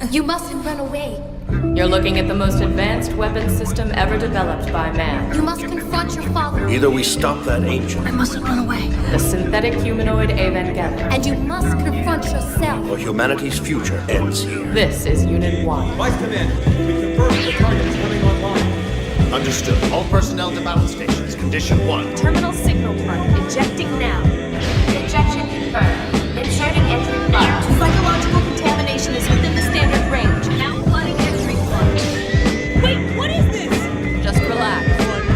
You mustn't run away. You're looking at the most advanced weapon system ever developed by man. You must confront your father. Either we stop that angel, I mustn't run away. The synthetic humanoid Evangelion. And you must confront yourself. or humanity's future ends here. This is Unit 1. Vice Command, we confirm the target is coming online. Understood. All personnel to battle stations. Condition 1. Terminal signal plug. Ejecting now. Ejection confirmed. Inserting entry plug. Psychological contamination is within the standard range. Now flooding entry plug. Wait, what is this? Just relax.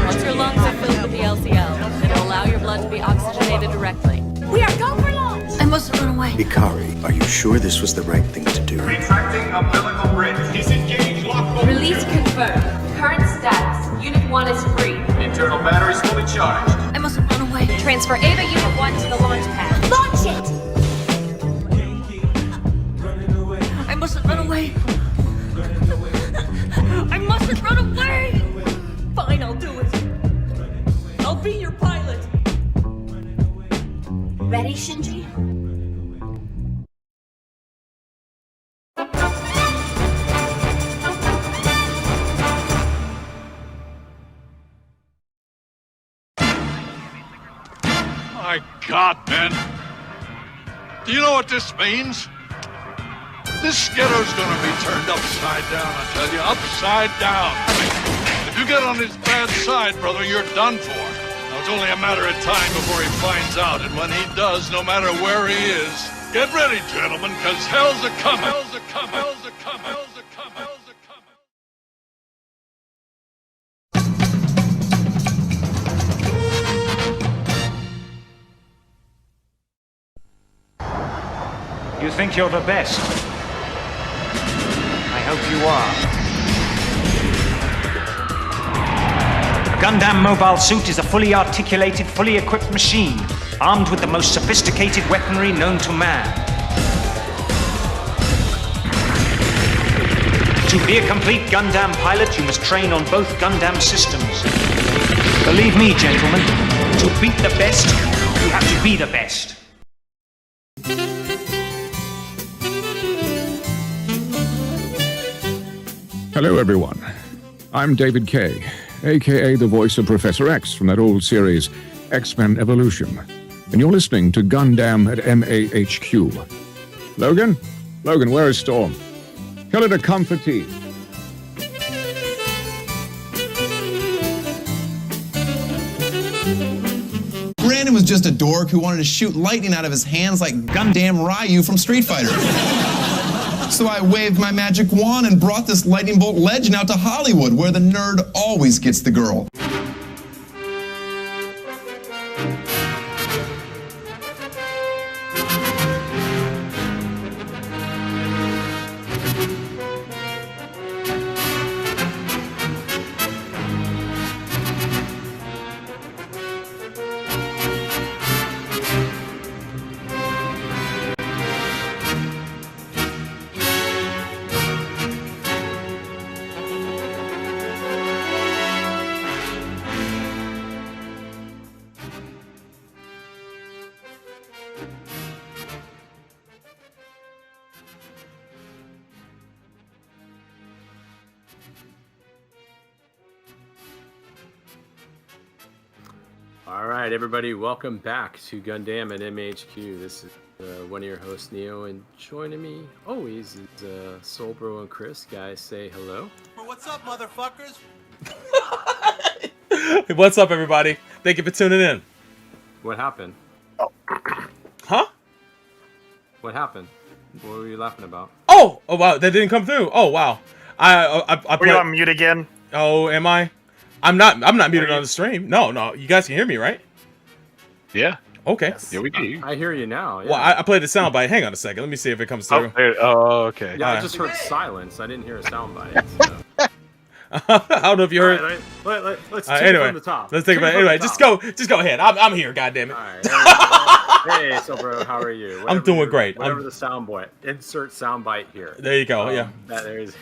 Once your lungs are filled with the LCL, it'll allow your blood to be oxygenated directly. We are go for launch! I mustn't run away. Ikari, are you sure this was the right thing to do? Retracting umbilical bridge. Disengage lockbolt. Release confirmed. Current status. Unit 1 is free. Internal batteries fully charged. I mustn't run away. Transfer Ava Unit 1 to the launch pad. Launch it! I mustn't run away. I mustn't run away! Fine, I'll do it. I'll be your pilot. Ready, Shinji? My God, man. Do you know what this means? This skitter's gonna be turned upside down, I tell you, upside down. If you get on his bad side, brother, you're done for. Now, it's only a matter of time before he finds out, and when he does, no matter where he is, get ready, gentlemen, because hell's a-coming. Hell's a-coming. Hell's a-coming. Hell's a-coming. Hell's a-coming. You think you're the best? I hope you are. A Gundam mobile suit is a fully articulated, fully equipped machine, armed with the most sophisticated weaponry known to man. To be a complete Gundam pilot, you must train on both Gundam systems. Believe me, gentlemen, to beat the best, you have to be the best. Hello, everyone. I'm David Kay, aka the voice of Professor X from that old series, X-Men Evolution. And you're listening to Gundam at MAHQ. Logan? Logan, where is Storm? Tell her to come for tea. Brandon was just a dork who wanted to shoot lightning out of his hands like Gundam Ryu from Street Fighter. So I waved my magic wand and brought this lightning bolt legend out to Hollywood, where the nerd always gets the girl. All right, everybody, welcome back to Gundam at MAHQ. This is one of your hosts, Neo, and joining me always is Soul Bro and Chris. Guys, say hello. What's up, motherfuckers? What's up, everybody? Thank you for tuning in. What happened? Huh? What happened? What were you laughing about? Oh wow, that didn't come through. Oh wow, I Were you on mute again? Oh, am I? I'm not muted on the stream. No, you guys can hear me, right? Yeah. Okay. Yes. Yeah, we do. I hear you now. Yeah. Well, I played the soundbite. Hang on a second. Let me see if it comes through. Oh, okay. Yeah, I just heard silence. I didn't hear a soundbite. So. I don't know if you heard. All right, let's take it anyway, from the top. let's take it back. Anyway, just go ahead. I'm here. Goddammit. All right. Hey, so bro, how are you? I'm doing great. Whatever the soundbite. Insert soundbite here. There you go. Yeah. There is.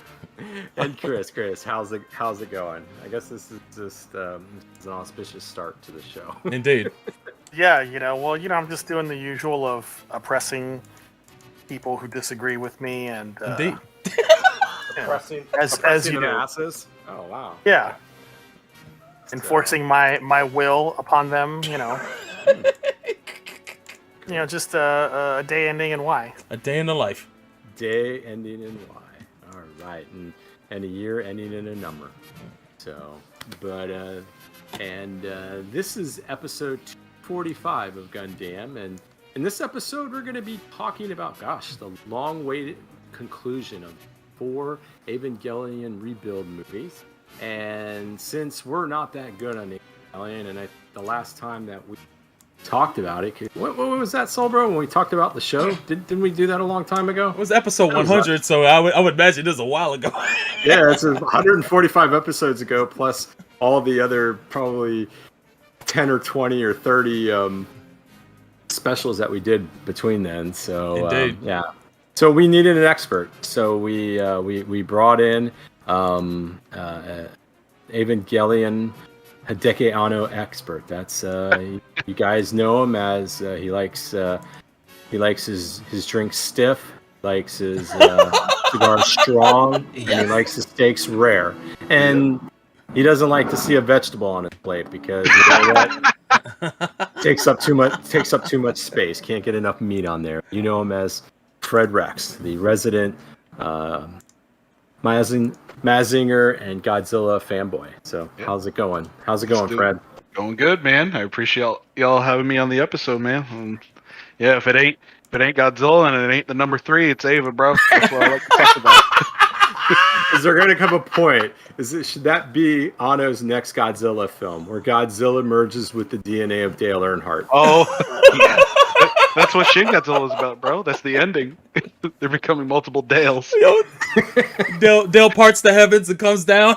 And Chris, how's it going? I guess this is just an auspicious start to the show. Indeed. Yeah, I'm just doing the usual of oppressing people who disagree with me and Indeed. as you do. asses. Oh wow. Yeah. Enforcing my will upon them, just a day ending in Y. A day in the life. Day ending in Y. All right, and a year ending in a number. So, but this is episode 245 of Gundam, and in this episode we're going to be talking about, the long-awaited conclusion of 4 Evangelion Rebuild movies. And since we're not that good on Evangelion, and the last time that we talked about it, what was that, Soul Bro? When we talked about the show, didn't we do that a long time ago? It was episode 100, so I would imagine this is a while ago. Yeah, it's 145 episodes ago, plus all the other probably 10 or 20 or 30 specials that we did between then. So yeah, so we needed an expert. So we brought in Evangelion Hideki Anno expert. That's you guys know him as he likes his drink stiff, likes his cigar strong, and he likes his steaks rare. And he doesn't like to see a vegetable on his plate because you know what? takes up too much space. Can't get enough meat on there. You know him as Fred Rex, the resident Mazinger and Godzilla fanboy. So how's it going? How's it going, Fred? Going good, man. I appreciate y'all having me on the episode, man. Yeah, if it ain't Godzilla and it ain't the number 3, it's Ava, bro. That's what I like to talk about. Is there going to come a point? Should that be Anno's next Godzilla film, where Godzilla merges with the DNA of Dale Earnhardt? Oh, yeah. That's what Shin Godzilla is about, bro. That's the ending. They're becoming multiple Dales. Dale parts the heavens and comes down.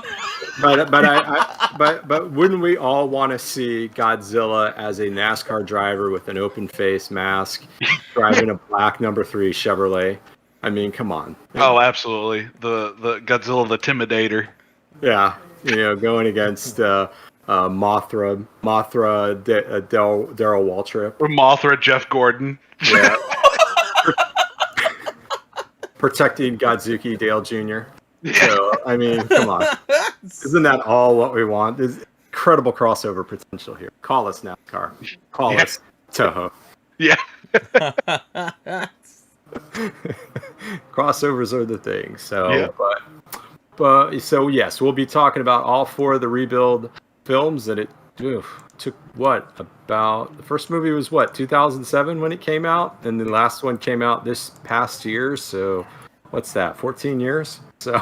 But wouldn't we all want to see Godzilla as a NASCAR driver with an open face mask, driving a black number 3 Chevrolet? I mean, come on. Oh, absolutely. The Godzilla the Intimidator. Yeah, going against Mothra, Daryl Waltrip. Or Mothra, Jeff Gordon. Yeah. Protecting Godzuki, Dale Jr. So, I mean, come on. Isn't that all what we want? There's incredible crossover potential here. Call us NASCAR. Call us Toho. Yeah. Crossovers are the thing. So, but so yes, we'll be talking about all 4 of the Rebuild films, and it took about the first movie was 2007 when it came out, and the last one came out this past year. So what's that? 14 years. So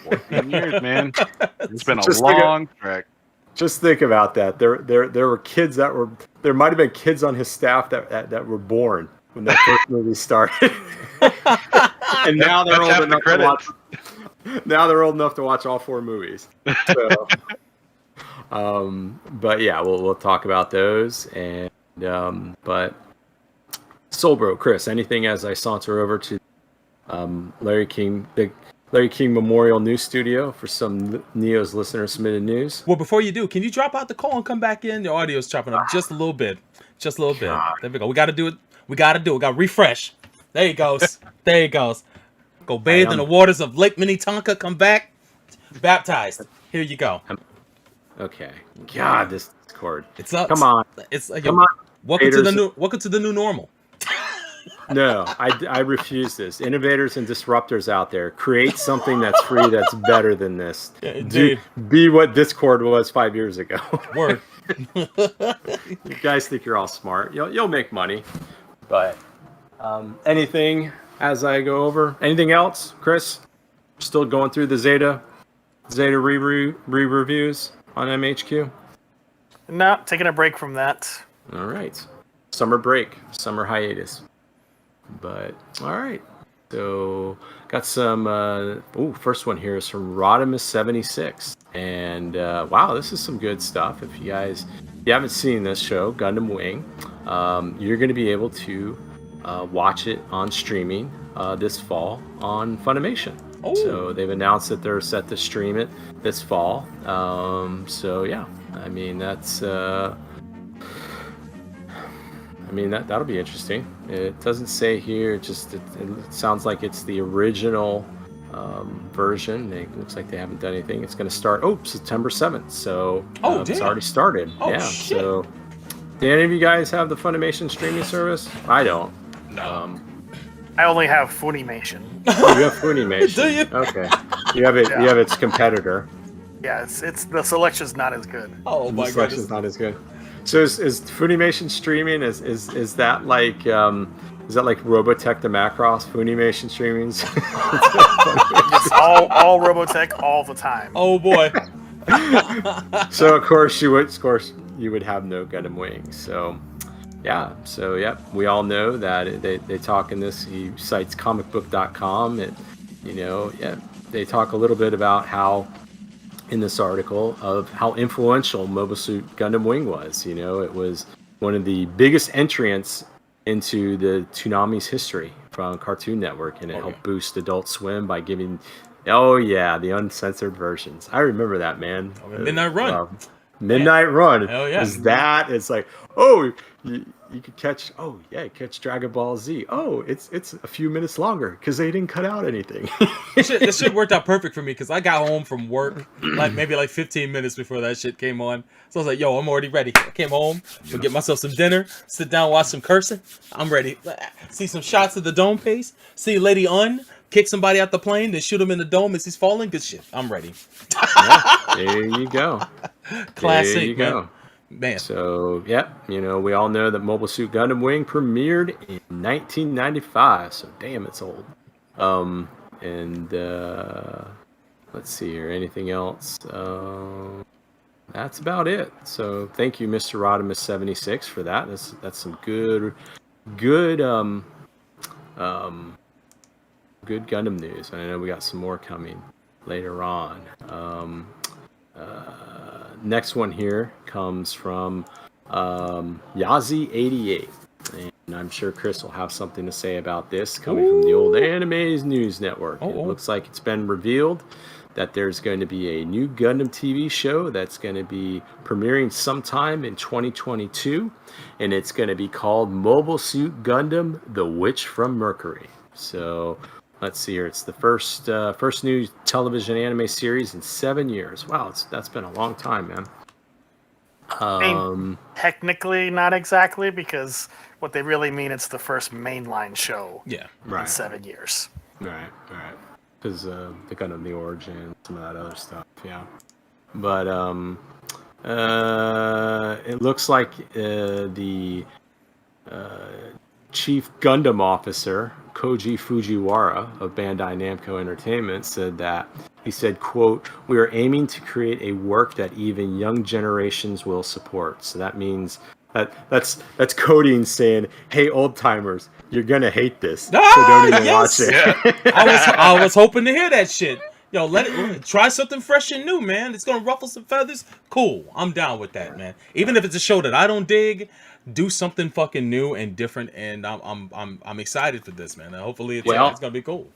14 years, man. It's been a long trek. Just think about that. There were kids there might have been kids on his staff that were born when that first movie started. And now they're old enough to watch. Now they're old enough to watch all 4 movies. So, but yeah, we'll talk about those. And but Soul Bro, Chris, anything as I saunter over to Larry King Memorial News Studio for some Neo's listener submitted news. Well, before you do, can you drop out the call and come back in? Your audio's chopping up just a little bit. Just a little bit. There we go. We got to do it. We got to refresh. There he goes. There he goes. Go bathe in the waters of Lake Minnetonka. Come back. Baptized. Here you go. Okay. God, this Discord. It's up. Come on. Come on. Welcome to the new normal. No, I refuse this. Innovators and disruptors out there, create something that's free that's better than this. Yeah, be what Discord was 5 years ago. Word. You guys think you're all smart. You'll make money. But anything as I go over? Anything else, Chris? Still going through the Zeta re-reviews on MHQ? No, taking a break from that. All right. Summer break. Summer hiatus. But, all right. So, got some... first one here is from Rodimus76. And, wow, this is some good stuff. If you haven't seen this show, Gundam Wing, you're going to be able to watch it on streaming this fall on Funimation. Oh. So they've announced that they're set to stream it this fall. So yeah, I mean that'll be interesting. It doesn't say here. It sounds like it's the original version. It looks like they haven't done anything. It's going to start September 7th. So it's damn. already started. Oh, yeah. shit. So do any of you guys have the Funimation streaming service? I don't. No. I only have Funimation. Oh, you have Funimation. Do you? Okay. You have it. Yeah. You have its competitor. Yeah, it's the selection's not as good. Oh The my selection's god. not as good. So is Funimation streaming? Is that like Robotech the Macross Funimation streamings? It's all Robotech all the time. Oh boy. So of course you would have no Gundam Wings. So yeah. So yeah, we all know that they talk in this. He cites comicbook.com. They talk a little bit about how, in this article, of how influential Mobile Suit Gundam Wing was. It was one of the biggest entrants into the Toonami's history from Cartoon Network, and it helped boost Adult Swim by giving, the uncensored versions. I remember that, man. Midnight Run. Midnight Run. Hell yeah. It's like, you could catch Dragon Ball Z. It's a few minutes longer because they didn't cut out anything. This shit worked out perfect for me because I got home from work maybe 15 minutes before that shit came on. So I was like, yo, I'm already ready. I came home, to get myself some dinner, sit down, watch some cursing. I'm ready. See some shots of the dome pace. See Lady Un kick somebody out the plane, then shoot him in the dome as he's falling. Good shit. I'm ready. There you go. Classic, there you go. Man. So, we all know that Mobile Suit Gundam Wing premiered in 1995. So, damn, it's old. Let's see here. Anything else? That's about it. So, thank you, Mr. Rodimus76, for that. That's some good Gundam news. I know we got some more coming later on. Next one here comes from Yazi88, and I'm sure Chris will have something to say about this, coming from the old Animes News Network. It looks like it's been revealed that there's going to be a new Gundam TV show that's going to be premiering sometime in 2022, and it's going to be called Mobile Suit Gundam: The Witch from Mercury. So let's see here. It's the first new television anime series in 7 years. Wow, that's been a long time, man. Technically, not exactly, because what they really mean, it's the first mainline show. Yeah, in 7 years. Right. Because the Gundam the Origin, some of that other stuff. Yeah, but it looks like the Chief Gundam Officer Koji Fujiwara of Bandai Namco Entertainment said, quote, "We are aiming to create a work that even young generations will support." So that means that's coding saying, "Hey, old timers, you're gonna hate this, so don't even watch it." Yeah. I was hoping to hear that shit. Yo, try something fresh and new, man. It's gonna ruffle some feathers. Cool, I'm down with that, man. Even if it's a show that I don't dig, do something fucking new and different, and I'm excited for this, man. And hopefully it's gonna be cool.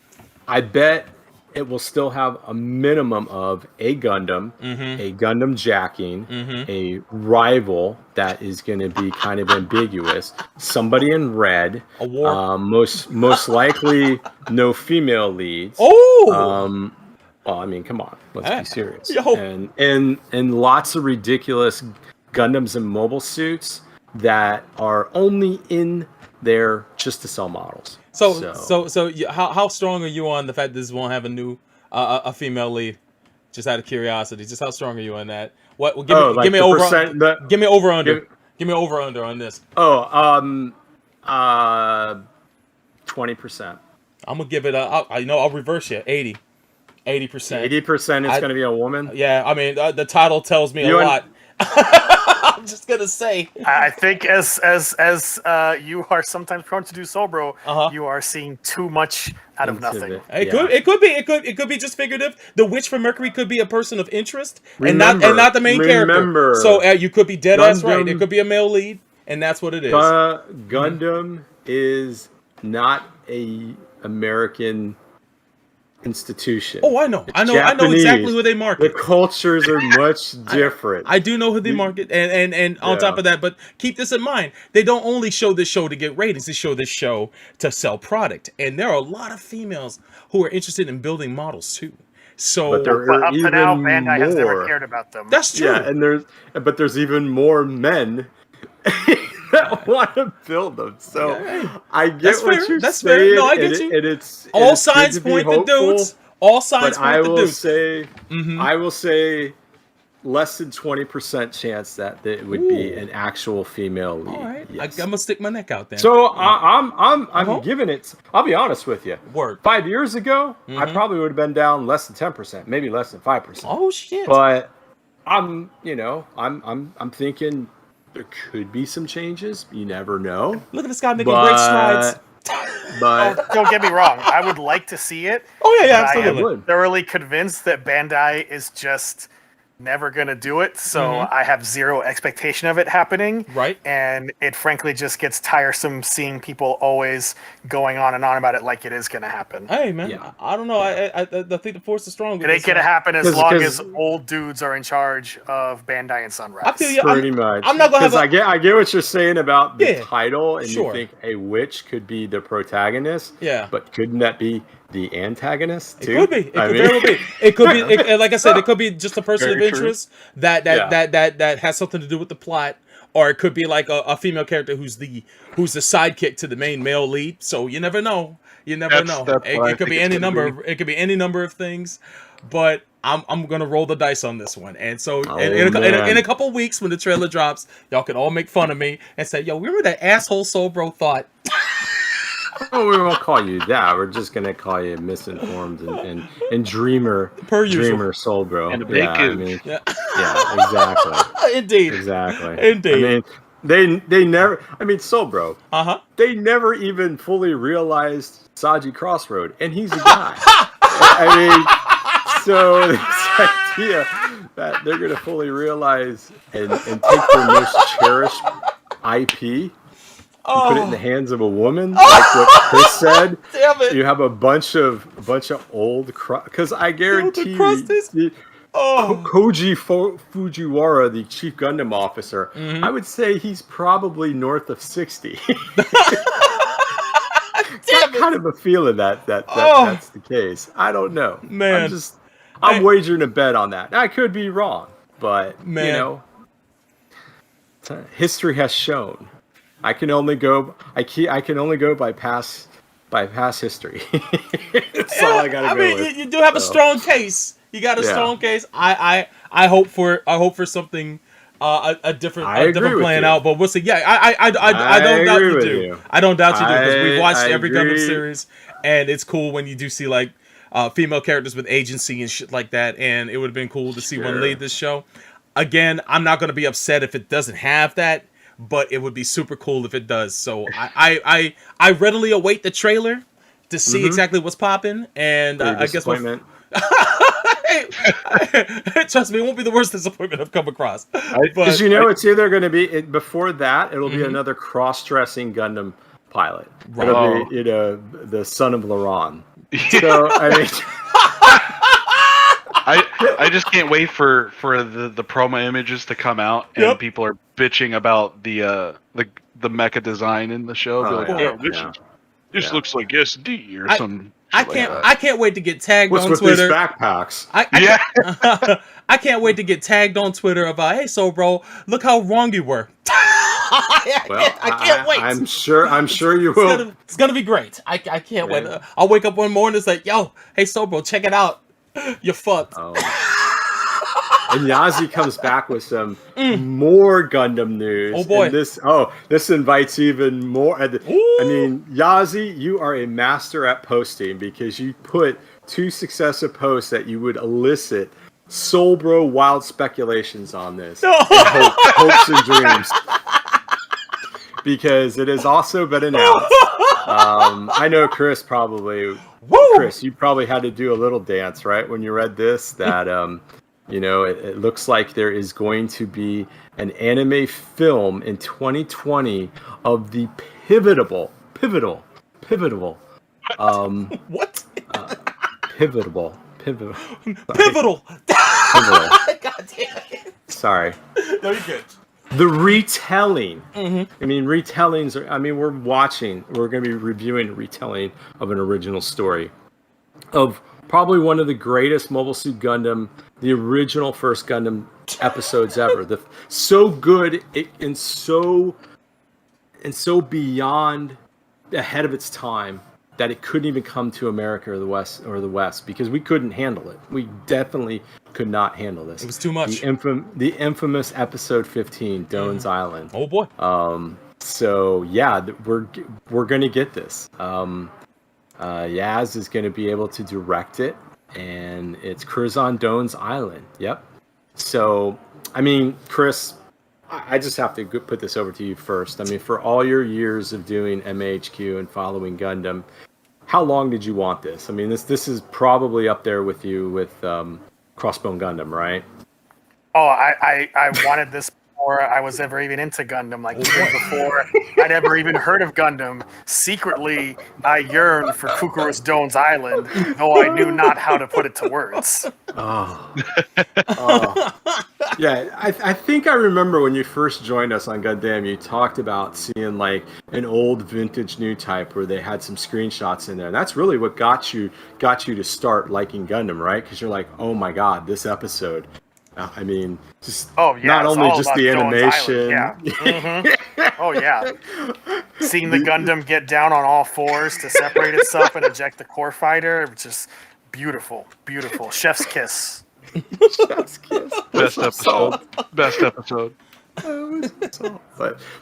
I bet it will still have a minimum of a Gundam, a Gundam jacking, a rival that is going to be kind of ambiguous, somebody in red, a war, most likely no female leads. Oh. Well, I mean, come on, let's be serious. Yo. And lots of ridiculous Gundams and mobile suits that are only in there just to sell models. So how strong are you on the fact that this won't have a new a female lead? Just out of curiosity, just how strong are you on that? What? Give me over under. Give me over under on this. 20%. I'm gonna give it I'll reverse you. 80%. 80% is going to be a woman? Yeah, I mean, the title tells me a lot. I'm just going to say. I think as you are sometimes prone to do so, bro, you are seeing too much out of nothing. It could be just figurative. The Witch from Mercury could be a person of interest and not the main character. So you could be dead ass right. It could be a male lead, and that's what it is. Gundam is not a American. institution. Oh, I know. It's I know exactly Japanese. who they market. The cultures are much different. I do know who they market, and on top of that, but keep this in mind: they don't only show this show to get ratings; they show this show to sell product. And there are a lot of females who are interested in building models too. So, but there are up to even now, Bandai has never more. cared about them. That's true. Yeah, and there's even more men that want to build them. So I get That's what fair. you're That's saying. fair. No, I get you. And it's all it's good signs to be point to hopeful, dudes. All signs but point to dudes. I will say less than 20% chance that it would be an actual female lead. All right, Yes. I'm gonna stick my neck out there. So I'm giving it. I'll be honest with you. Word. 5 years ago, I probably would have been down less than 10%, maybe less than 5%. Oh shit! But I'm thinking there could be some changes. You never know. Look at this guy making great strides. But Don't get me wrong. I would like to see it. Oh yeah, but absolutely. I am thoroughly convinced that Bandai is just never gonna do it. So I have zero expectation of it happening. Right. And it frankly just gets tiresome seeing people always going on and on about it like it is gonna happen. Hey man, I don't know. I think the force is strong. It ain't gonna happen as long as old dudes are in charge of Bandai and Sunrise. I feel you. pretty much. I'm not gonna have. I get what you're saying about the Yeah, title, and sure. you think a witch could be the protagonist. Yeah. But couldn't that be the antagonist too? It could be. It I could mean- very well be. It could be. Like I said, it could be just a person Very of true. interest that has something to do with the plot, or it could be like a female character who's the sidekick to the main male lead. So you never know. You never know. That's what I It could think be it's any gonna number. be. It could be any number of things. But I'm gonna roll the dice on this one. And so Oh, in a couple weeks when the trailer drops, y'all can all make fun of me and say, "Yo, remember that asshole Soul Bro thought." Oh, we won't call you that. We're just gonna call you misinformed and dreamer, Per usual. dreamer soul bro. And a big gooch. yeah, exactly. Indeed. Exactly. Indeed. I mean, they never. I mean, soul bro. They never even fully realized Saji Crossroad, and he's a guy. I mean, so this idea that they're gonna fully realize and take their most cherished IP. Put it in the hands of a woman, like what Chris said. Damn it! You have a bunch of old, because I guarantee you, Koji Fujiwara, the chief Gundam officer, I would say he's probably north of 60. Got kind of a feeling that that's the case. I don't know, Man. I'm wagering a bet on that. I could be wrong, but Man. you know, history has shown. I can only go by past history. That's all I gotta go mean, with. you do have a strong case. You got a strong case. I hope for something a different plan out, but we'll see. Yeah, I don't doubt you do. I don't doubt you do because we've watched every Gundam series, and it's cool when you do see like female characters with agency and shit like that. And it would have been cool to see one lead this show. Again, I'm not going to be upset if it doesn't have that. But it would be super cool if it does. So I readily await the trailer to see exactly what's popping. And I guess we'll... Trust me, it won't be the worst disappointment I've come across. Because it's either going to be before that, it'll be another cross-dressing Gundam pilot. Right. It'll be the son of Laron. So I mean. I just can't wait for the promo images to come out and people are bitching about the mecha design in the show. This looks like SD or something. I can't wait to get tagged What's on with Twitter. these backpacks? I can't wait to get tagged on Twitter about, hey, so bro, look how wrong you were. I can't wait. I'm sure you will. It's gonna be great. I can't wait. I'll wake up one morning and it's like, yo, hey, so bro, check it out. You're fucked. Oh. And Yazi comes back with some more Gundam news. Oh boy! And this invites even more. I mean, Yazi, you are a master at posting because you put 2 successive posts that you would elicit Soul Bro wild speculations on this, and hopes and dreams. Because it has also been announced. I know Chris probably. Chris, you probably had to do a little dance, right, when you read this, that, it looks like there is going to be an anime film in 2020 of the pivotal, pivotal. Pivotal. Pivotal. God damn it. Sorry. No, you're good. The retelling. Mm-hmm. I mean, retellings are, I mean, we're going to be reviewing a retelling of an original story of probably one of the greatest Mobile Suit Gundam, the original first Gundam episodes ever. So good and so beyond ahead of its time that it couldn't even come to America or the West because we couldn't handle it. We definitely could not handle this. It was too much. The infamous episode 15, Doan's Island. Oh boy. So yeah, we're gonna get this. Yaz is gonna be able to direct it, and it's Curzon Doan's Island. Yep. So I mean, Chris, I just have to put this over to you first. I mean, for all your years of doing MAHQ and following Gundam, how long did you want this? I mean, this is probably up there with you with Crossbone Gundam, right? Oh, I wanted this before I was ever even into Gundam. Like even before I'd ever even heard of Gundam. Secretly, I yearned for Kukuru's Doan's Island, though I knew not how to put it to words. Oh. Yeah, I think I remember when you first joined us on Gundam, you talked about seeing like an old vintage new type where they had some screenshots in there. And that's really what got you to start liking Gundam, right? Because you're like, oh my god, this episode. I mean, just not only just the animation. Yeah. Mm-hmm. Oh yeah. Seeing the Gundam get down on all fours to separate itself and eject the core fighter, it was just beautiful, beautiful. Chef's kiss. Chef's kiss. Best episode. Best episode.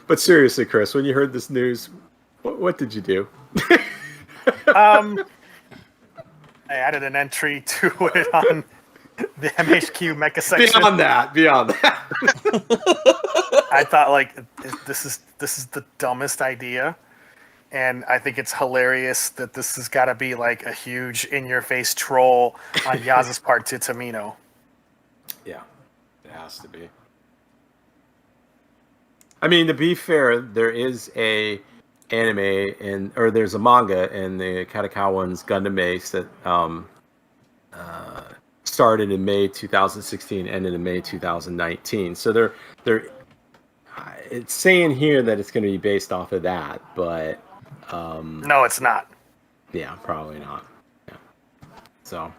But seriously, Chris, when you heard this news, what did you do? I added an entry to it on the MAHQ Mecha section. Beyond that. I thought like this is the dumbest idea, and I think it's hilarious that this has got to be like a huge in-your-face troll on Yaz's part to Tamino. Yeah, it has to be. I mean, to be fair, there is a anime or there's a manga in the Katakawan's Gundam Ace that started in May 2016, ended in May 2019. So they're it's saying here that it's going to be based off of that, but no, it's not. Yeah, probably not. Yeah. So,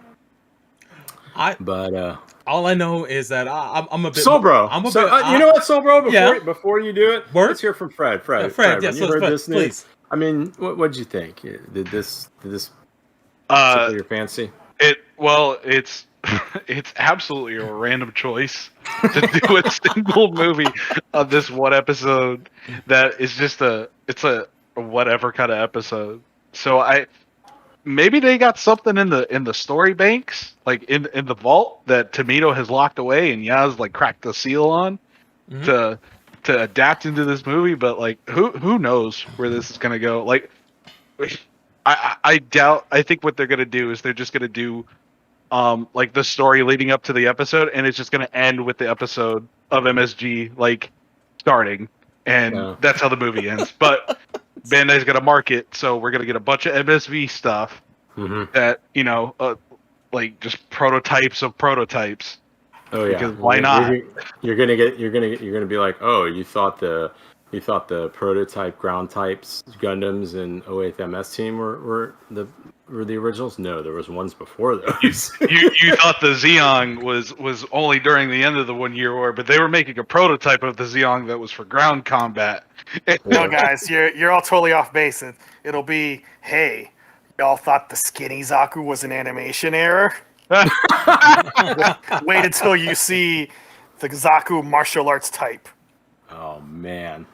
all I know is that I'm a bit. Soul Bro. I'm a so, bit. You know what, Soul Bro? Yeah. Before you do it, let's hear from Fred. Fred, yeah, when you heard this news, I mean, what did you think? Did this tickle your fancy? It's absolutely a random choice to do a single movie of this one episode that is just it's a whatever kind of episode. So maybe they got something in the story banks, like in the vault that Tamino has locked away and Yaz like cracked the seal on to adapt into this movie. But like who knows where this is gonna go? Like I doubt. I think what they're gonna do is they're just gonna do like the story leading up to the episode, and it's just gonna end with the episode of MSG like starting, and that's how the movie ends. But Bandai's gonna mark it, so we're gonna get a bunch of MSV stuff that like just prototypes of prototypes. Oh yeah, because why not? You're gonna be like, oh, you thought the prototype ground types Gundams and 08th MS team were the originals? No, there was ones before those. you thought the Zeong was only during the end of the 1 year war, but they were making a prototype of the Zeong that was for ground combat. No, guys, you're all totally off base. It'll be, hey, y'all thought the skinny Zaku was an animation error? Wait until you see the Zaku martial arts type. Oh man,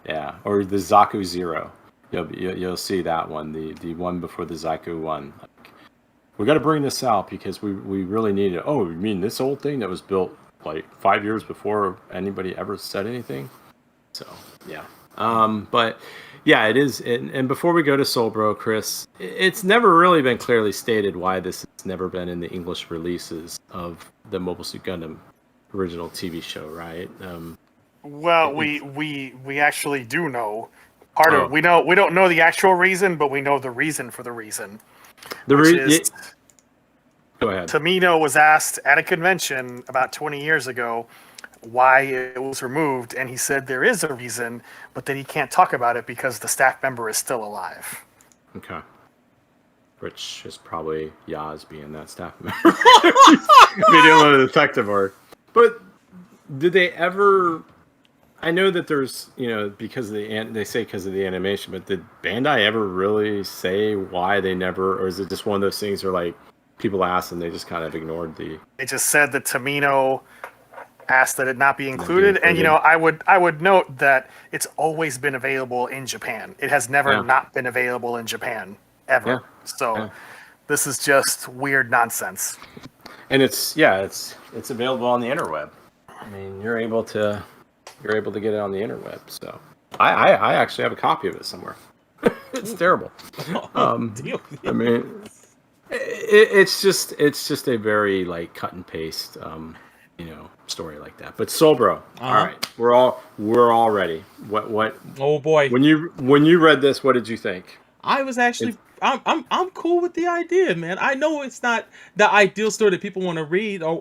yeah, or the Zaku Zero. You'll see that one, the one before the Zaku one. Like, we got to bring this out because we really need it. Oh, you mean this old thing that was built like 5 years before anybody ever said anything? So yeah, but yeah, it is. And before we go to Soul Bro, Chris, it's never really been clearly stated why this has never been in the English releases of the Mobile Suit Gundam original TV show, right? Well, we actually do know. We don't know the actual reason, but we know the reason for the reason. Go ahead. Tamino was asked at a convention about 20 years ago why it was removed, and he said there is a reason, but that he can't talk about it because the staff member is still alive. Okay. Which is probably Yaz being that staff member. Medium of detective art. But did they ever... I know that there's, because of they say because of the animation, but did Bandai ever really say why they never, or is it just one of those things where like people asked and they just kind of ignored the... They just said that Tamino asked that it not be included, and I would note that it's always been available in Japan. It has never not been available in Japan ever. So this is just weird nonsense. And it's available on the interweb. I mean, you're able to get it on the interweb. So I actually have a copy of it somewhere. It's terrible. I mean, it's just a very like cut and paste story like that. But Solbro, all right, we're all ready. What? Oh boy! When you read this, what did you think? I was actually I'm cool with the idea, man. I know it's not the ideal story that people want to read or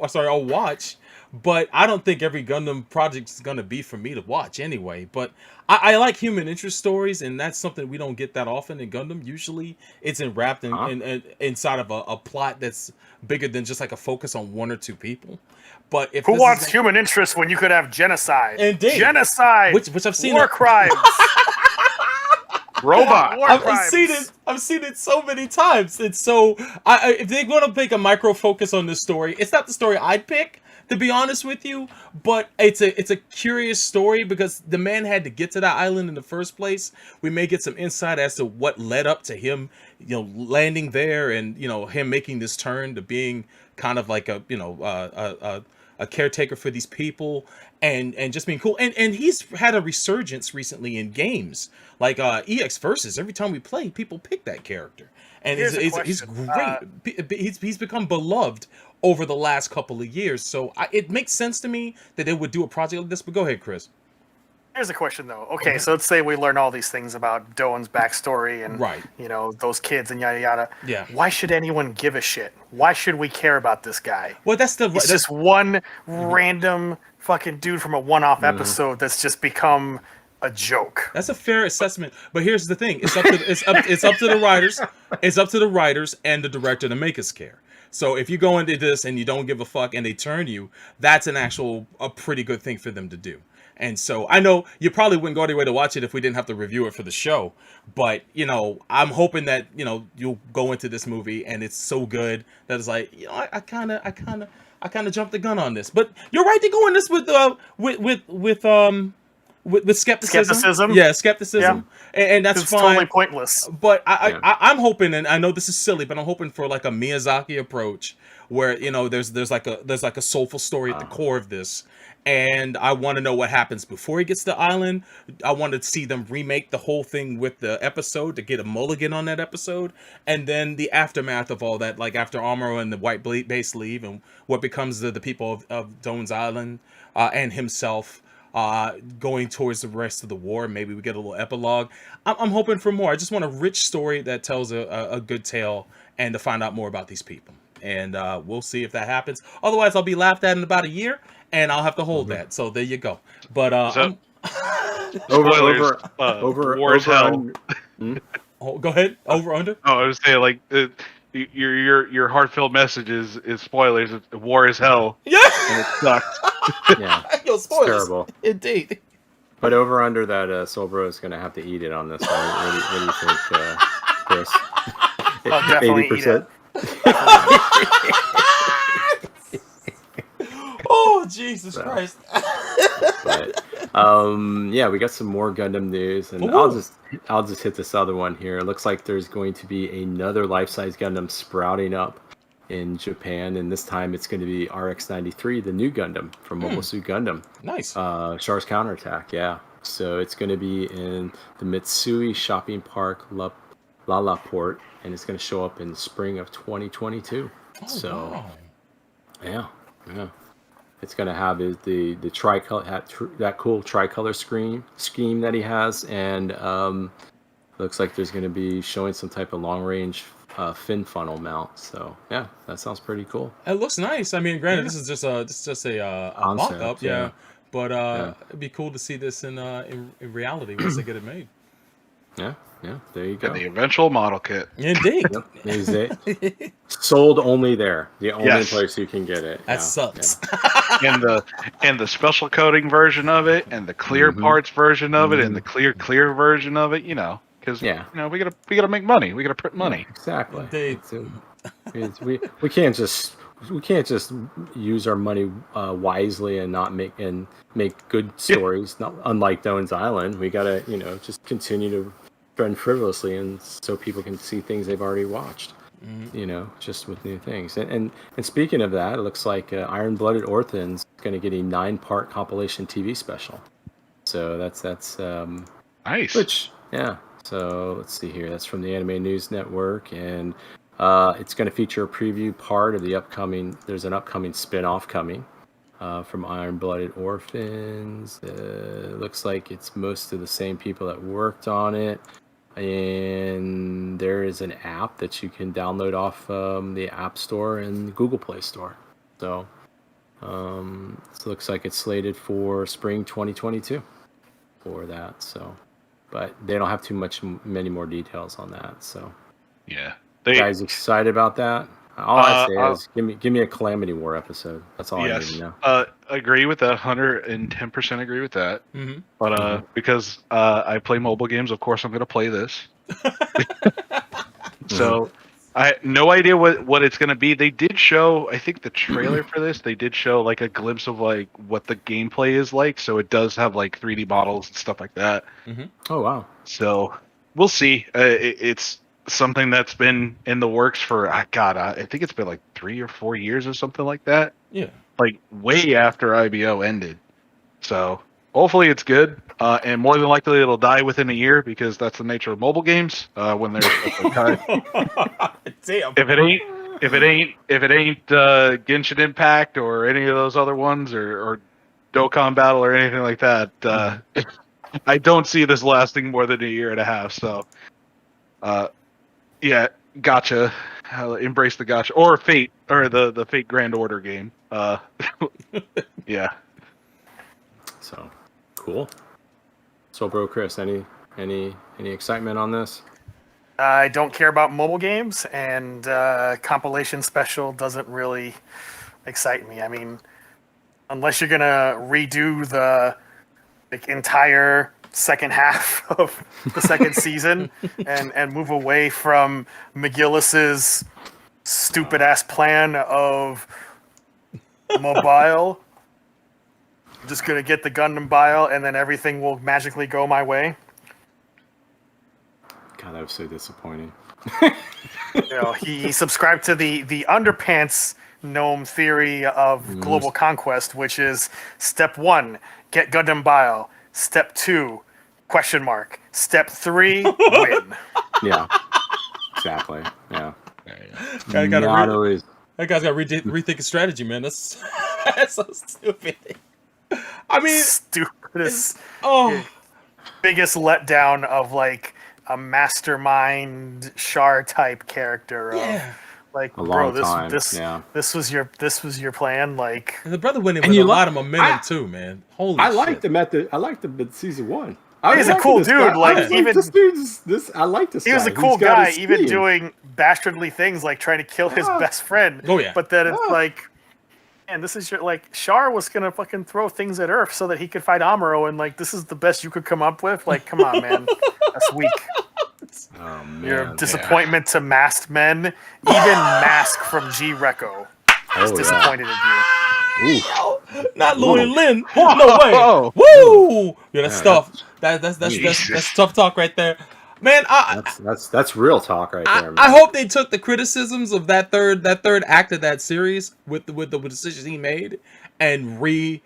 watch, but I don't think every Gundam project is gonna be for me to watch anyway. But I like human interest stories, and that's something we don't get that often in Gundam. Usually, it's wrapped in inside of a plot that's bigger than just like a focus on one or two people. But if who wants human interest when you could have genocide? Indeed, genocide, which I've seen war crimes. Robot. I've seen it so many times. And so if they're going to make a micro focus on this story, it's not the story I'd pick, to be honest with you, but it's a curious story because the man had to get to that island in the first place. We may get some insight as to what led up to him, landing there, and him making this turn to being kind of like a caretaker for these people, and just being cool. And he's had a resurgence recently in games like EX Versus. Every time we play, people pick that character, and he's great. He's become beloved over the last couple of years. So it makes sense to me that they would do a project like this. But go ahead, Chris. Here's a question though. Okay, so let's say we learn all these things about Doan's backstory and those kids and yada yada. Yeah. Why should anyone give a shit? Why should we care about this guy? Well, that's just one random fucking dude from a one-off episode that's just become a joke. That's a fair assessment. But here's the thing: it's up to the writers. It's up to the writers and the director to make us care. So if you go into this and you don't give a fuck and they turn you, that's a pretty good thing for them to do. And so I know you probably wouldn't go anywhere to watch it if we didn't have to review it for the show. But, I'm hoping that, you'll go into this movie and it's so good that it's like, I kind of jumped the gun on this. But you're right to go in this with skepticism. Yeah, skepticism. Yeah. And that's fine. It's totally pointless. But I'm hoping, and I know this is silly, but I'm hoping for like a Miyazaki approach where, there's like a soulful story at the core of this. And I want to know what happens before he gets to the island. I want to see them remake the whole thing with the episode to get a mulligan on that episode. And then the aftermath of all that, like after Amuro and the White Base leave and what becomes the people of Doan's Island and himself going towards the rest of the war. Maybe we get a little epilogue. I'm hoping for more. I just want a rich story that tells a good tale and to find out more about these people. And we'll see if that happens. Otherwise, I'll be laughed at in about a year. And I'll have to hold that. So there you go. But over War is hell. Go ahead. Over under. Oh, I was saying like your heartfelt message is spoilers. War is hell. Yeah. And it sucks. Yeah. Yo, spoilers. It's terrible. Indeed. But over under that, Solbro is going to have to eat it on this one. What do you think, Chris? I'll definitely 80%. Eat it. Oh, Jesus Christ. But, we got some more Gundam news, and I'll just hit this other one here. It looks like there's going to be another life-size Gundam sprouting up in Japan, and this time it's going to be RX-93, the new Gundam from Mobile Suit Gundam. Nice. Char's Counterattack, yeah. So it's going to be in the Mitsui Shopping Park Lalaport, and it's going to show up in spring of 2022. Wow. Yeah. It's going to have the tricolor, that cool tricolor scheme that he has, and looks like there's going to be showing some type of long range fin funnel mount. So yeah, that sounds pretty cool. It looks nice. I mean, granted, this is just a Concept, mock-up, yeah. But Yeah. it'd be cool to see this in reality once they get it made. Yeah, there you go. And the eventual model kit. Indeed. Yep, is it sold only there? The only Yes. place you can get it. That Yeah, sucks. and the special coating version of it, and the clear parts version of it, and the clear version of it. You know, because Yeah. you know we gotta make money. We gotta print money. Exactly. Indeed. We can't just use our money wisely and not make good stories. Not unlike Doan's Island, we gotta just continue to trend frivolously, and so people can see things they've already watched. Just with new things. And speaking of that, it looks like Iron Blooded Orphans is going to get a 9-part compilation TV special. So that's nice. Which So let's see here. That's from the Anime News Network, and it's going to feature a preview part of the upcoming. There's an upcoming spin-off coming from Iron Blooded Orphans. Looks like it's most of the same people that worked on it. And there is an app that you can download off the App Store and Google Play Store. So it looks like it's slated for spring 2022 for that. So, but they don't have many more details on that. So, yeah, you guys excited about that? All I say is give me a Calamity War episode. That's all I need to know. Agree with that. 110% agree with that. Mm-hmm. But because I play mobile games, of course I'm going to play this. So I no idea what it's going to be. They did show, I think, the trailer for this. They did show like a glimpse of like what the gameplay is like. So it does have like 3D models and stuff like that. Mm-hmm. Oh wow! So we'll see. It's something that's been in the works for I think it's been like 3 or 4 years or something like that. Yeah, like way after IBO ended. So hopefully it's good, and more than likely it'll die within a year because that's the nature of mobile games. When there's damn. If it ain't Genshin Impact or any of those other ones or Dokkan Battle or anything like that, I don't see this lasting more than a year and a half. So. Yeah, gotcha. Embrace the gotcha. Or Fate, or the Fate Grand Order game. Yeah. So, cool. So, bro, Chris, any excitement on this? I don't care about mobile games, and compilation special doesn't really excite me. I mean, unless you're gonna redo the entire second half of the second season and move away from McGillis's stupid ass plan of mobile. I'm just gonna get the Gundam Bile and then everything will magically go my way. God, that was so disappointing. He subscribed to the underpants gnome theory of global conquest, which is step 1, get Gundam Bile. Step 2, question mark. Step 3, win. Yeah, exactly. Yeah. That always. That guy's got to rethink his strategy, man. That's so stupid. I mean, stupidest. Oh, biggest letdown of like a mastermind Char type character. Yeah. Like, a bro, long this time. this was your plan. Like, and the brother went in with a lot of momentum too, man. Holy I shit. liked him I liked him in season 1. he's a cool dude. Like, even this dude's I like this guy. he was a cool He's got guy, his even speed. doing bastardly things like trying to kill his best friend. Oh, yeah. But then it's like, man, this is your like Char was gonna fucking throw things at Earth so that he could fight Amuro, and like this is the best you could come up with. Like, come on, man, that's weak. Oh, man. Your disappointment to masked men, even Mask from G Reco is disappointed in you. Not Louis Lin. No way. Woo! Yeah, that's tough. That's tough talk right there. Man, that's real talk right there, man. I hope they took the criticisms of that third act of that series with the decisions he made and reapproach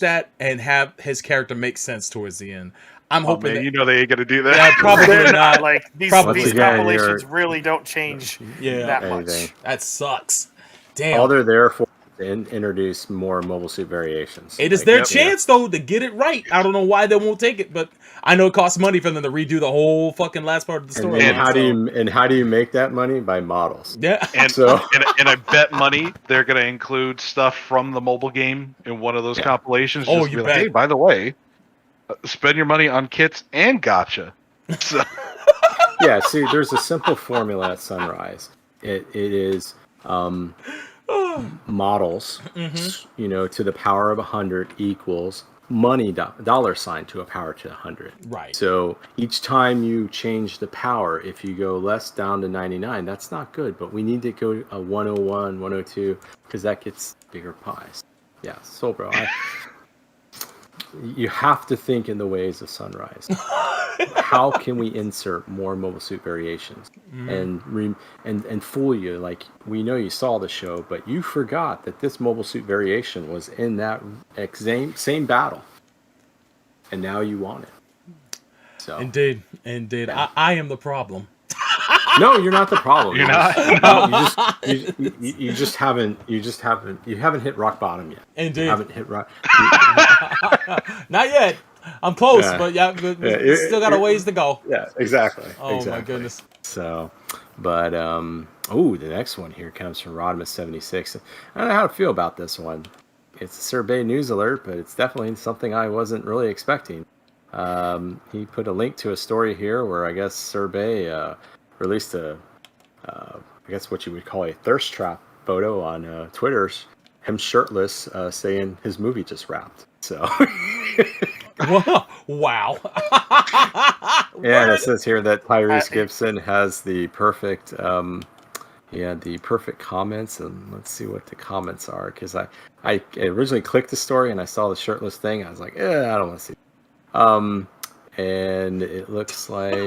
that and have his character make sense towards the end. I'm hoping man, they ain't gonna do that. Yeah, probably not. Like these Probably compilations really don't change that much. That sucks. Damn. All they're there for to introduce more Mobile Suit variations. It is their chance, though, to get it right. I don't know why they won't take it, but I know it costs money for them to redo the whole fucking last part of the story. And how do you make that money? By models. Yeah. And and I bet money they're going to include stuff from the mobile game in one of those compilations. Oh, Just you be bet. like, hey, by the way, spend your money on kits and gotcha. So. Yeah, see, there's a simple formula at Sunrise. It is models, to the power of 100 equals money dollar sign to a power to 100. Right. So each time you change the power, if you go less down to 99, that's not good. But we need to go a 101, 102, because that gets bigger pies. Yeah, so bro, you have to think in the ways of Sunrise. How can we insert more Mobile Suit variations and fool you? Like, we know you saw the show, but you forgot that this Mobile Suit variation was in that same battle, and now you want it. So Indeed. Yeah. I am the problem. No, you're not the problem. You're not. You just haven't hit rock bottom yet. Indeed. You haven't hit rock. Not yet. I'm close, but still got a ways to go. Yeah, exactly. Oh my goodness. So, but the next one here comes from Rodimus76. I don't know how to feel about this one. It's a Sorbet news alert, but it's definitely something I wasn't really expecting. He put a link to a story here where I guess Sorbet released I guess what you would call a thirst trap photo on Twitter's him shirtless, saying his movie just wrapped. So. Wow. Yeah, and it says here that Tyrese Gibson has the perfect, the perfect comments, and let's see what the comments are, because I originally clicked the story and I saw the shirtless thing. I was like, I don't want to see. And it looks like,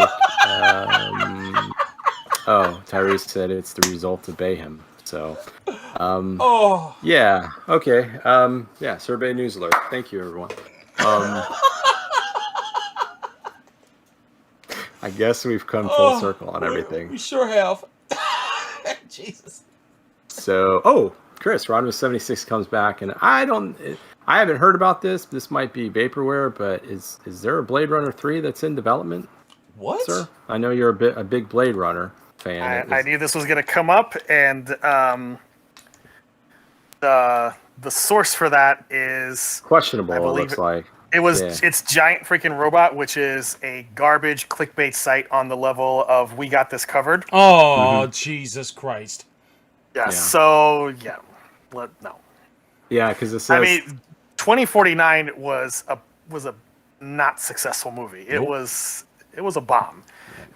Tyrese said it's the result of Bayhem. So, yeah, okay, Sorbet News Alert. Thank you, everyone. I guess we've come full circle on everything. We sure have. Jesus. So, Chris, Rodimus76 comes back, and I haven't heard about this. This might be vaporware, but is there a Blade Runner 3 that's in development? What? Sir? I know you're a big Blade Runner fan. I knew this was going to come up, and the source for that is questionable. It looks like it's Giant Freaking Robot, which is a garbage clickbait site on the level of We Got This Covered. Oh, Jesus Christ! Yeah. So no. Yeah, because it says 2049 was a not successful movie. It was a bomb.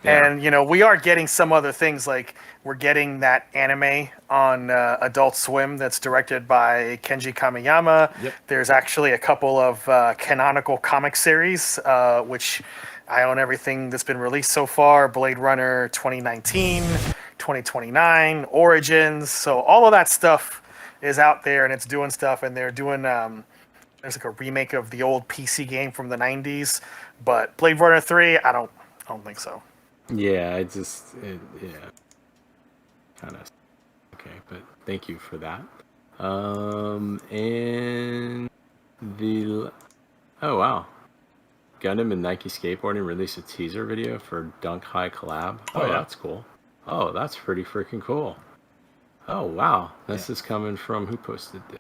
Yeah. And we are getting some other things, like we're getting that anime on Adult Swim that's directed by Kenji Kamiyama. Yep. There's actually a couple of canonical comic series, which I own everything that's been released so far. Blade Runner 2019, 2029, Origins. So all of that stuff is out there and it's doing stuff, and they're doing there's like a remake of the old PC game from the 90s, but Blade Runner 3, I don't think so. Yeah, kind of okay, but thank you for that. And wow, Gundam and Nike Skateboarding released a teaser video for Dunk High collab. Oh, that's cool. Oh, that's pretty freaking cool. Oh wow, this is coming from who posted this?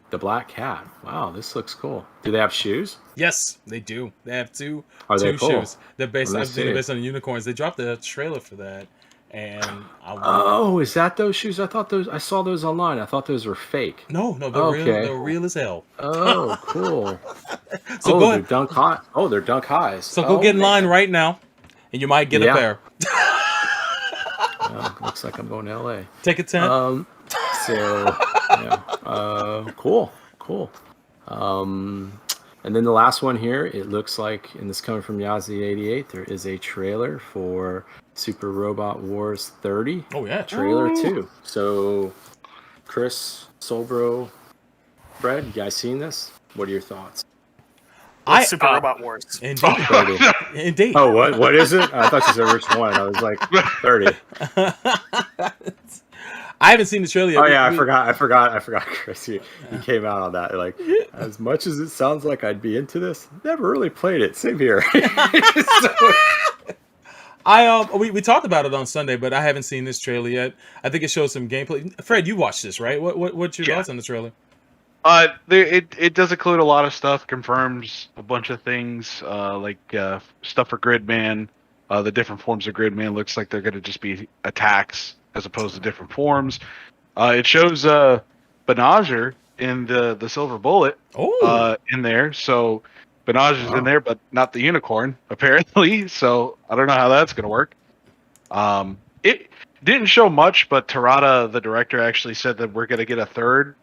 The Black Cat. Wow, this looks cool. Do they have shoes? Yes, they do. They have two they cool? shoes. They're based on the unicorns. They dropped the trailer for that, and is that those shoes? I saw those online. I thought those were fake. No, they're real. They're real as hell. Oh, cool. So go they're ahead. Dunk High. Oh, they're Dunk Highs. So go get in line right now, and you might get a pair. Well, looks like I'm going to LA. Take a 10. Cool. And then the last one here, it looks like, and this is coming from Yazzie88, there is a trailer for Super Robot Wars 30. Oh, yeah. Trailer 2. So, Chris, Solbro, Fred, you guys seen this? What are your thoughts? Super Robot Wars. Indeed. Indeed. Oh, what is it? I thought you said which one. I was like, 30. I haven't seen the trailer yet. Oh yeah, I forgot, Chris. You came out on that. Like, as much as it sounds like I'd be into this, never really played it. Same here. We talked about it on Sunday, but I haven't seen this trailer yet. I think it shows some gameplay. Fred, you watched this, right? What's your thoughts on the trailer? It does include a lot of stuff. Confirms a bunch of things, like stuff for Gridman. The different forms of Gridman looks like they're going to just be attacks as opposed to different forms. It shows Benager in the Silver Bullet in there. So Benager's in there, but not the unicorn, apparently. So I don't know how that's going to work. It didn't show much, but Terada, the director, actually said that we're going to get a third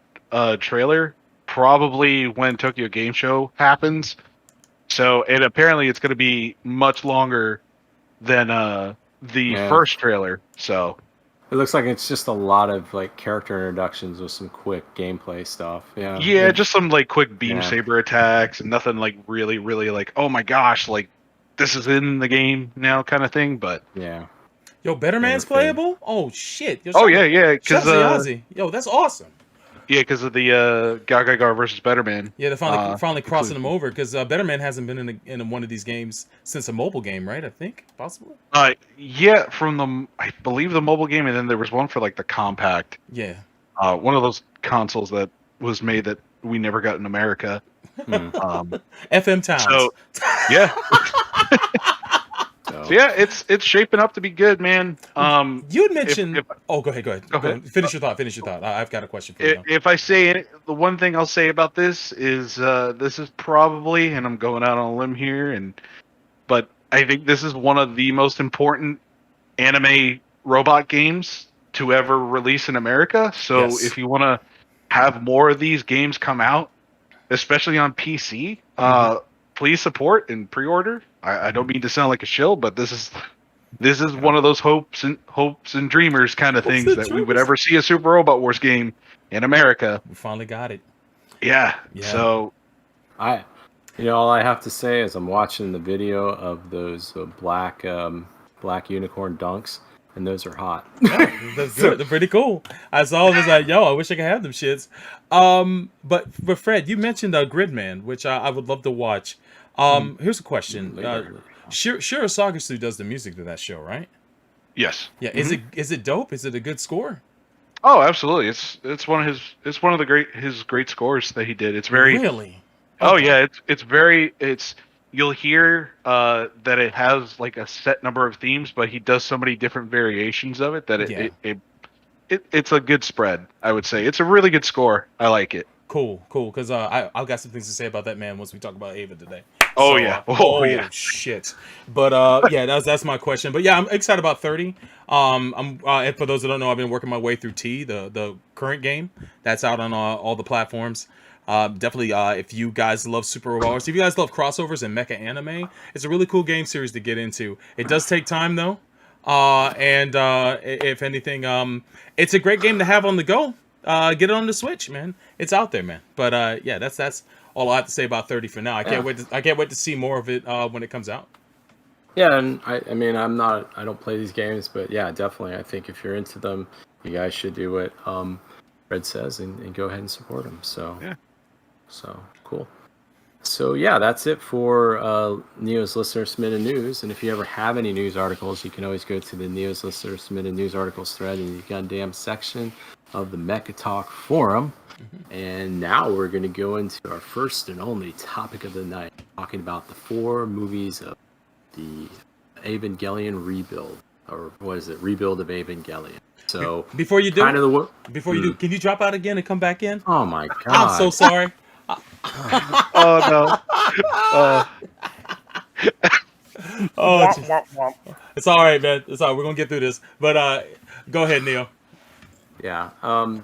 trailer probably when Tokyo Game Show happens. So, and apparently it's going to be much longer than the first trailer. So it looks like it's just a lot of like character introductions with some quick gameplay stuff. Yeah, just some like quick beam saber attacks and nothing like really like, oh my gosh, like this is in the game now kind of thing. But yeah. Yo, Better Man's playable? Oh shit! Yo, because yo, that's awesome. Yeah, because of the Gar versus Better Man. Yeah, they're finally crossing them over because Better Man hasn't been in one of these games since a mobile game, right? I think possibly. Yeah, from I believe the mobile game, and then there was one for like the compact. Yeah. One of those consoles that was made that we never got in America. FM Towns. So, yeah. So yeah, it's shaping up to be good, man. You had mentioned. Go ahead. Finish your thought. I've got a question for you. If I say it, the one thing I'll say about this is probably, and I'm going out on a limb here, but I think this is one of the most important anime robot games to ever release in America. So if you want to have more of these games come out, especially on PC, please support and pre-order. I don't mean to sound like a shill, but this is one of those hopes and dreamers kind of things that we would ever see a Super Robot Wars game in America. We finally got it. Yeah. So all I have to say is I'm watching the video of those black unicorn dunks, and those are hot. They're pretty cool. I saw them, I was like, yo, I wish I could have them shits. But Fred, you mentioned Gridman, which I would love to watch. Here's a question. Shiro Sagasu does the music to that show, right? Yes. Yeah. Is it dope? Is it a good score? Oh, absolutely. It's one of his great scores that he did. It's very really. Oh yeah, it's you'll hear that it has like a set number of themes, but he does so many different variations of it that it's a good spread. I would say it's a really good score. I like it. Cool. Because I've got some things to say about that man once we talk about Ava today. Oh yeah. Oh shit. But that's my question. But yeah, I'm excited about 30. And for those that don't know, I've been working my way through T, the current game that's out on all the platforms. Definitely, if you guys love Super Robot Wars, if you guys love crossovers and mecha anime, it's a really cool game series to get into. It does take time though, and if anything, it's a great game to have on the go. Get it on the Switch, man. It's out there, man. But that's all I have to say about 30 for now. I can't wait to see more of it when it comes out. Yeah, and I don't play these games, but yeah, definitely. I think if you're into them, you guys should do what Red says and go ahead and support them. So yeah. So cool. So yeah, that's it for Neo's Listener Submitted News. And if you ever have any news articles, you can always go to the Neo's Listener Submitted News Articles thread in the Gundam section of the Mecha Talk forum. And now we're going to go into our first and only topic of the night, talking about the 4 movies of the Evangelion rebuild, or what is it? Rebuild of Evangelion. So before you do, can you drop out again and come back in? Oh my god! I'm so sorry. Oh no. It's all right, man. It's all right. We're gonna get through this. But go ahead, Neo. Yeah.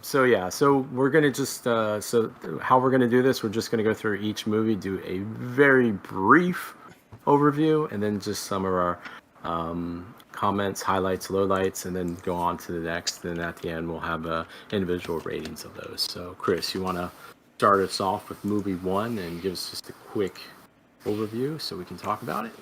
So we're gonna just so how we're gonna do this? We're just gonna go through each movie, do a very brief overview, and then just some of our comments, highlights, lowlights, and then go on to the next. Then at the end, we'll have individual ratings of those. So, Chris, you want to start us off with movie 1 and give us just a quick overview so we can talk about it?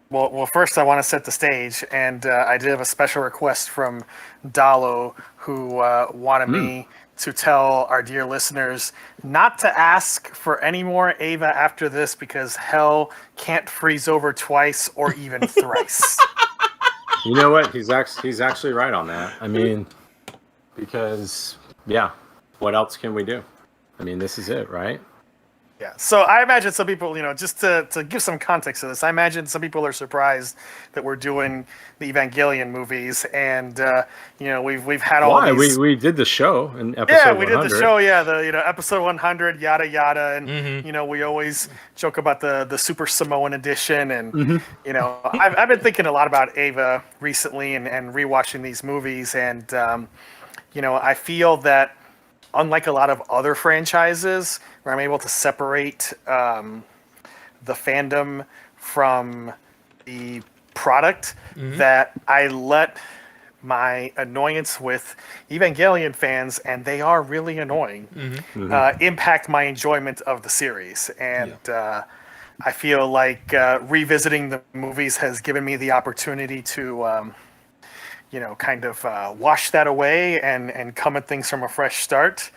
Well, first I want to set the stage, and I did have a special request from Dalo, who wanted me to tell our dear listeners not to ask for any more Ava after this because hell can't freeze over twice or even thrice. You know what? He's actually right on that. I mean, because yeah, what else can we do? I mean, this is it, right? Yeah. So I imagine some people, just to give some context to this, I imagine some people are surprised that we're doing the Evangelion movies, and we've had all Why? these. We did the show in episode. Yeah, we 100. did the show. Yeah, the episode 100, yada yada, and we always joke about the Super Samoan edition, and I've been thinking a lot about Ava recently, and rewatching these movies, and I feel that unlike a lot of other franchises where I'm able to separate the fandom from the product, that I let my annoyance with Evangelion fans, and they are really annoying, impact my enjoyment of the series. And I feel like revisiting the movies has given me the opportunity to kind of wash that away and come at things from a fresh start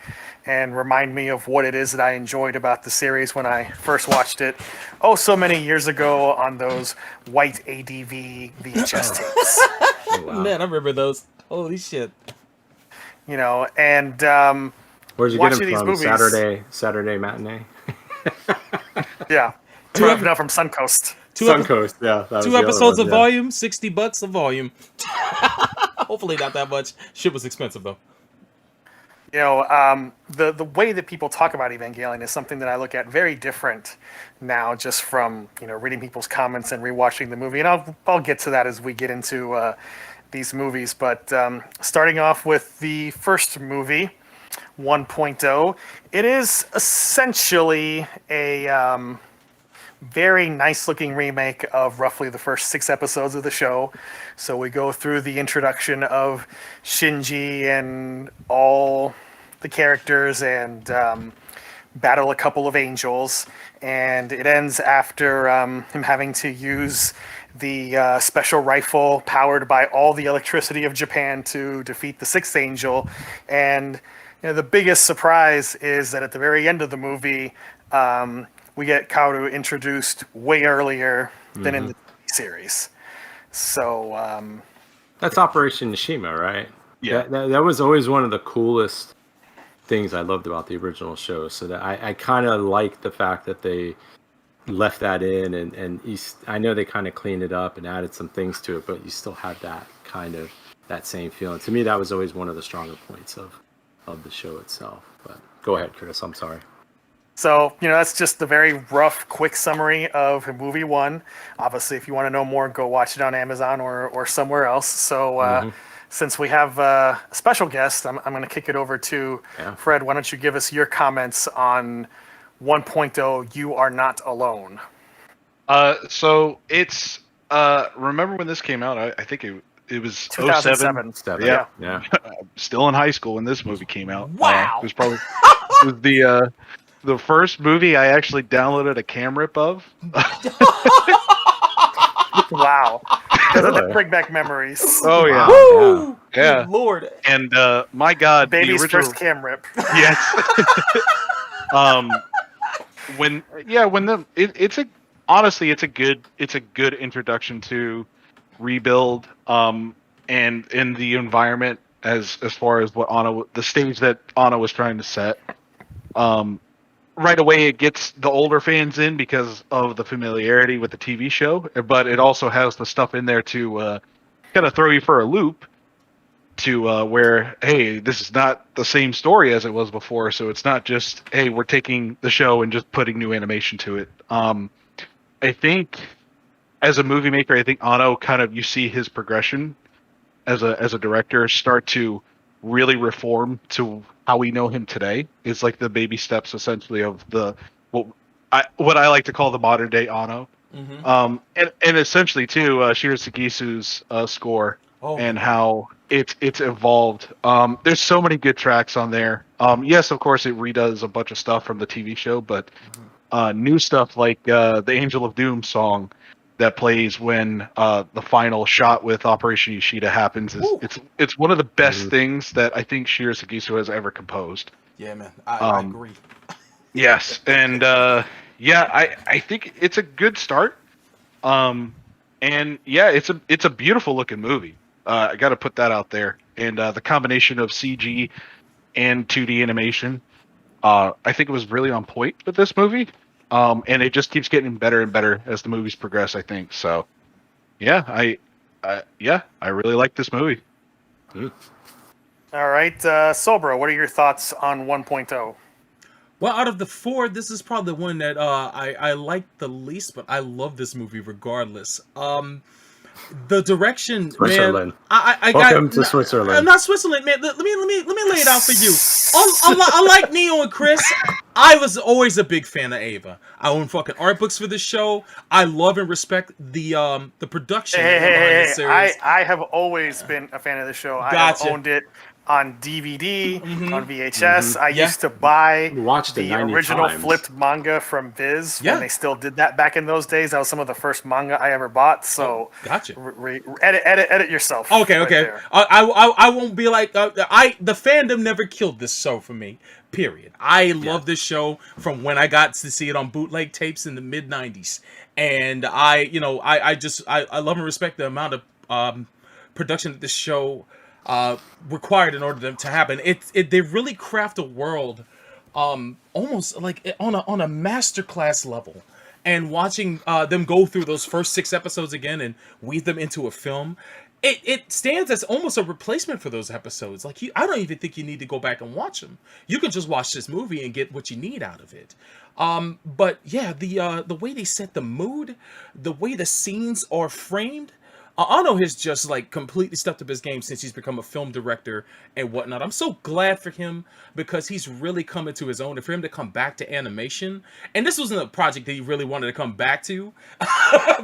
and remind me of what it is that I enjoyed about the series when I first watched it so many years ago on those white ADV VHS tapes. Oh, wow. Man, I remember those. Holy shit. And where'd you get watching them these from? movies, Saturday matinee? Yeah. No, from Suncoast. Suncoast, yeah. That was two the other episodes one, of volume, $60 a volume. Hopefully not that much. Shit was expensive though. The way that people talk about Evangelion is something that I look at very different now, just from reading people's comments and rewatching the movie. And I'll get to that as we get into these movies. But starting off with the first movie, 1.0, it is essentially a very nice looking remake of roughly the first 6 episodes of the show. So we go through the introduction of Shinji and all the characters and battle a couple of angels. And it ends after him having to use the special rifle powered by all the electricity of Japan to defeat the 6th angel. And the biggest surprise is that at the very end of the movie, we get Kaoru introduced way earlier than in the TV series. So that's Operation Nishima, right? Yeah. That was always one of the coolest things I loved about the original show. So that I kind of like the fact that they left that in, and I know they kind of cleaned it up and added some things to it, but you still had that kind of that same feeling. To me, that was always one of the stronger points of the show itself. But go ahead, Chris. I'm sorry. So, that's just the very rough, quick summary of movie 1. Obviously, if you want to know more, go watch it on Amazon or somewhere else. So, since we have a special guest, I'm going to kick it over to Fred. Why don't you give us your comments on 1.0, You Are Not Alone? So it's, remember when this came out? I think it was 2007. Yeah. Still in high school when this movie came out. Wow. It was probably the first movie I actually downloaded a cam rip of. Wow. Doesn't that bring back memories? Oh yeah. Woo! Yeah. Good Lord. And my God, Baby's the original first cam rip. Yes. It's a good introduction to Rebuild, and in the environment as far as what the stage that Anno was trying to set. Right away it gets the older fans in because of the familiarity with the TV show, but it also has the stuff in there to kind of throw you for a loop to where, hey, this is not the same story as it was before, so it's not just, hey, we're taking the show and just putting new animation to it. I think as a movie maker, I think Anno you see his progression as a director start to really reform to how we know him today. It's like the baby steps essentially of what I like to call the modern day Anno. And essentially too, Shiro Sagisu's score and how it's evolved. There's so many good tracks on there. Yes, of course it redoes a bunch of stuff from the TV show, but new stuff like the Angel of Doom song that plays when the final shot with Operation Yoshida happens is it's one of the best things that I think Shiro Sagisu has ever composed. Yeah, man, I agree. Yes, and I think it's a good start. And yeah, it's a beautiful looking movie. I got to put that out there. And the combination of CG and 2D animation, I think it was really on point with this movie. And it just keeps getting better and better as the movies progress, I think. So, yeah, I really like this movie. All right, Sobro, what are your thoughts on 1.0? Well, out of the 4, this is probably the one that I like the least, but I love this movie regardless. The direction, Switzerland. man. I Welcome got to Switzerland. I'm not Switzerland, man. Let me lay it out for you. I like Neo and Chris. I was always a big fan of Ava. I own fucking art books for this show. I love and respect the production behind the series. I have always been a fan of the show. I have owned it on DVD, on VHS. I used to buy the original flipped manga from Viz when they still did that back in those days. That was some of the first manga I ever bought. So gotcha. Edit yourself. Okay, right okay. there. I won't be like the fandom never killed this show for me. Period. I love this show from when I got to see it on bootleg tapes in the mid '90s, and I love and respect the amount of production that this show required in order to happen. They really craft a world almost like on a masterclass level. And watching them go through those first 6 episodes again and weave them into a film, it stands as almost a replacement for those episodes. Like I don't even think you need to go back and watch them. You can just watch this movie and get what you need out of it. But yeah, the way they set the mood, the way the scenes are framed, Ano has just like completely stepped up his game since he's become a film director and whatnot. I'm so glad for him because he's really coming to his own. And for him to come back to animation, and this wasn't a project that he really wanted to come back to,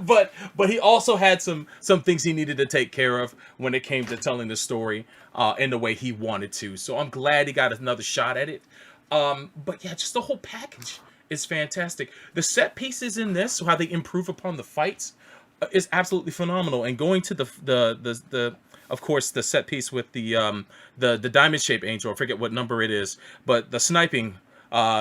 but he also had some things he needed to take care of when it came to telling the story in the way he wanted to. So I'm glad he got another shot at it. But yeah, just the whole package is fantastic. The set pieces in this, how they improve upon the fights, is absolutely phenomenal. And going to the of course the set piece with the diamond shaped angel, I forget what number it is, but the sniping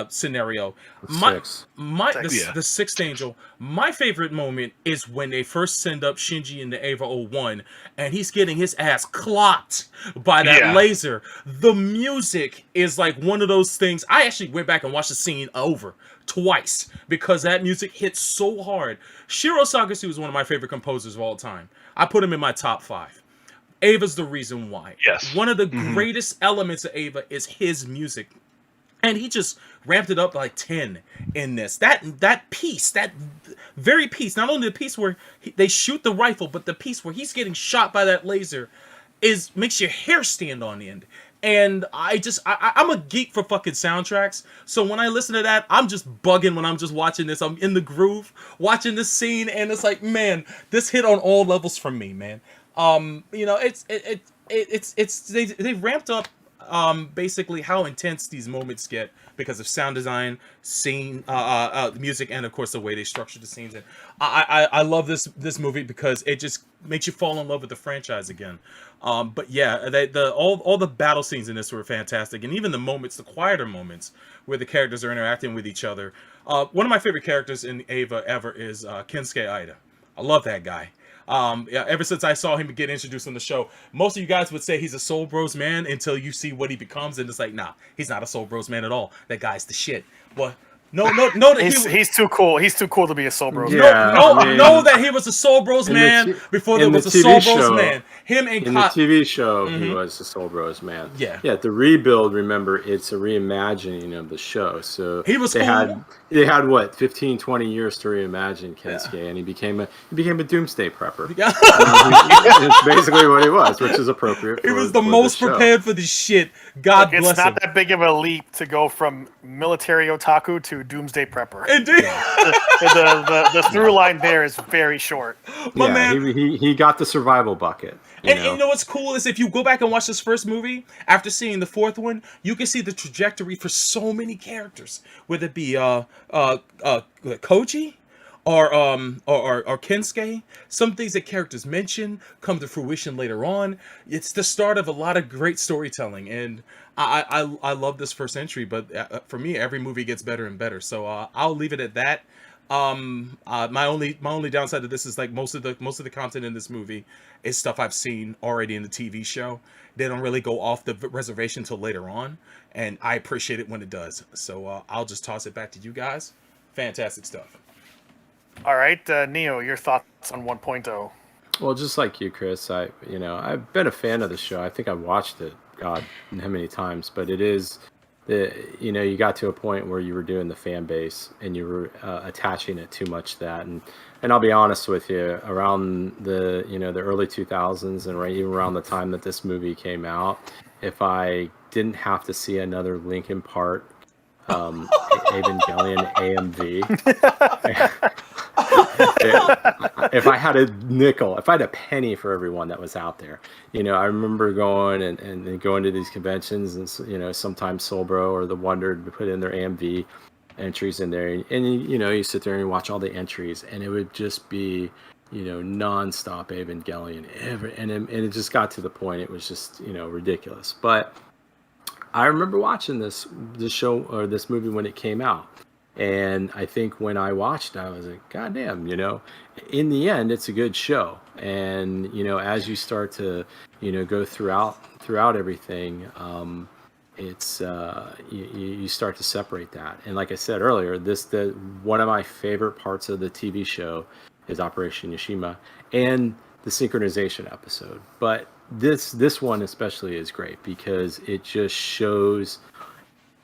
scenario, the sixth angel, my favorite moment is when they first send up Shinji into Ava 01 and he's getting his ass clocked by that laser. The music is like one of those things. I actually went back and watched the scene over twice because that music hits so hard. Shiro Sagisu is one of my favorite composers of all time. I put him in my top 5. Ava's the reason why. Yes. One of the greatest elements of Ava is his music. And he just ramped it up like 10 in this. That piece, that very piece, not only the piece where they shoot the rifle, but the piece where he's getting shot by that laser makes your hair stand on end. And I'm a geek for fucking soundtracks. So when I listen to that, I'm just bugging when I'm just watching this. I'm in the groove watching this scene, and it's like, man, this hit on all levels from me, man. They ramped up basically how intense these moments get because of sound design, scene, music, and of course the way they structure the scenes. And I love this movie because it just makes you fall in love with the franchise again. But yeah, all the battle scenes in this were fantastic, and even the moments, the quieter moments where the characters are interacting with each other. One of my favorite characters in Ava ever is Kensuke Ida. I love that guy. Ever since I saw him get introduced on the show, most of you guys would say he's a Soul Bros man until you see what he becomes, and it's like, nah, he's not a Soul Bros man at all. That guy's the shit. Well, no, he's too cool. He's too cool to be a Soul Bros. Yeah, know that he was a Soul Bros man before there was a Soul Bros man. Him and in the TV show, he was a Soul Bros man. Yeah. The rebuild. Remember, it's a reimagining of the show. So he was cool. They had what 15, 20 years to reimagine Kensuke, and he became a doomsday prepper. Yeah. It's basically what he was, which is appropriate. He was the most prepared for this shit. God bless him. It's not that big of a leap to go from military otaku to doomsday prepper. Indeed. The through line there is very short. My man, he got the survival bucket. And you know what's cool is if you go back and watch this first movie, after seeing the fourth one, you can see the trajectory for so many characters, whether it be Koji, or Kensuke. Some things that characters mention come to fruition later on. It's the start of a lot of great storytelling, and I love this first entry. But for me, every movie gets better and better. So I'll leave it at that. My only downside to this is like most of the content in this movie is stuff I've seen already in the TV show. They don't really go off the reservation till later on, and I appreciate it when it does. So I'll just toss it back to you guys. Fantastic stuff. All right, Neo, your thoughts on 1.0? Well, just like you, Chris, I've been a fan of the show. I think I've watched it, God, how many times, but it is, you got to a point where you were doing the fan base and you were attaching it too much to that. And I'll be honest with you, around the early 2000s and even around the time that this movie came out, if I didn't have to see another Linkin Park Evangelion AMV, if I had a nickel, if I had a penny for everyone that was out there, I remember going and going to these conventions, and sometimes Soulbro or The Wonder would put in their AMV entries in there, and you sit there and you watch all the entries, and it would just be non-stop Evangelion and it just got to the point it was just ridiculous. But I remember watching this show or this movie when it came out. And I think when I watched it, I was like, God damn, in the end, it's a good show. And, as you start to, go throughout everything, it's, you start to separate that. And like I said earlier, one of my favorite parts of the TV show is Operation Yashima and the synchronization episode. But this one especially is great because it just shows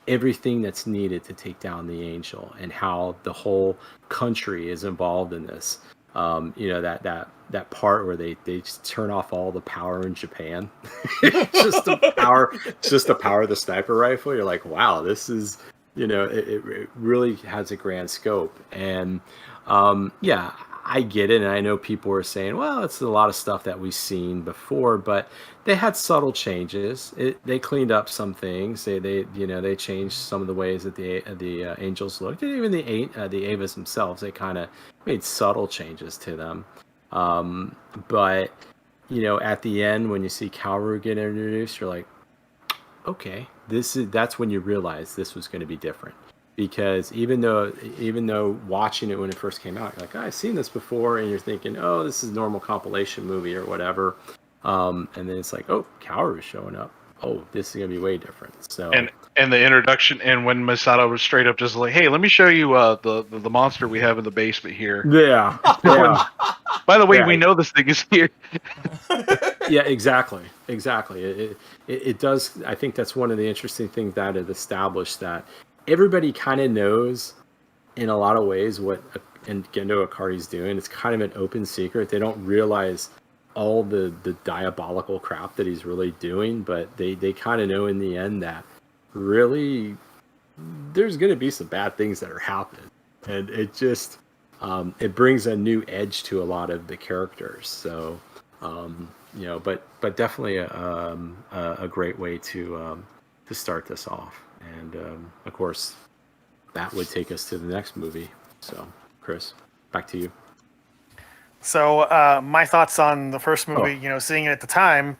everything that's needed to take down the Angel and how the whole country is involved in this. That part where they just turn off all the power in Japan. just the power of the sniper rifle. You're like, wow, this is, it really has a grand scope. And I get it, and I know people were saying, well, it's a lot of stuff that we've seen before, but they had subtle changes. They cleaned up some things. They changed some of the ways that the angels looked, and even the Avas themselves. They kind of made subtle changes to them. But at the end, when you see Kaoru get introduced, you're like, okay, that's when you realize this was going to be different. Because even though watching it when it first came out, you're like, I've seen this before, and you're thinking, oh, this is a normal compilation movie or whatever, and then it's like, oh, Kaoru's showing up. Oh, this is gonna be way different. So and the introduction, and when Masato was straight up just like, hey, let me show you the monster we have in the basement here. Yeah. By the way, we know this thing is here. Yeah, exactly. It does. I think that's one of the interesting things that it established, that everybody kind of knows in a lot of ways what Gendo Akari's doing. It's kind of an open secret. They don't realize all the diabolical crap that he's really doing, but they kind of know in the end that really there's going to be some bad things that are happening. And it just, it brings a new edge to a lot of the characters. So, but definitely a great way to start this off. And of course, that would take us to the next movie. So, Chris, back to you. So my thoughts on the first movie, seeing it at the time,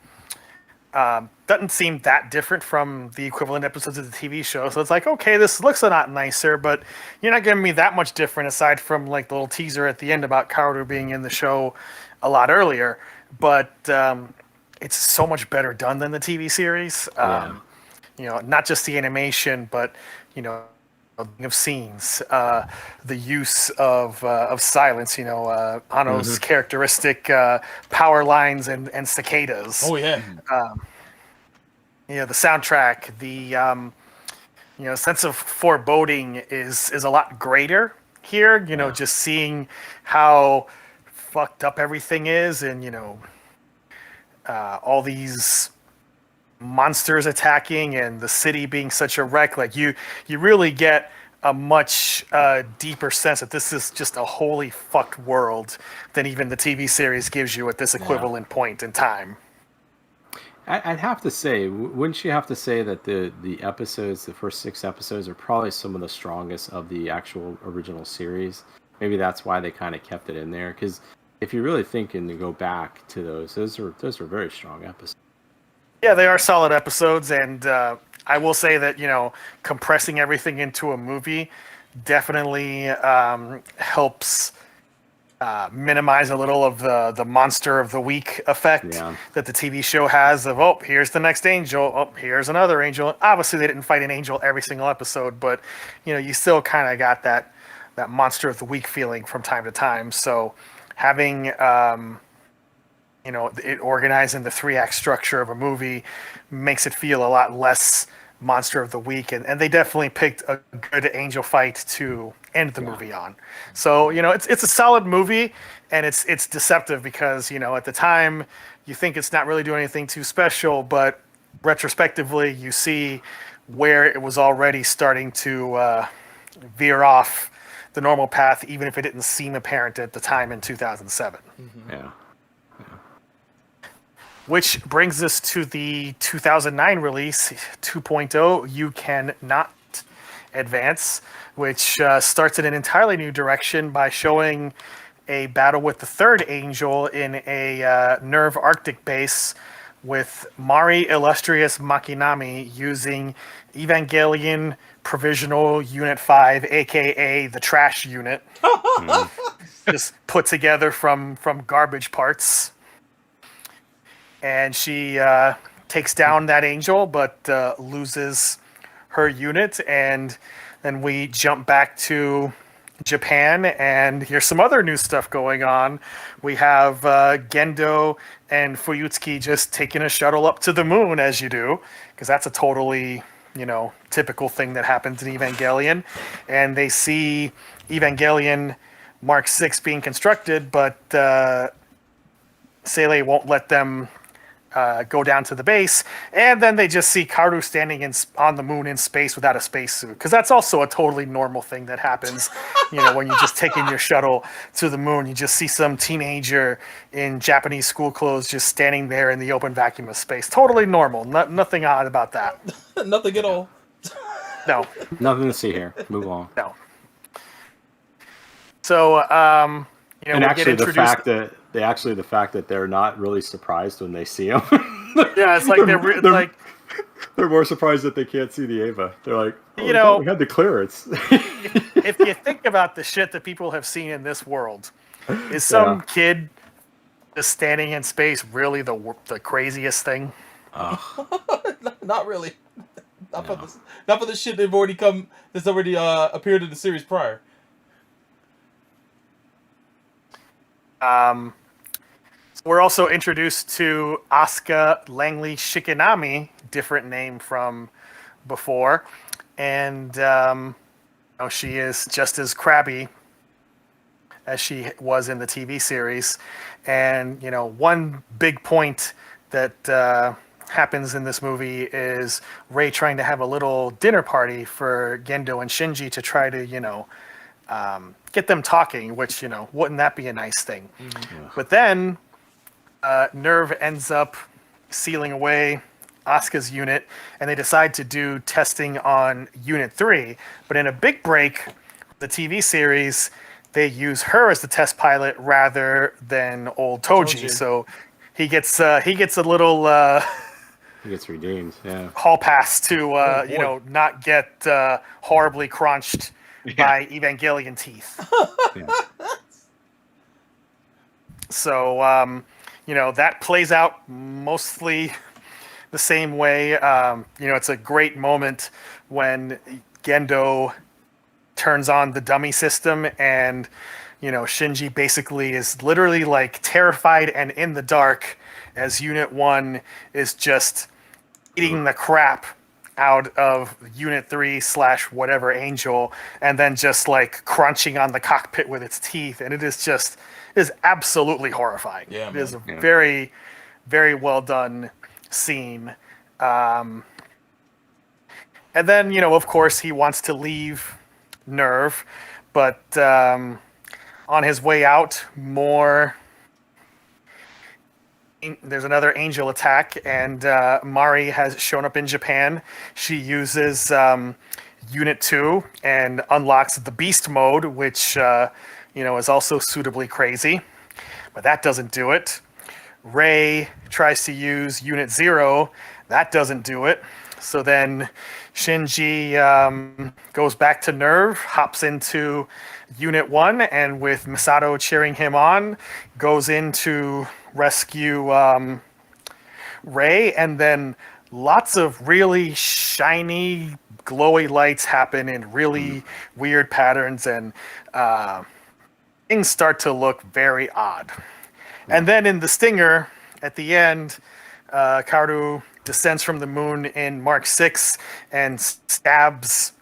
doesn't seem that different from the equivalent episodes of the TV show. So it's like, okay, this looks a lot nicer, but you're not giving me that much different aside from like the little teaser at the end about Kaoru being in the show a lot earlier. But it's so much better done than the TV series. Not just the animation, but of scenes, the use of silence, Ano's characteristic power lines and cicadas. Oh yeah. The soundtrack, the sense of foreboding is a lot greater here. Just seeing how fucked up everything is, and all these monsters attacking and the city being such a wreck. Like you really get a much deeper sense that this is just a wholly fucked world than even the TV series gives you at this equivalent point in time. I'd have to say, wouldn't you have to say that the episodes, the first 6 episodes, are probably some of the strongest of the actual original series? maybe that's why they kind of kept it in there. Because if you really think and go back to those are very strong episodes. Yeah, they are solid episodes, and I will say that compressing everything into a movie definitely helps minimize a little of the monster of the week effect that the TV show has of, oh, here's the next angel, oh, here's another angel. Obviously, they didn't fight an angel every single episode, but you still kind of got that monster of the week feeling from time to time. So having it organized in the 3-act structure of a movie makes it feel a lot less monster of the week, and they definitely picked a good angel fight to end the movie on. So it's a solid movie, and it's deceptive because at the time you think it's not really doing anything too special, but retrospectively you see where it was already starting to veer off the normal path, even if it didn't seem apparent at the time in 2007. Yeah. Which brings us to the 2009 release, 2.0, You Can Not Advance, which starts in an entirely new direction by showing a battle with the third angel in a Nerve Arctic base with Mari Illustrious Machinami using Evangelion Provisional Unit 5, aka the Trash Unit, just put together from garbage parts. And she takes down that angel, but loses her unit. And then we jump back to Japan, and here's some other new stuff going on. We have Gendo and Fuyutsuki just taking a shuttle up to the moon, as you do, because that's a totally, typical thing that happens in Evangelion. And they see Evangelion Mark 6 being constructed, but Sele won't let them go down to the base, and then they just see Karu standing on the moon in space without a spacesuit, because that's also a totally normal thing that happens. When you're just taking your shuttle to the moon, you just see some teenager in Japanese school clothes just standing there in the open vacuum of space. Totally normal. Nothing odd about that. Nothing at all. No. Nothing to see here. Move on. No. So, and actually, the fact that they're not really surprised when they see him. Yeah, it's like they're more surprised that they can't see the Ava. They're like, we had the clearance. if you think about the shit that people have seen in this world, is some kid just standing in space really the craziest thing? Not really. Not for the shit that's already appeared in the series prior. We're also introduced to Asuka Langley Shikinami, different name from before, and she is just as crabby as she was in the TV series. And one big point that happens in this movie is Rei trying to have a little dinner party for Gendo and Shinji to try to get them talking, which wouldn't that be a nice thing? Mm-hmm. But then Nerve ends up sealing away Asuka's unit, and they decide to do testing on Unit 3. But in a big break, the TV series, they use her as the test pilot rather than old Toji. So he gets a little he gets redeemed. Yeah. Hall pass to not get horribly crunched by Evangelion teeth. So that plays out mostly the same way. It's a great moment when Gendo turns on the dummy system, and Shinji basically is literally like terrified and in the dark as Unit 1 is just eating the crap out of Unit 3 / whatever angel, and then just like crunching on the cockpit with its teeth, and it is absolutely horrifying. Yeah, it is a very, very well done scene. And then of course he wants to leave Nerve, but on his way out, there's another angel attack, and Mari has shown up in Japan. She uses Unit 2 and unlocks the Beast mode, which is also suitably crazy, but that doesn't do it. Ray tries to use Unit 0. That doesn't do it. So then Shinji goes back to Nerve, hops into Unit 1, and with Misato cheering him on, goes in to rescue Ray, and then lots of really shiny, glowy lights happen in really weird patterns, and things start to look very odd. And then in the stinger, at the end, Kaoru descends from the moon in Mark 6 and stabs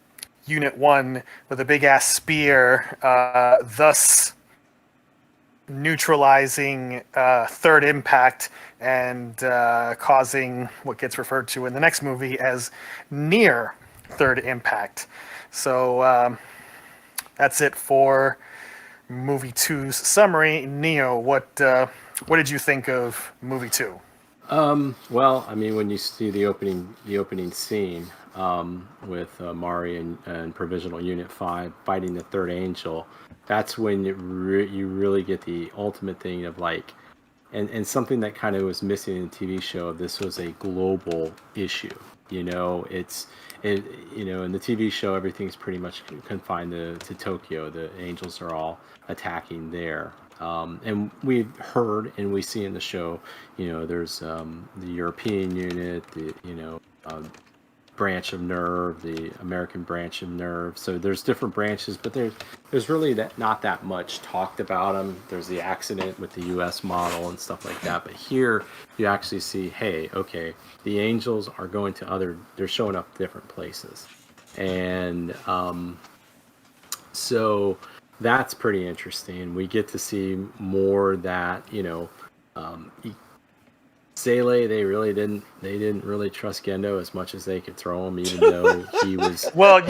Unit 1 with a big-ass spear, thus neutralizing third impact and causing what gets referred to in the next movie as near third impact. So that's it for movie 2's summary. Neo, what did you think of movie 2? Well, I mean, when you see the opening scene with Mari and Provisional Unit 5 fighting the Third Angel, that's when you really get the ultimate thing of like, and something that kind of was missing in the TV show. This was a global issue. In the TV show, everything's pretty much confined to Tokyo. The angels are all attacking there. And we've heard and we see in the show, there's the European unit, the branch of Nerve, the American branch of Nerve. So there's different branches, but there's really not that much talked about them. There's the accident with the U.S. model and stuff like that. But here you actually see, hey, okay, the angels are going to they're showing up different places, and so that's pretty interesting. We get to see more that, Sele, they didn't really trust Gendo as much as they could throw him, even though he was. Well,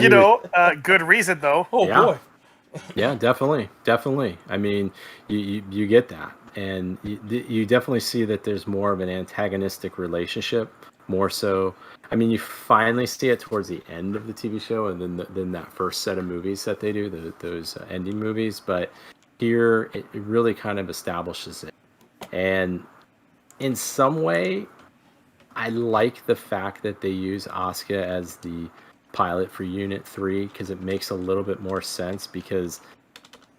good reason though. Oh yeah. boy. Yeah, definitely. I mean, you get that, and you definitely see that there's more of an antagonistic relationship, more so. I mean, you finally see it towards the end of the TV show, and then that first set of movies that they do, those ending movies. But here, it really kind of establishes it, and in some way, I like the fact that they use Asuka as the pilot for Unit 3, because it makes a little bit more sense, because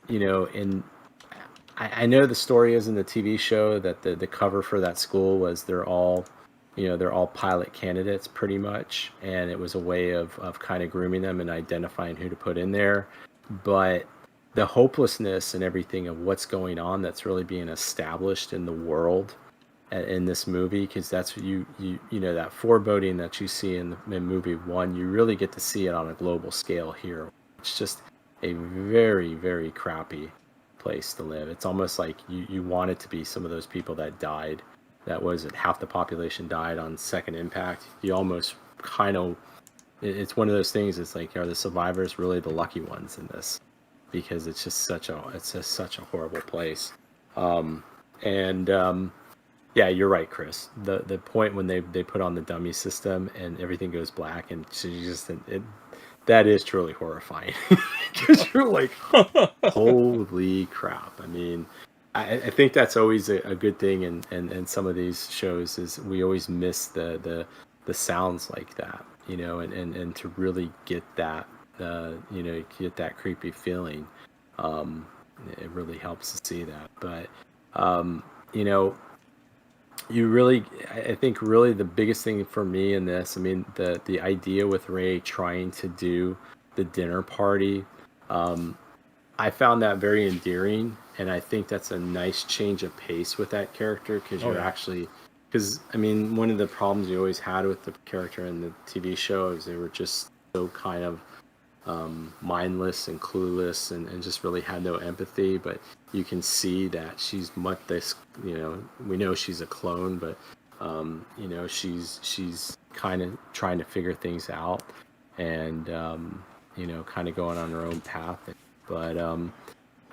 I know the story is in the TV show that the cover for that school was they're all pilot candidates pretty much, and it was a way of kind of grooming them and identifying who to put in there. But the hopelessness and everything of what's going on that's really being established in the world in this movie, because that's what you that foreboding that you see in movie 1, you really get to see it on a global scale here. It's just a very, very crappy place to live. It's almost like you want it to be some of those people that died. That was it. Half the population died on second impact. You almost kind of, it's one of those things. It's like, are the survivors really the lucky ones in this? Because it's just such a horrible place. Yeah, you're right, Chris. The point when they put on the dummy system and everything goes black, and that is truly horrifying. Because you're like, holy crap. I mean, I think that's always a good thing in some of these shows, is we always miss the sounds like that, and to really get that, get that creepy feeling. It really helps to see that. But, I think really the biggest thing for me in this, I mean, the idea with Ray trying to do the dinner party, I found that very endearing, and I think that's a nice change of pace with that character, because I mean, one of the problems you always had with the character in the TV show is they were just so kind of mindless and clueless, and just really had no empathy. But you can see that she's we know she's a clone, but she's kind of trying to figure things out, and kind of going on her own path. But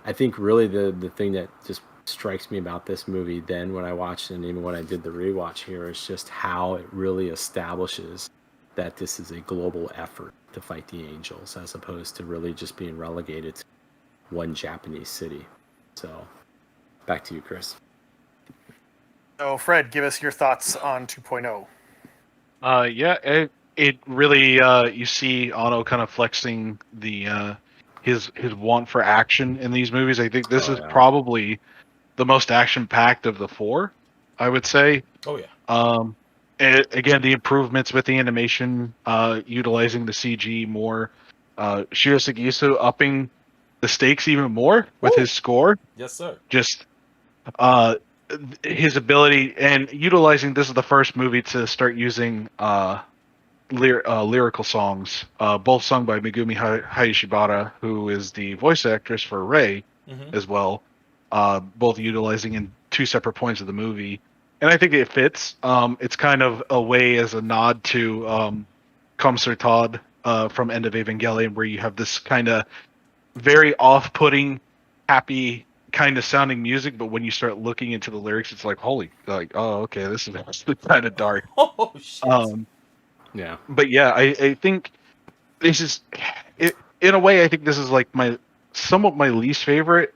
I think really the thing that just strikes me about this movie then when I watched it, and even when I did the rewatch here, is just how it really establishes that this is a global effort to fight the angels, as opposed to really just being relegated to one Japanese city. So, back to you, Chris. So, Fred, give us your thoughts on 2.0. Yeah, it really you see Otto kind of flexing the his want for action in these movies. I think this is probably the most action packed of the four, I would say. Oh yeah. Again, the improvements with the animation, utilizing the CG more, Shiro Sagisu upping the stakes even more with his score. Yes, sir. Just his ability and utilizing. This is the first movie to start using lyrical songs, both sung by Megumi Hayashibara, who is the voice actress for Rei, as well. Both utilizing in two separate points of the movie, and I think it fits. It's kind of a way as a nod to Comme Sur Todd from End of Evangelion, where you have this kind of very off-putting, happy kind of sounding music, but when you start looking into the lyrics, it's like, oh, okay, this is actually kind of dark. Oh shit. Yeah. But yeah, I think this is, in a way, I think this is like somewhat my least favorite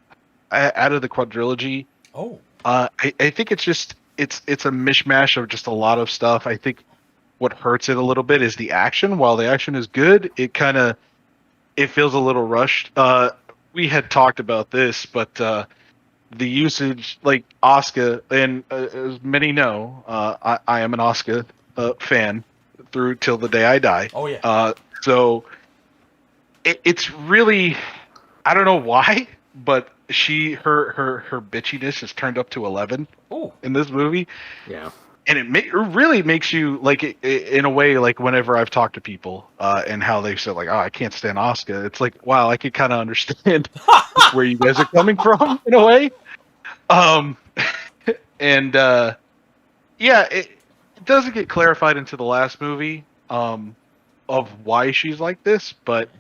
out of the quadrilogy. Oh. I think it's just it's a mishmash of just a lot of stuff. I think what hurts it a little bit is the action. While the action is good, it feels a little rushed. We had talked about this, but the usage, like Asuka, and as many know, I am an Asuka fan through till the day I die. Oh yeah. So it's really, I don't know why, but her bitchiness is turned up to 11 in this movie. Yeah. And it really makes you like in a way, like whenever I've talked to people and how they said like, oh, I can't stand Asuka. It's like, wow, I could kind of understand where you guys are coming from in a way. Yeah, it doesn't get clarified into the last movie of why she's like this, but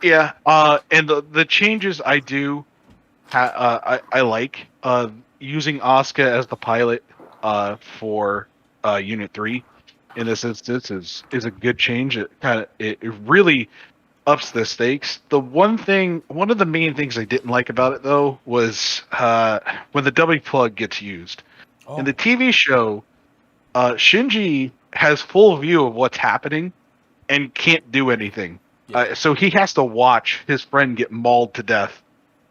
yeah, and the changes I do, I like using Asuka as the pilot for Unit 3 in this instance is a good change. It really ups the stakes. One of the main things I didn't like about it though was when the W plug gets used. In the TV show, Shinji has full view of what's happening and can't do anything. So he has to watch his friend get mauled to death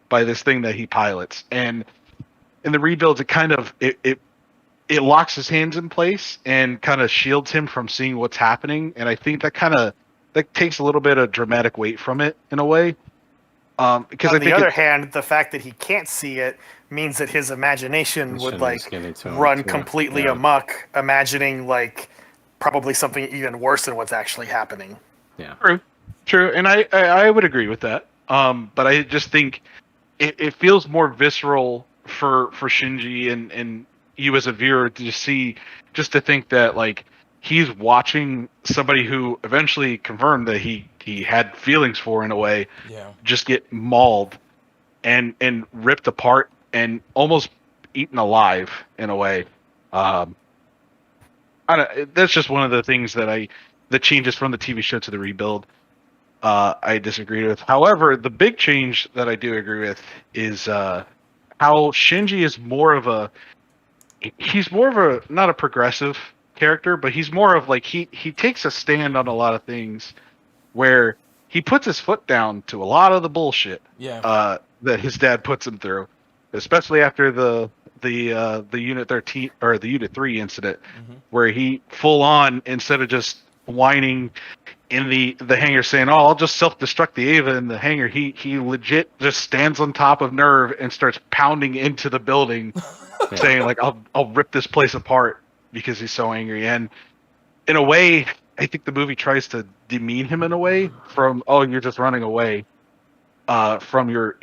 by this thing that he pilots. And in the rebuilds, it locks his hands in place and kind of shields him from seeing what's happening. And I think that takes a little bit of dramatic weight from it in a way. Because on the other hand, the fact that he can't see it means that his imagination would run completely amok, imagining like probably something even worse than what's actually happening. Yeah. True. And I would agree with that. But I just think it feels more visceral for Shinji and you as a viewer to think that like he's watching somebody who eventually confirmed that he had feelings for in a way, just get mauled and ripped apart and almost eaten alive in a way. That's just one of the things that the changes from the TV show to the rebuild I disagree with. However, the big change that I do agree with is how Shinji is more of a not a progressive character, but he's more of like he takes a stand on a lot of things where he puts his foot down to a lot of the bullshit that his dad puts him through, especially after the Unit 13 or the Unit 3 incident, where he full on, instead of just whining in the hangar saying, "Oh, I'll just self-destruct the Ava in the hangar," he legit just stands on top of Nerve and starts pounding into the building, saying like, "I'll rip this place apart," because he's so angry. And in a way, I think the movie tries to demean him in a way from, "Oh, you're just running away from your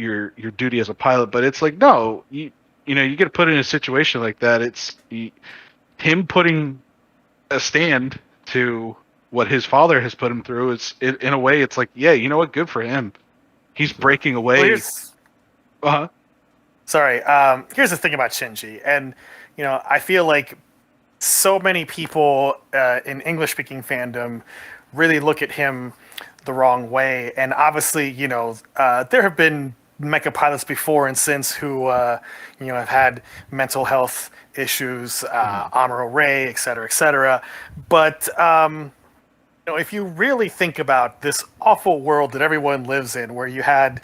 duty as a pilot." But it's like, no, you get put in a situation like that. It's him putting a stand to what his father has put him through. In a way, it's like, yeah, you know what? Good for him. He's breaking away. Sorry. Here's the thing about Shinji, and I feel like so many people in English-speaking fandom really look at him the wrong way. And obviously, there have been mecha pilots before and since who have had mental health issues, Amuro Ray, et cetera, but if you really think about this awful world that everyone lives in, where you had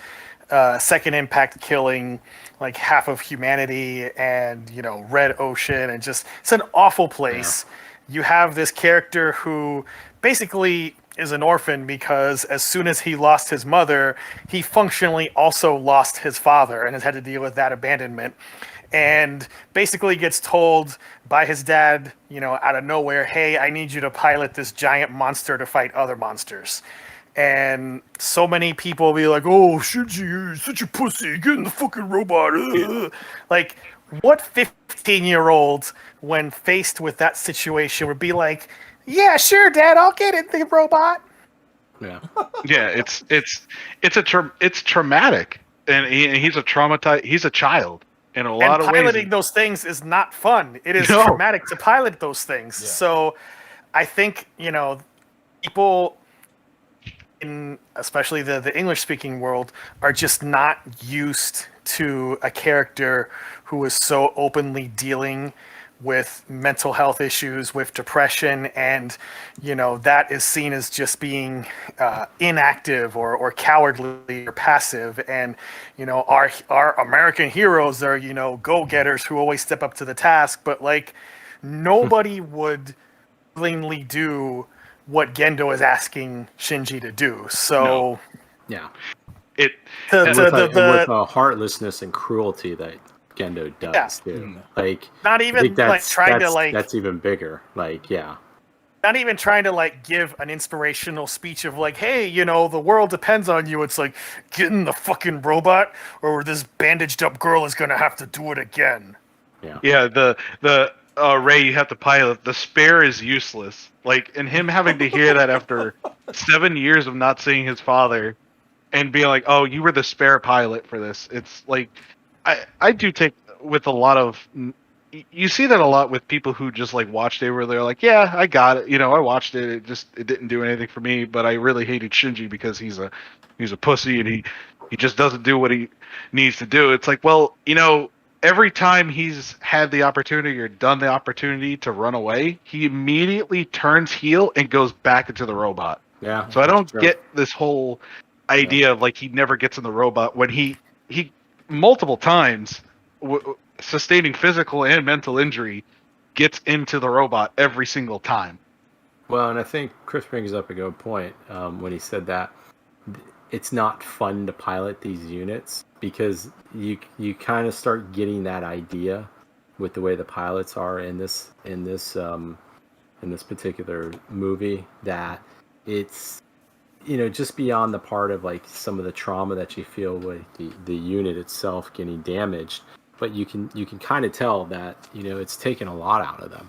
Second Impact killing like half of humanity, and Red Ocean, and just it's an awful place. You have this character who basically is an orphan because as soon as he lost his mother, he functionally also lost his father and has had to deal with that abandonment. And basically gets told by his dad, out of nowhere, hey, I need you to pilot this giant monster to fight other monsters. And so many people will be like, oh, Shinji, you're such a pussy, get in the fucking robot. Like, what 15-year-old, when faced with that situation, would be like, yeah, sure, Dad, I'll get in the robot. Yeah. Yeah, it's traumatic, and he's he's a child in a lot of ways. Piloting those things is not fun. It is traumatic to pilot those things. Yeah. So I think, people especially the English-speaking world are just not used to a character who is so openly dealing with mental health issues, with depression, and that is seen as just being inactive or cowardly or passive. And our American heroes are go-getters who always step up to the task, but like nobody would willingly do what Gendo is asking Shinji to do. So yeah, with the heartlessness and cruelty that Gendo does too. Like not even trying to that's even bigger. Like not even trying to give an inspirational speech of hey, the world depends on you. It's like, get in the fucking robot or this bandaged up girl is gonna have to do it again. Yeah, the Ray you have to pilot, the spare is useless. And him having to hear that after 7 years of not seeing his father and being like, oh, you were the spare pilot for this. It's like, I do take with a lot of, you see that a lot with people who just watched it where they're like, yeah, I got it. I watched it. It didn't do anything for me, but I really hated Shinji because he's a pussy and he just doesn't do what he needs to do. It's like, well, every time he's had the opportunity or done the opportunity to run away, he immediately turns heel and goes back into the robot. Yeah. So I don't get this whole idea of he never gets in the robot when he multiple times sustaining physical and mental injury gets into the robot every single time. Well, and I think Chris brings up a good point when he said that it's not fun to pilot these units because you kind of start getting that idea with the way the pilots are in this particular movie, that it's just beyond the part of some of the trauma that you feel with the unit itself getting damaged, but you can kind of tell that it's taken a lot out of them,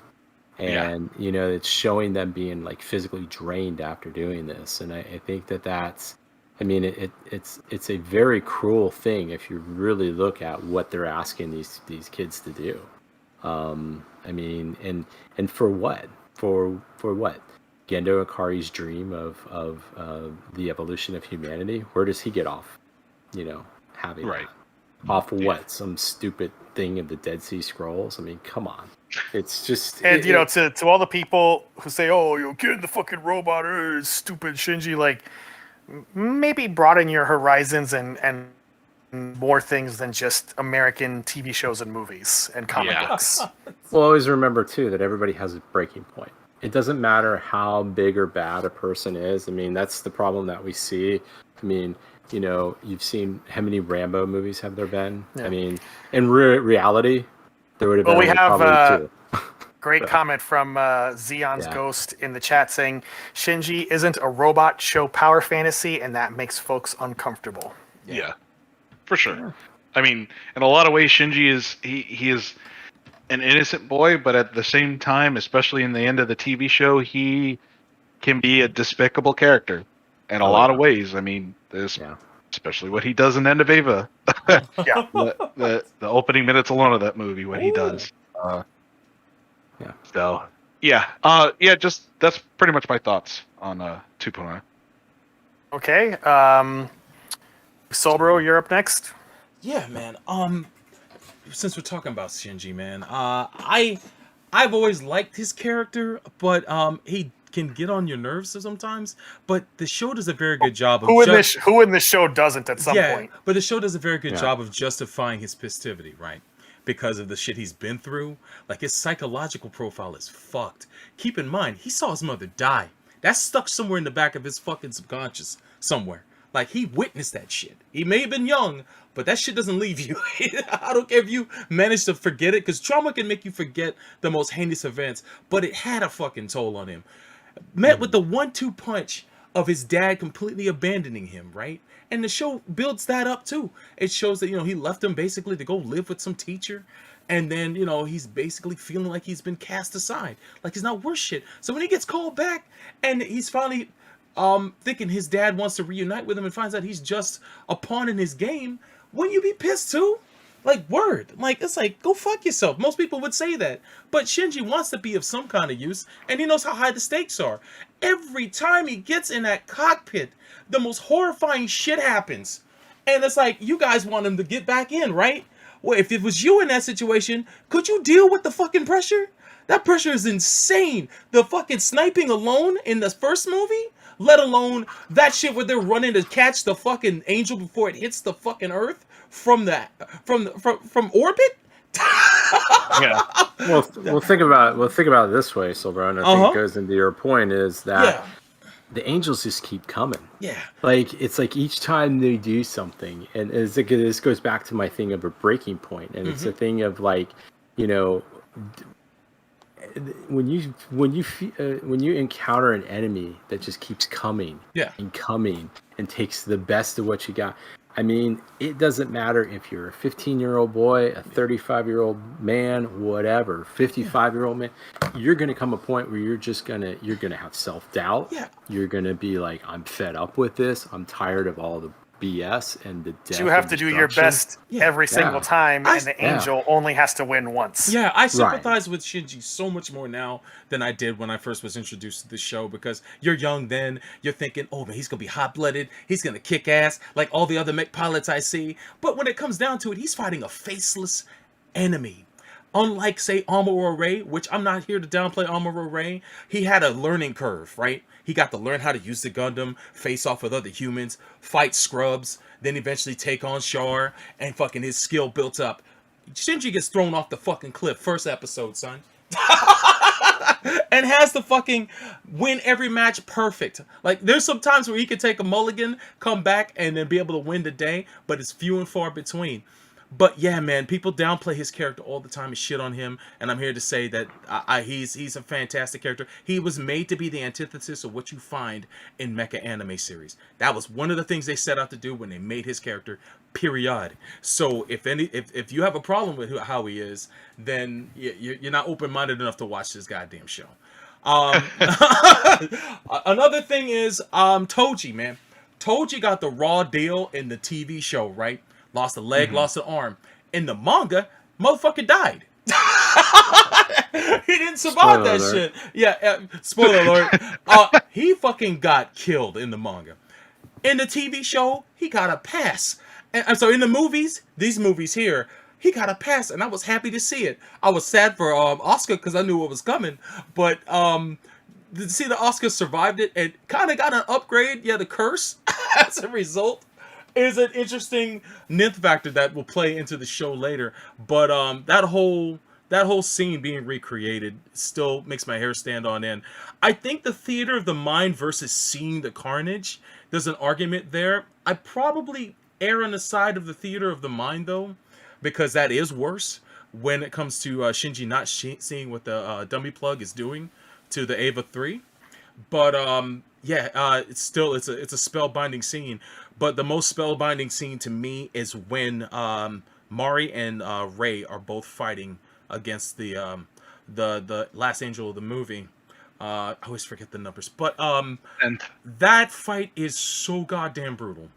and it's showing them being physically drained after doing this. And I think that's, it's a very cruel thing if you really look at what they're asking these kids to do. And for what? For what? Gendo Ikari's dream of the evolution of humanity. Where does he get off? Having right that? Off of what? Some stupid thing of the Dead Sea Scrolls? Come on. It's just to all the people who say, "Oh, get in the fucking robot," stupid Shinji, maybe broaden your horizons and more things than just American TV shows and movies and comic books. Well, always remember too that everybody has a breaking point. It doesn't matter how big or bad a person is. That's the problem that we see. You've seen how many Rambo movies have there been? Yeah. In reality, there would have been. Well, we have probably two. Great comment from Xeon's Ghost in the chat saying, Shinji isn't a robot, show power fantasy, and that makes folks uncomfortable. Yeah, for sure. In a lot of ways, Shinji he is an innocent boy, but at the same time, especially in the end of the TV show, he can be a despicable character in a lot of ways. There's especially what he does in End of Ava. the opening minutes alone of that movie, what he does. So just that's pretty much my thoughts on 2.0. Okay. Sobro, you're up next. Yeah, man. Since we're talking about Shinji, man, I've always liked his character, but he can get on your nerves sometimes. But the show does a very good job of Who in the show doesn't at some point? But the show does a very good job of justifying his festivity, right? Because of the shit he's been through. Like, his psychological profile is fucked. Keep in mind, he saw his mother die. That's stuck somewhere in the back of his fucking subconscious somewhere. Like, he witnessed that shit. He may have been young, but that shit doesn't leave you. I don't care if you manage to forget it, because trauma can make you forget the most heinous events, but it had a fucking toll on him. Met with the 1-2 punch of his dad completely abandoning him, right? And the show builds that up too. It shows that, he left him basically to go live with some teacher. And then, he's basically feeling like he's been cast aside. Like he's not worth shit. So when he gets called back and he's finally thinking his dad wants to reunite with him and finds out he's just a pawn in his game, wouldn't you be pissed too? Like, word. Like, it's like, go fuck yourself. Most people would say that. But Shinji wants to be of some kind of use, and he knows how high the stakes are. Every time he gets in that cockpit, the most horrifying shit happens. And it's like, you guys want him to get back in, right? Well, if it was you in that situation, could you deal with the fucking pressure? That pressure is insane. The fucking sniping alone in the first movie, let alone that shit where they're running to catch the fucking angel before it hits the fucking earth from orbit. Yeah. Well, think about it this way, Silver, and I think it goes into your point is that the angels just keep coming. Yeah. Like, it's like each time they do something, and this goes back to my thing of a breaking point, and it's a thing of like, when you encounter an enemy that just keeps coming and coming and takes the best of what you got. I mean, it doesn't matter if you're a 15-year-old boy, a 35-year-old man, whatever, 55-year-old man. You're gonna come a point where you're gonna have self-doubt. Yeah. You're gonna be like, I'm fed up with this. I'm tired of all the BS and the death. You have to do your best every single time, and the angel only has to win once. Yeah, I sympathize with Shinji so much more now than I did when I first was introduced to the show, because you're young then, you're thinking, oh man, he's gonna be hot-blooded, he's gonna kick ass like all the other mech pilots I see. But when it comes down to it, he's fighting a faceless enemy. Unlike, say, Amuro Ray, which I'm not here to downplay Amuro Ray, he had a learning curve, right? He got to learn how to use the Gundam, face off with other humans, fight scrubs, then eventually take on Char, and fucking his skill built up. Shinji gets thrown off the fucking cliff, first episode, son. And has to fucking win every match perfect. Like, there's some times where he could take a mulligan, come back, and then be able to win the day, but it's few and far between. But yeah, man, people downplay his character all the time and shit on him, and I'm here to say that he's a fantastic character. He was made to be the antithesis of what you find in Mecha anime series. That was one of the things they set out to do when they made his character, period. So if you have a problem with how he is, then you're not open-minded enough to watch this goddamn show. Another thing is Toji, man. Toji got the raw deal in the TV show, right? Lost a leg, lost an arm. In the manga, motherfucker died. He didn't survive that shit. Yeah, spoiler alert. He fucking got killed in the manga. In the TV show, he got a pass. And I'm sorry, in the movies, these movies here, he got a pass, and I was happy to see it. I was sad for Oscar because I knew what was coming, but to see that Oscar survived it and kind of got an upgrade, the curse as a result, is an interesting nth factor that will play into the show later. But that whole scene being recreated still makes my hair stand on end. I think the theater of the mind versus seeing the carnage, there's an argument there. I probably err on the side of the theater of the mind, though, because that is worse when it comes to Shinji not seeing what the dummy plug is doing to the Eva 3. But it's still it's a spellbinding scene. But the most spellbinding scene to me is when Mari and Ray are both fighting against the last angel of the movie. I always forget the numbers, but that fight is so goddamn brutal.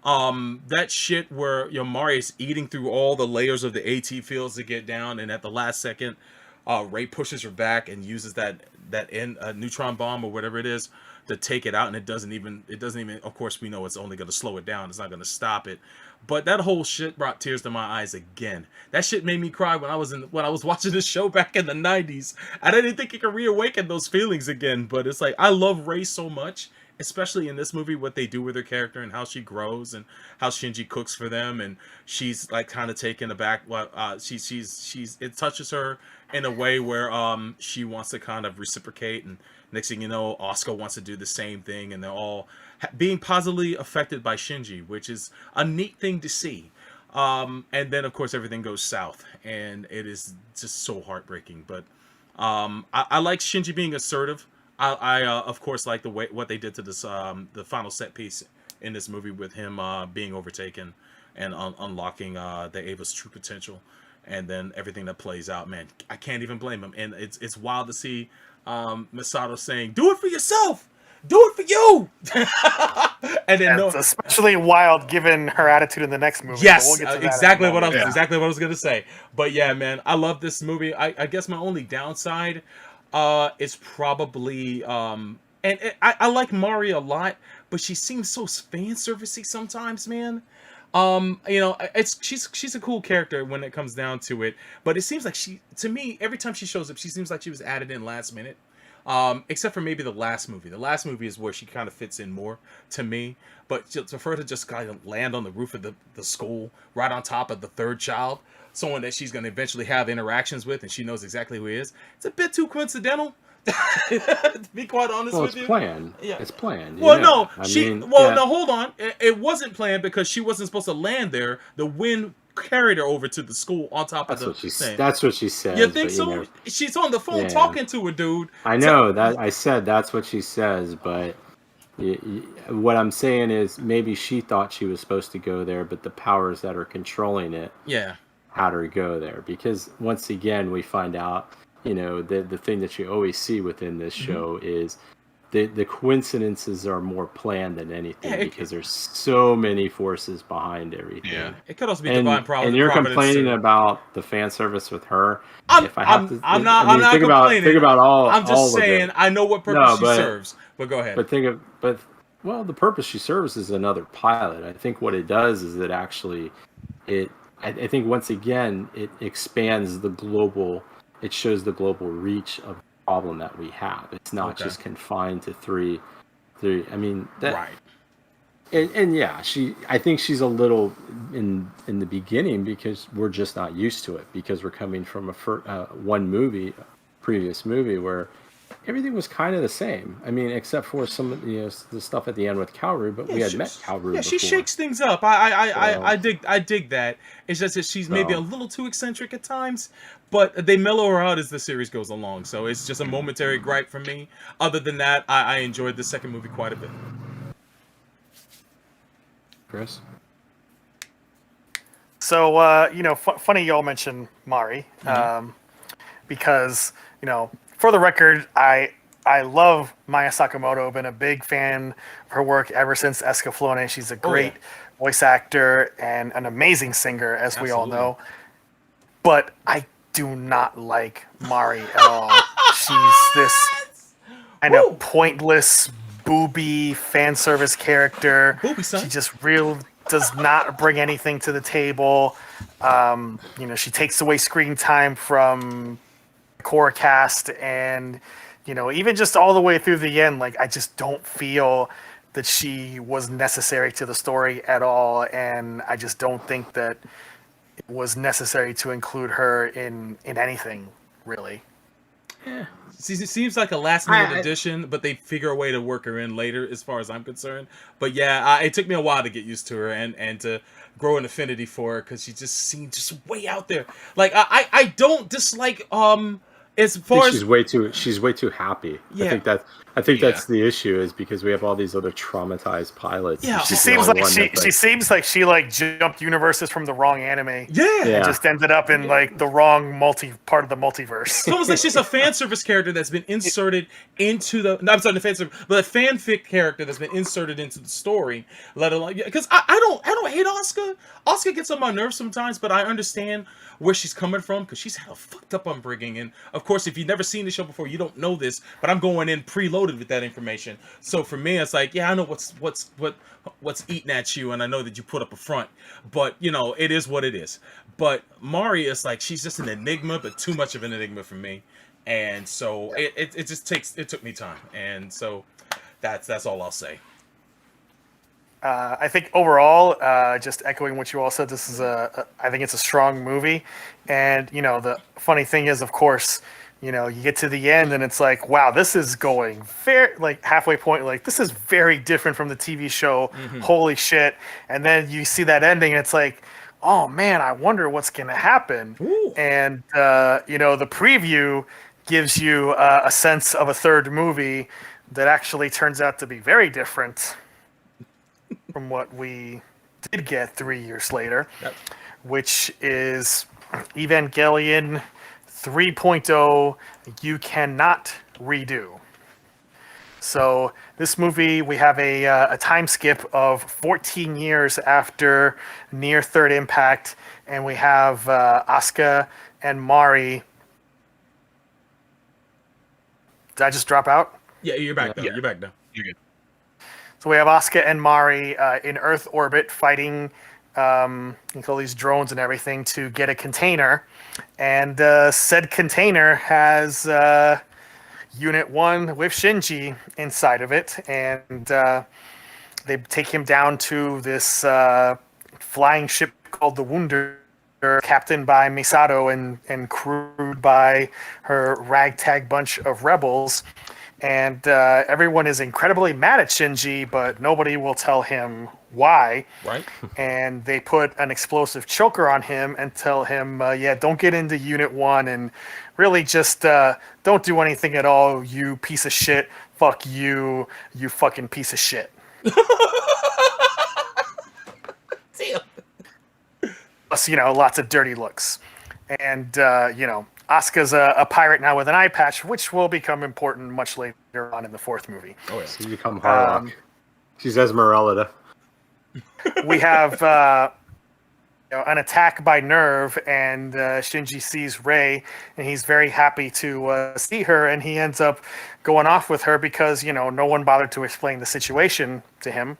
That shit where Mari is eating through all the layers of the AT fields to get down, and at the last second, Ray pushes her back and uses that neutron bomb or whatever it is to take it out, and it doesn't even. Of course, we know it's only going to slow it down. It's not going to stop it. But that whole shit brought tears to my eyes again. That shit made me cry when I was watching this show back in the 90s. I didn't think it could reawaken those feelings again. But it's like I love Rey so much, especially in this movie, what they do with her character and how she grows and how Shinji cooks for them, and she's like kind of taken aback. It touches her in a way where she wants to kind of reciprocate, and next thing you know, Asuka wants to do the same thing, and they're all being positively affected by Shinji, which is a neat thing to see. And then of course everything goes south, and it is just so heartbreaking. But I like Shinji being assertive. I of course like what they did to this the final set piece in this movie with him being overtaken and unlocking the Ava's true potential, and then everything that plays out. Man, I can't even blame him, and it's wild to see Masato saying, "Do it for yourself, do it for you." And then it's especially wild given her attitude in the next movie. Yes, we'll get to that exactly what I was gonna say. But yeah, man, I love this movie. I guess my only downside is probably I like Mari a lot, but she seems so fan servicey sometimes, man. She's a cool character when it comes down to it, but it seems like to me, every time she shows up, she seems like she was added in last minute. Except for maybe the last movie. The last movie is where she kind of fits in more to me. But for her to just kind of land on the roof of the school, right on top of the third child, someone that she's going to eventually have interactions with, and she knows exactly who he is, it's a bit too coincidental. To be quite honest with you. It's planned. Yeah. It's planned. Well, no, no, hold on. It wasn't planned because she wasn't supposed to land there. The wind carried her over to the school on top of the thing. That's what she said. You think so? Know, she's on the phone talking to a dude. I know that. I said that's what she says, but what I'm saying is maybe she thought she was supposed to go there, but the powers that are controlling it had her go there. Because once again, we find out, the thing that you always see within this show is the coincidences are more planned than anything, because there's so many forces behind everything. Yeah, it could also be divine providence. And you're complaining about the fan service with her. I'm not complaining. Think about all. I'm just saying I know what purpose she serves. But go ahead. Well, the purpose she serves is another pilot. I think what it does is I think once again it expands the global. It shows the global reach of the problem that we have. It's not just confined to three. I mean, right. And yeah, I think she's a little in the beginning because we're just not used to it, because we're coming from a previous movie where everything was kind of the same. I mean, except for some of the stuff at the end with Kaoru, but we had met Kaoru before. She shakes things up. I dig that. It's just that she's maybe a little too eccentric at times, but they mellow her out as the series goes along. So it's just a momentary gripe for me. Other than that, I enjoyed the second movie quite a bit. Chris? So, funny y'all mentioned Mari, because, for the record, I love Maya Sakamoto. Been a big fan of her work ever since Escaflowne. She's a great voice actor and an amazing singer, as we all know. But I do not like Mari at all. She's this kind of pointless, booby fan service character. She just does not bring anything to the table. She takes away screen time from core cast, and even just all the way through the end, like I just don't feel that she was necessary to the story at all, and I just don't think that it was necessary to include her in anything really. Yeah, it seems like a last minute addition, but they figure a way to work her in later, as far as I'm concerned. But yeah, it took me a while to get used to her and to grow an affinity for her, because she just seemed just way out there. Like I don't dislike as far as she's way too happy. Yeah. I think that I think that's the issue, is because we have all these other traumatized pilots. Yeah, She seems like she like jumped universes from the wrong anime. Yeah. And just ended up in like the wrong part of the multiverse. It's almost like she's a fan service character that's been inserted into the. No, I'm sorry, the fan service, but a fanfic character that's been inserted into the story. Let alone, because I don't hate Asuka. Asuka gets on my nerves sometimes, but I understand where she's coming from because she's had a fucked up upbringing, and of course, if you've never seen the show before, you don't know this. But I'm going in preloaded with that information. So for me, it's like, yeah, I know what's eating at you, and I know that you put up a front, but you know, it is what it is. But Mari is like, she's just an enigma, but too much of an enigma for me, and so it took me time, and so that's all I'll say. I think overall, just echoing what you all said, this is I think it's a strong movie, and you know, the funny thing is, of course, you know, you get to the end and it's like, wow, this is going very, like, halfway point, like, this is very different from the TV show. Holy shit. And then you see that ending and it's like, oh man, I wonder what's gonna happen. And you know, the preview gives you a sense of a third movie that actually turns out to be very different from what we did get 3 years later, which is Evangelion 3.0, You Cannot Redo. So this movie, we have a time skip of 14 years after Near Third Impact, and we have Asuka and Mari. Did I just drop out? Yeah, you're back now. You're back now. You're good. So we have Asuka and Mari in Earth orbit fighting all these drones and everything to get a container. And said container has Unit 1 with Shinji inside of it. And they take him down to this flying ship called the Wunder, captained by Misato and crewed by her ragtag bunch of rebels. And everyone is incredibly mad at Shinji, but nobody will tell him why. Right. And they put an explosive choker on him and tell him, yeah, don't get into Unit 1 and really just don't do anything at all, you piece of shit. Fuck you, you fucking piece of shit. Plus, you know, lots of dirty looks. And, you know, Asuka's a pirate now with an eye patch, which will become important much later on in the fourth movie. Oh, yeah. So you become Harlock. She's Esmeralda. We have you know, an attack by Nerve, and Shinji sees Rei, and he's very happy to see her, and he ends up going off with her because, you know, no one bothered to explain the situation to him.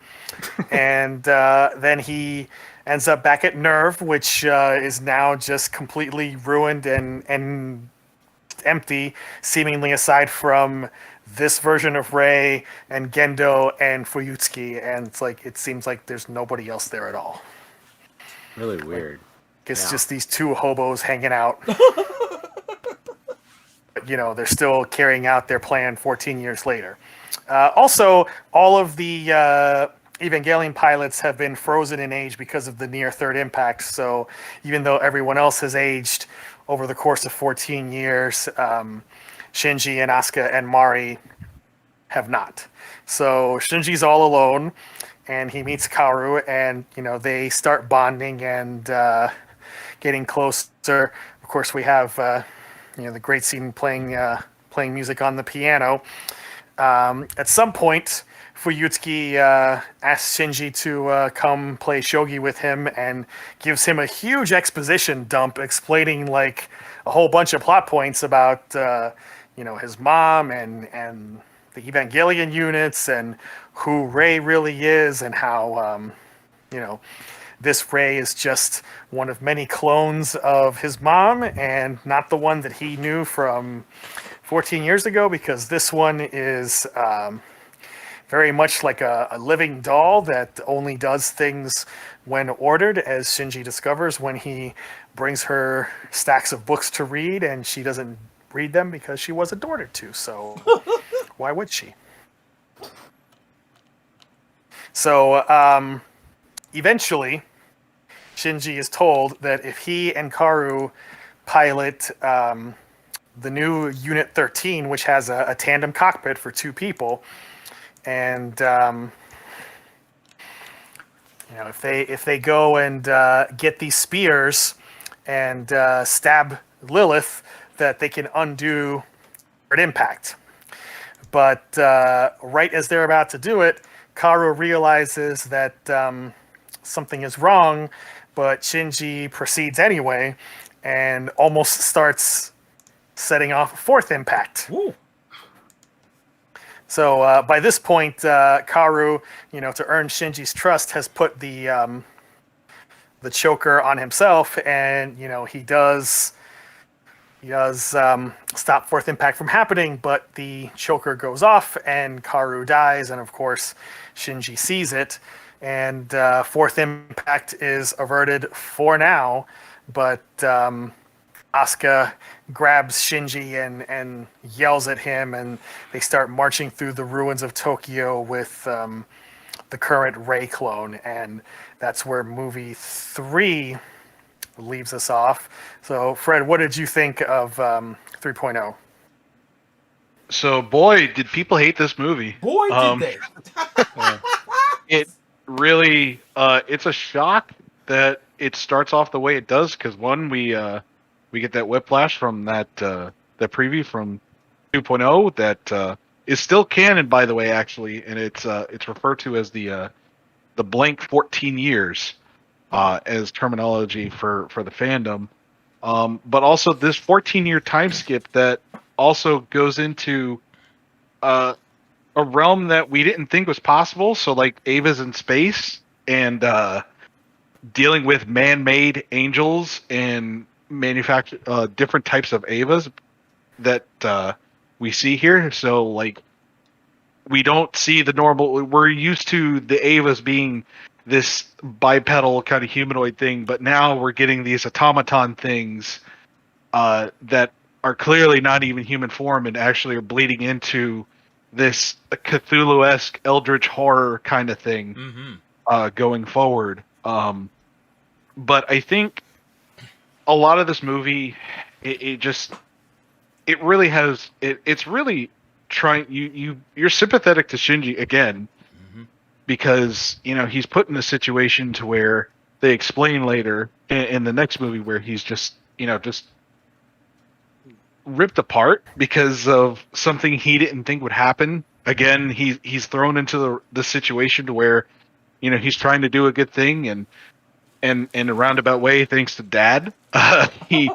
And then he ends up back at Nerve, which is now just completely ruined and empty, seemingly aside from this version of Rei and Gendo and Fuyutsuki, and it's like, it seems like there's nobody else there at all. Really weird. Like, it's just these two hobos hanging out. You know, they're still carrying out their plan 14 years later. Also, all of the Evangelion pilots have been frozen in age because of the Near Third Impact. So even though everyone else has aged over the course of 14 years, Shinji and Asuka and Mari have not. So Shinji's all alone, and he meets Kaoru, and you know, they start bonding and getting closer. Of course, we have you know, the great scene playing music on the piano. At some point, Fuyutsuki asks Shinji to come play shogi with him and gives him a huge exposition dump explaining like a whole bunch of plot points about you know, his mom and the Evangelion units and who Rei really is and how you know, this Rei is just one of many clones of his mom and not the one that he knew from 14 years ago, because this one is very much like a living doll that only does things when ordered, as Shinji discovers when he brings her stacks of books to read, and she doesn't read them because she wasn't ordered to, so why would she? So eventually, Shinji is told that if he and Kaoru pilot the new Unit 13, which has a tandem cockpit for 2 people, and if they go and get these spears and stab Lilith, that they can undo at impact. But right as they're about to do it, Karu realizes that something is wrong, but Shinji proceeds anyway and almost starts setting off a 4th impact. Ooh. So by this point, Karu, to earn Shinji's trust, has put the choker on himself, and he does stop 4th impact from happening, but the choker goes off and Karu dies, and of course Shinji sees it, and 4th impact is averted for now, but Asuka grabs Shinji and yells at him, and they start marching through the ruins of Tokyo with the current Rei clone, and that's where movie 3 leaves us off. So, Fred, what did you think of 3.0? So, boy, did people hate this movie. Boy, did they. It really, it's a shock that it starts off the way it does, because one, we get that whiplash from that preview from 2.0 that is still canon, by the way, actually, and it's referred to as the blank 14 years as terminology for the fandom. But also this 14-year time skip that also goes into a realm that we didn't think was possible. So like Ava's in space and dealing with man-made angels and manufacture different types of Avas that we see here. So like we don't see the normal. We're used to the Avas being this bipedal kind of humanoid thing, but now we're getting these automaton things that are clearly not even human form and actually are bleeding into this Cthulhu-esque eldritch horror kind of thing going forward. But I think a lot of this movie, it's really trying, you're sympathetic to Shinji again, because he's put in a situation to where they explain later in the next movie where he's just ripped apart because of something he didn't think would happen. Again, he's thrown into the situation to where he's trying to do a good thing, and in a roundabout way, thanks to Dad, he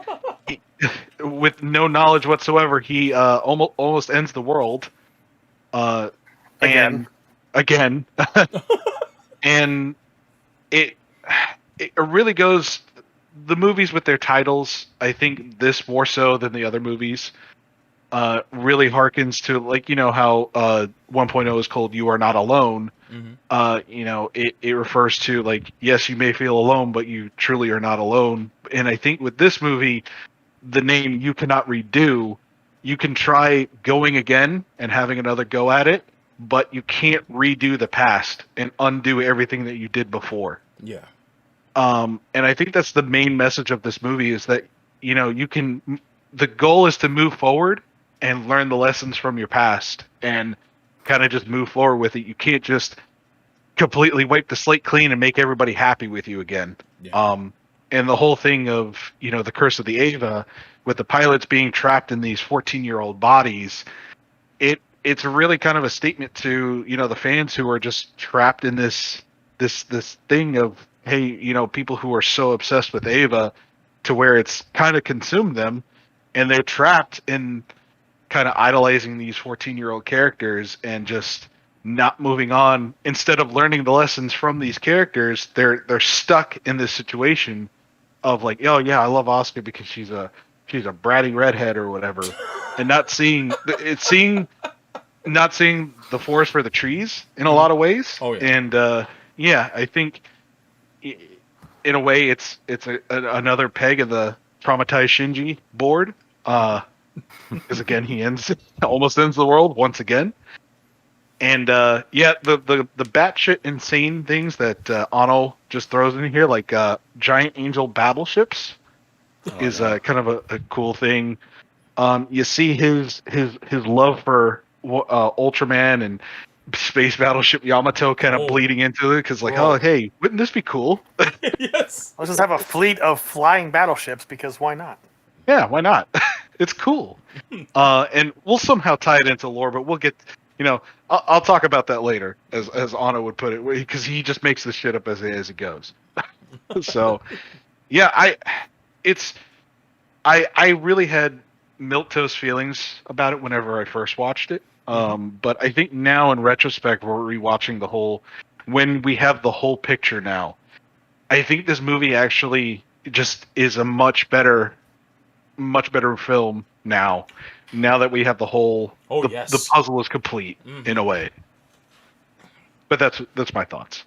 with no knowledge whatsoever, he almost ends the world again. And it really goes, the movies with their titles, I think this more so than the other movies, really harkens to, like, how 1.0 is called You Are Not Alone. It refers to, like, yes, you may feel alone, but you truly are not alone. And I think with this movie, the name You Cannot Redo, you can try going again and having another go at it, but you can't redo the past and undo everything that you did before. Yeah. And I think that's the main message of this movie, is that, the goal is to move forward and learn the lessons from your past and kind of just move forward with it. You can't just completely wipe the slate clean and make everybody happy with you again. Yeah. And the whole thing of, the curse of the Ava, with the pilots being trapped in these 14-year-old bodies, it's really kind of a statement to, the fans who are just trapped in this thing of, hey, people who are so obsessed with Ava to where it's kind of consumed them, and they're trapped in kind of idolizing these 14-year-old characters and just not moving on. Instead of learning the lessons from these characters, they're stuck in this situation of like, oh yeah, I love Asuka because she's a bratty redhead or whatever, and not seeing the forest for the trees in a lot of ways. Oh yeah. And I think in a way it's another peg of the traumatized Shinji board, because again he almost ends the world once again. And the batshit insane things that Anno just throws in here, like giant angel battleships, is kind of a cool thing. You see his love for Ultraman and Space Battleship Yamato kind of bleeding into it because, like, oh, hey, wouldn't this be cool? Yes. Let's just have a fleet of flying battleships because why not? Yeah, why not? It's cool. And we'll somehow tie it into lore, but we'll get, I'll talk about that later, as Anna would put it, because he just makes this shit up as it goes. So, yeah, I really had milquetoast feelings about it whenever I first watched it. But I think now in retrospect, we're rewatching when we have the whole picture now, I think this movie actually just is a much better film now that we have the whole, the puzzle is complete in a way. But that's my thoughts.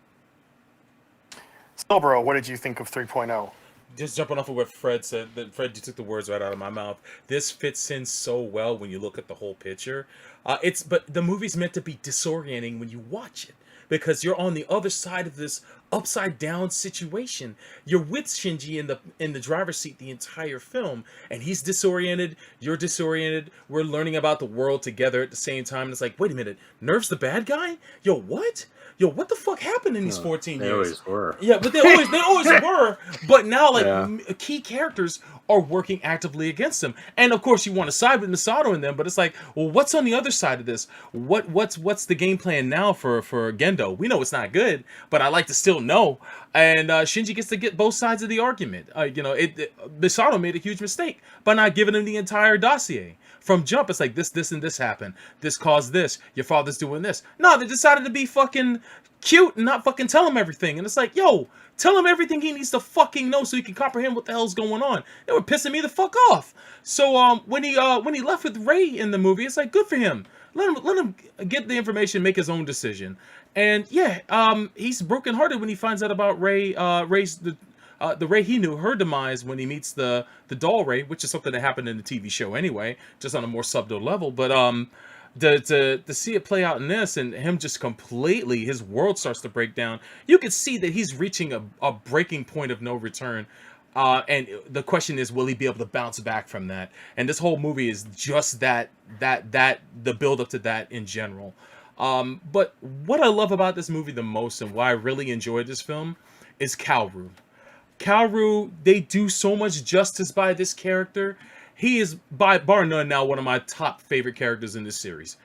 Silbro, what did you think of 3.0? Just jumping off of what Fred said, Fred, you took the words right out of my mouth. This fits in so well when you look at the whole picture. But the movie's meant to be disorienting when you watch it, because you're on the other side of this upside down situation. You're with Shinji in the driver's seat the entire film, and he's disoriented, you're disoriented, we're learning about the world together at the same time, and it's like, wait a minute, Nerve's the bad guy? Yo, what? Yo, what the fuck happened in these 14 years? They always were. Yeah, but they always were. But now, key characters are working actively against him. And of course, you want to side with Misato in them, but it's like, well, what's on the other side of this? What's the game plan now for Gendo? We know it's not good, but I like to still know. And Shinji gets to get both sides of the argument. Misato made a huge mistake by not giving him the entire dossier. From jump, it's like this and this happened. This caused this. Your father's doing this. No, they decided to be fucking cute and not fucking tell him everything. And it's like, yo, tell him everything he needs to fucking know so he can comprehend what the hell's going on. They were pissing me the fuck off. So when he left with Ray in the movie, it's like, good for him. Let him get the information, make his own decision. And yeah, he's brokenhearted when he finds out about the Ray he knew, her demise when he meets the doll Ray, which is something that happened in the TV show anyway, just on a more subtle level. But to see it play out in this, and him just completely, his world starts to break down. You can see that he's reaching a breaking point of no return. And the question is, will he be able to bounce back from that? And this whole movie is just the build up to that in general. But what I love about this movie the most, and why I really enjoyed this film, is Kaoru. Kaoru, they do so much justice by this character. He is, bar none, now one of my top favorite characters in this series.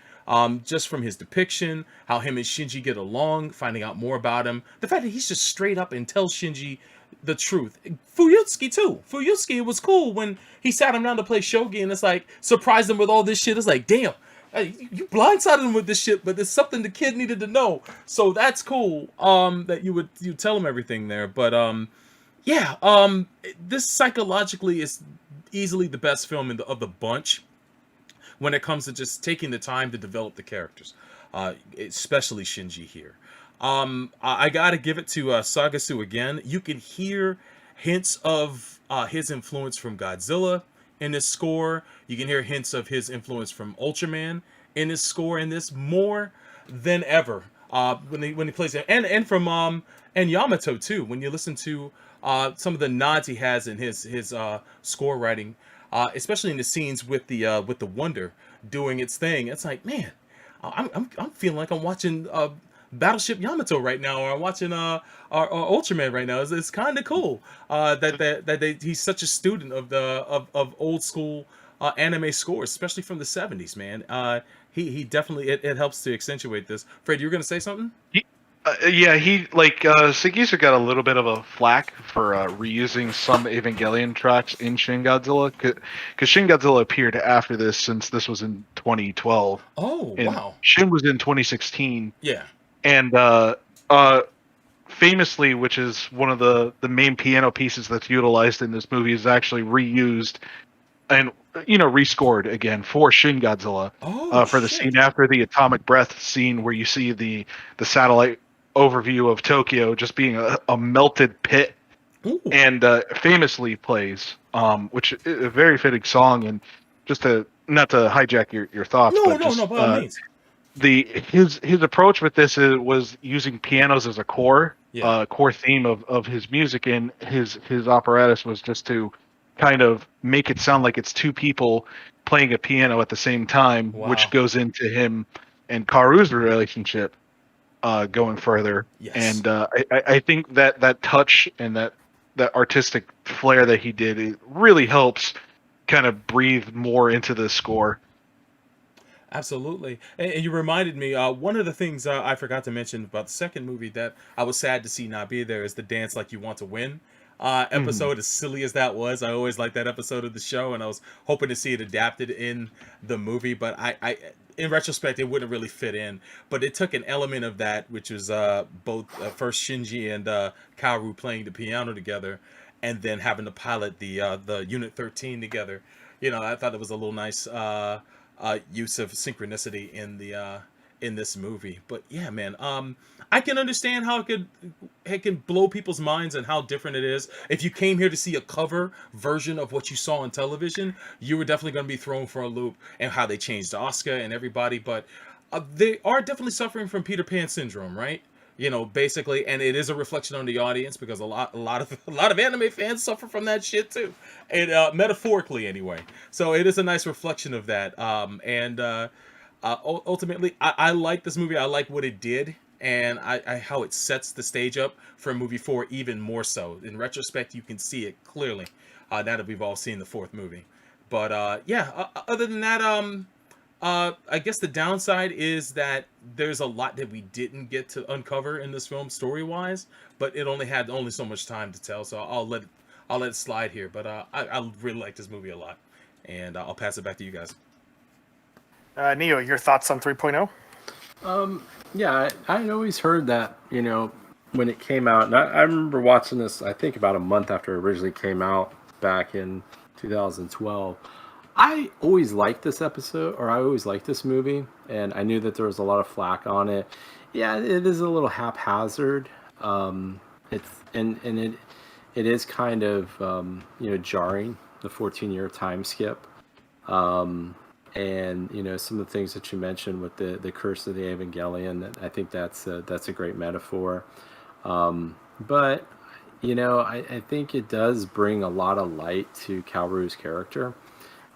Just from his depiction, how him and Shinji get along, finding out more about him. The fact that he's just straight up and tells Shinji the truth. Fuyutsuki too. Fuyutsuki, it was cool when he sat him down to play shogi and it's like, surprised him with all this shit. It's like, damn, you blindsided him with this shit, but it's something the kid needed to know. So that's cool, that you tell him everything there. But, this psychologically is easily the best film of the bunch when it comes to just taking the time to develop the characters, especially Shinji here. I gotta give it to Sagasu again. You can hear hints of his influence from Godzilla in his score. You can hear hints of his influence from Ultraman in his score in this more than ever. When he plays it, and from and Yamato too. When you listen to some of the nods he has in his score writing, especially in the scenes with the Wonder doing its thing, it's like, man, I'm feeling like I'm watching Battleship Yamato right now, or I'm watching our Ultraman right now. It's kind of cool that he's such a student of old school anime scores, especially from the 70s, man. He definitely, it helps to accentuate this. Fred, you were gonna say something? Sugizu got a little bit of a flack for reusing some Evangelion tracks in Shin Godzilla, because Shin Godzilla appeared after this, since this was in 2012. Oh, and wow. Shin was in 2016. Yeah. And famously, which is one of the main piano pieces that's utilized in this movie, is actually reused and rescored again for Shin Godzilla for the scene after the atomic breath scene, where you see the satellite overview of Tokyo just being a melted pit. Ooh. And famously plays, which is a very fitting song. And just not to hijack your thoughts, no, by all means. His approach with this was using pianos as a core theme of his music, and his apparatus was just to kind of make it sound like it's two people playing a piano at the same time, Wow. which goes into him and Karu's relationship going further. Yes. And I think that touch and that artistic flair that he did, it really helps kind of breathe more into the score. Absolutely. And you reminded me, one of the things I forgot to mention about the second movie that I was sad to see not be there is the Dance Like You Want to Win episode. As silly as that was, I always liked that episode of the show, and I was hoping to see it adapted in the movie, but I in retrospect, it wouldn't really fit in. But it took an element of that, which was both first Shinji and Kaoru playing the piano together, and then having to pilot the Unit 13 together. You know, I thought it was a little nice use of synchronicity in this movie. But yeah, man, I can understand how it can blow people's minds and how different it is. If you came here to see a cover version of what you saw on television, you were definitely going to be thrown for a loop, and how they changed Asuka and everybody. But they are definitely suffering from Peter Pan syndrome, right? You know, basically, and it is a reflection on the audience, because a lot of anime fans suffer from that shit too, and metaphorically anyway. So it is a nice reflection of that. Ultimately, I like this movie. I like what it did, and how it sets the stage up for movie 4 even more so. In retrospect, you can see it clearly now that we've all seen the fourth movie. But other than that, I guess the downside is that there's a lot that we didn't get to uncover in this film story-wise, but it only had so much time to tell, so I'll let it slide here. But I really like this movie a lot, and I'll pass it back to you guys. Neo, your thoughts on 3.0? Yeah, I'd always heard that, you know, when it came out, and I remember watching this, I think about a month after it originally came out back in 2012. I always liked this episode, or I always liked this movie, and I knew that there was a lot of flack on it. Yeah, it is a little haphazard. It is kind of jarring, the 14-year time skip, and some of the things that you mentioned with the curse of the Evangelion. I think that's a great metaphor, but I think it does bring a lot of light to Kaoru's character.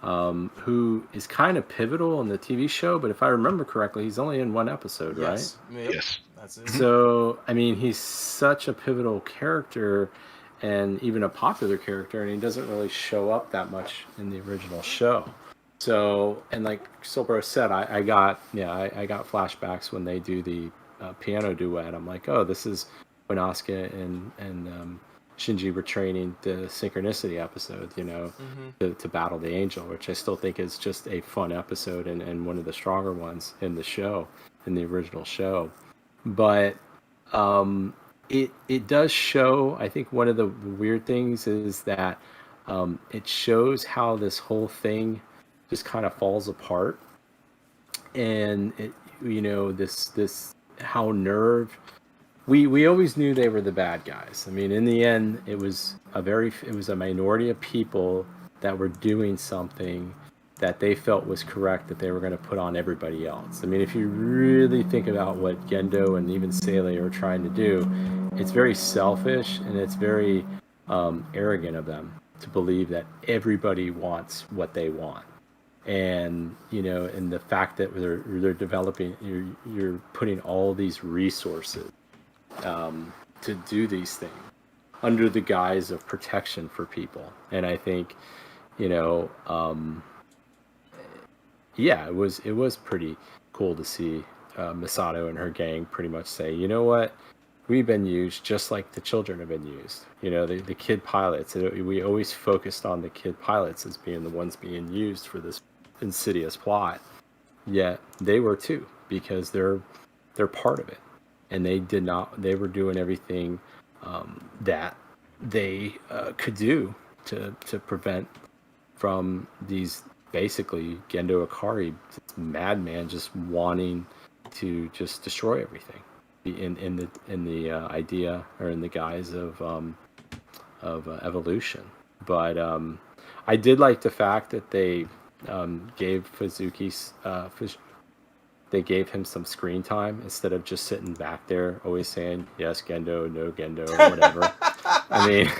Who is kind of pivotal in the TV show, but if I remember correctly, he's only in one episode, Yes. right? Yep. Yes. That's it. So, I mean, he's such a pivotal character, and even a popular character, and he doesn't really show up that much in the original show. So, and like Silbro said, I got flashbacks when they do the piano duet. I'm like, oh, this is when Asuka and Shinji were training the synchronicity episode, to battle the angel, which I still think is just a fun episode and one of the stronger ones in the show, in the original show. But it does show, I think one of the weird things is that it shows how this whole thing just kind of falls apart. And this how Nerve, we always knew they were the bad guys. I mean, in the end, it was a minority of people that were doing something that they felt was correct, that they were going to put on everybody else. I mean, if you really think about what Gendo and even Seele are trying to do, it's very selfish, and it's very arrogant of them to believe that everybody wants what they want. And and the fact that they're developing, you're putting all these resources to do these things under the guise of protection for people. And I think it was pretty cool to see Misato and her gang pretty much say, you know what, we've been used just like the children have been used. The kid pilots, we always focused on the kid pilots as being the ones being used for this insidious plot, yet they were too, because they're part of it, and they were doing everything that they could do to prevent from these, basically, Gendo Ikari, this madman just wanting to just destroy everything in the idea, or in the guise of evolution. But I did like the fact that they gave they gave him some screen time instead of just sitting back there always saying yes Gendo, no Gendo, or whatever. I mean,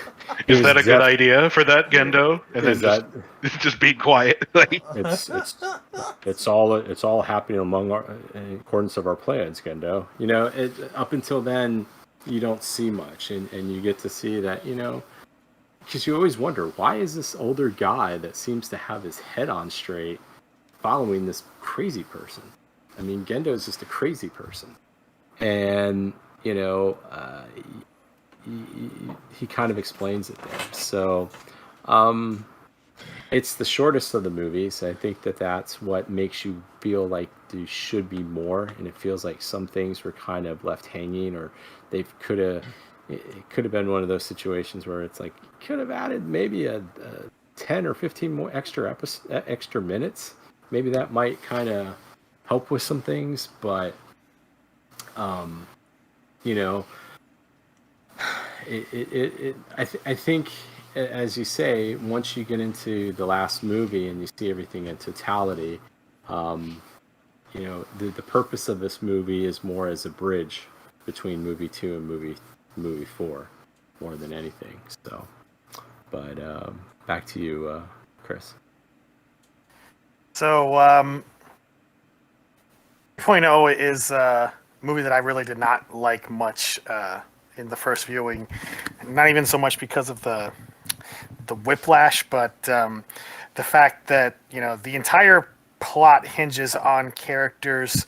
is that a good idea for that Gendo? And then just be quiet. Like it's all happening among in accordance of our plans, Gendo. You know, up until then, you don't see much, and you get to see that, you know, because you always wonder, why is this older guy that seems to have his head on straight following this crazy person? I mean, Gendo is just a crazy person, and you know, he kind of explains it there. So, it's the shortest of the movies. I think that's what makes you feel like there should be more, and it feels like some things were kind of left hanging, or it could have been one of those situations where it's like, could have added maybe a 10 or 15 more extra minutes. Maybe that might kind of help with some things, but you know, I think, as you say, once you get into the last movie and you see everything in totality, you know, the purpose of this movie is more as a bridge between movie 2 and movie 4, more than anything. So, but back to you, Chris. So, 2.0 is a movie that I really did not like much in the first viewing. Not even so much because of the whiplash, but the fact that, you know, the entire plot hinges on characters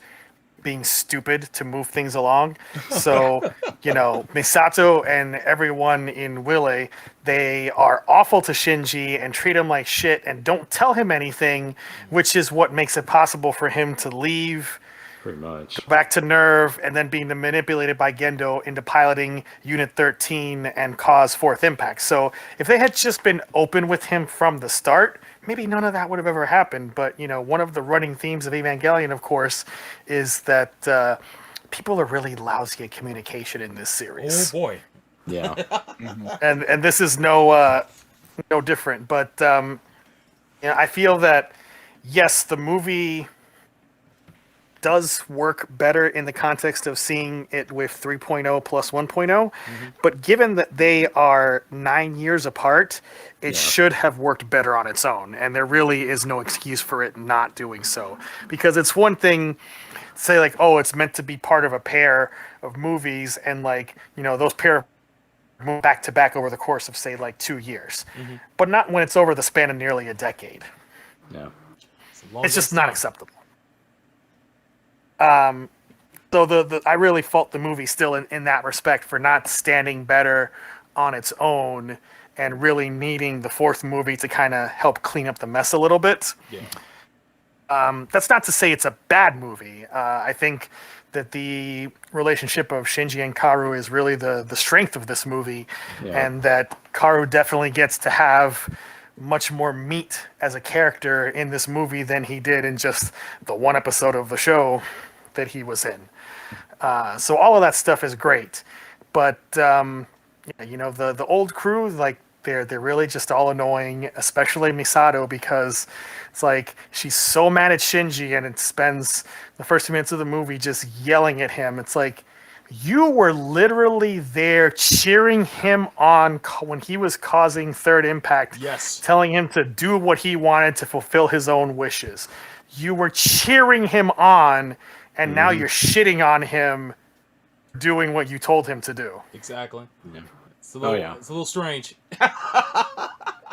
being stupid to move things along. So, you know, Misato and everyone in Wille, they are awful to Shinji and treat him like shit and don't tell him anything, which is what makes it possible for him to leave, pretty much, go back to Nerve, and then being manipulated by Gendo into piloting Unit 13 and cause Fourth Impact. So if they had just been open with him from the start, maybe none of that would have ever happened. But, you know, one of the running themes of Evangelion, of course, is that people are really lousy at communication in this series. Oh boy. Yeah. And this is no different. But you know, I feel that, yes, the movie does work better in the context of seeing it with 3.0 plus 1.0, but given that they are 9 years apart, it should have worked better on its own, and there really is no excuse for it not doing so. Because it's one thing to say, like, oh, it's meant to be part of a pair of movies, and, like, you know, those pair move back to back over the course of, say, like 2 years, but not when it's over the span of nearly a decade. Yeah, it's just not acceptable. So I really fault the movie still in that respect for not standing better on its own and really needing the fourth movie to kind of help clean up the mess a little bit. Yeah. That's not to say it's a bad movie. I think that the relationship of Shinji and Kaoru is really the strength of this movie, and that Kaoru definitely gets to have much more meat as a character in this movie than he did in just the one episode of the show that he was in. So all of that stuff is great, but you know, the old crew, like, they're really just all annoying, especially Misato, because it's like she's so mad at Shinji, and it spends the first 2 minutes of the movie just yelling at him. It's like, you were literally there cheering him on when he was causing Third Impact, telling him to do what he wanted to fulfill his own wishes. You were cheering him on, and now you're shitting on him doing what you told him to do. Exactly. Yeah. It's a little strange.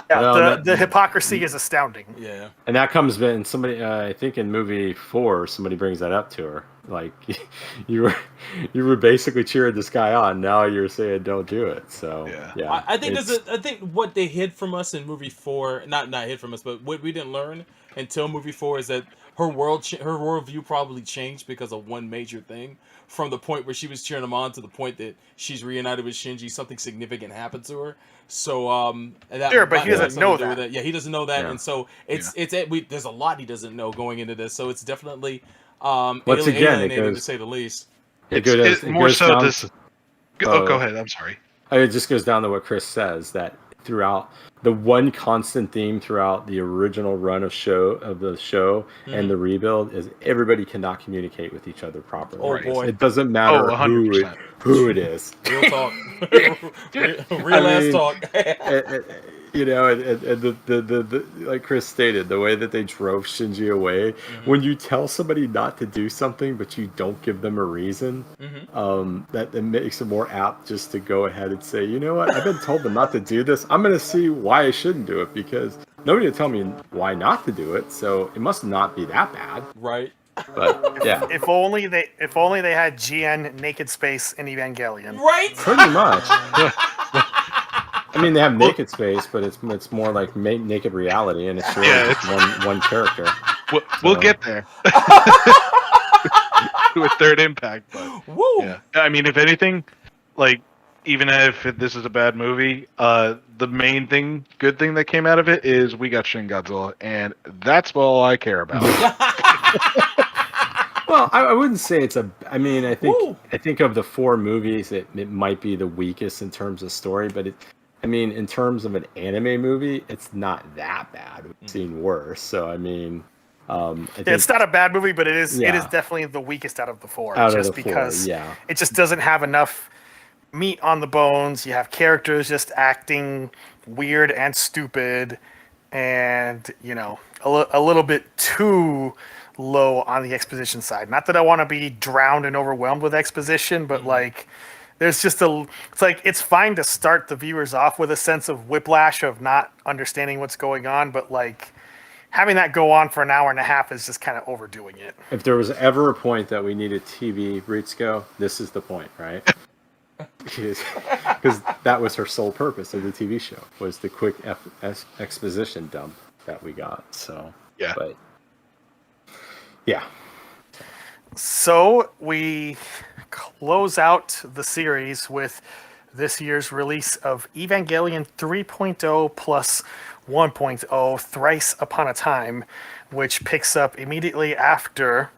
The hypocrisy is astounding. Yeah. And that comes in somebody, I think in movie 4, somebody brings that up to her. Like, you were basically cheering this guy on. Now you're saying don't do it. So yeah. I think I think what they hid from us in movie 4, not hid from us, but what we didn't learn until movie 4 is that her worldview probably changed because of one major thing. From the point where she was cheering him on to the point that she's reunited with Shinji, something significant happened to her. So but he doesn't know that. Yeah, he doesn't know that, and so there's a lot he doesn't know going into this. So it's definitely alienating to say the least. Go ahead. I'm sorry. It just goes down to what Chris says, that throughout the one constant theme throughout the original run of the show and the rebuild is everybody cannot communicate with each other properly. Oh boy, it doesn't matter who it is. Real talk, real ass talk. You know, and the like Chris stated, the way that they drove Shinji away. When you tell somebody not to do something, but you don't give them a reason, that it makes it more apt just to go ahead and say, you know what, I've been told them not to do this. I'm going to see why I shouldn't do it because nobody will tell me why not to do it. So it must not be that bad, right? But yeah, if only they had GN Naked Space in Evangelion, right? Pretty much. I mean, they have Naked Space, but it's more like Naked Reality, and it's really just one character. We'll get there. To a third impact, but yeah. I mean, if anything, like even if this is a bad movie, the main good thing that came out of it is we got Shin Godzilla, and that's all I care about. Well, I wouldn't say it's a. I mean, I think of the 4 movies, it might be the weakest in terms of story, but I mean, in terms of an anime movie, it's not that bad. We've seen worse. So I mean, it's not a bad movie, but it is definitely the weakest out of the 4. Because it just doesn't have enough meat on the bones. You have characters just acting weird and stupid, and you know, a little bit too low on the exposition side. Not that I want to be drowned and overwhelmed with exposition, but like there's just it's fine to start the viewers off with a sense of whiplash of not understanding what's going on, but like having that go on for an hour and a half is just kind of overdoing it. If there was ever a point that we needed TV Ritsuko, this is the point, right? Because that was her sole purpose of the TV show, was the quick exposition dump that we got. So yeah, but yeah. So we close out the series with this year's release of Evangelion 3.0 plus 1.0, Thrice Upon a Time, which picks up immediately after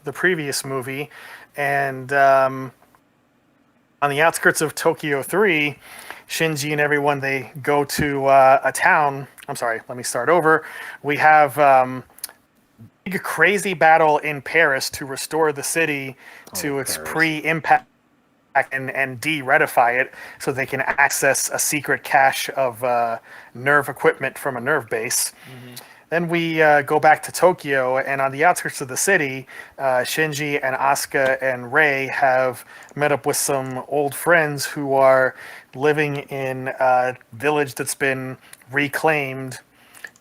the previous movie. And on the outskirts of Tokyo 3, Shinji and everyone, they go to a town. I'm sorry, let me start over. We have big crazy battle in Paris to restore the city to its pre-impact and de-redify it so they can access a secret cache of nerve equipment from a nerve base. Then we go back to Tokyo, and on the outskirts of the city, Shinji and Asuka and Rei have met up with some old friends who are living in a village that's been reclaimed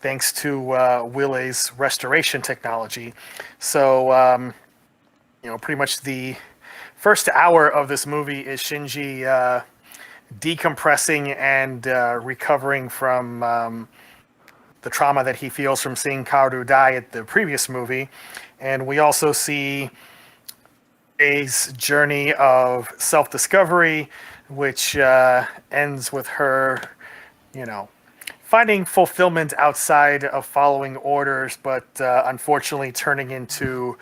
thanks to Willay's restoration technology. So, pretty much the first hour of this movie is Shinji decompressing and recovering from the trauma that he feels from seeing Kaoru die at the previous movie. And we also see Rei's journey of self-discovery, which ends with her, finding fulfillment outside of following orders, but unfortunately turning into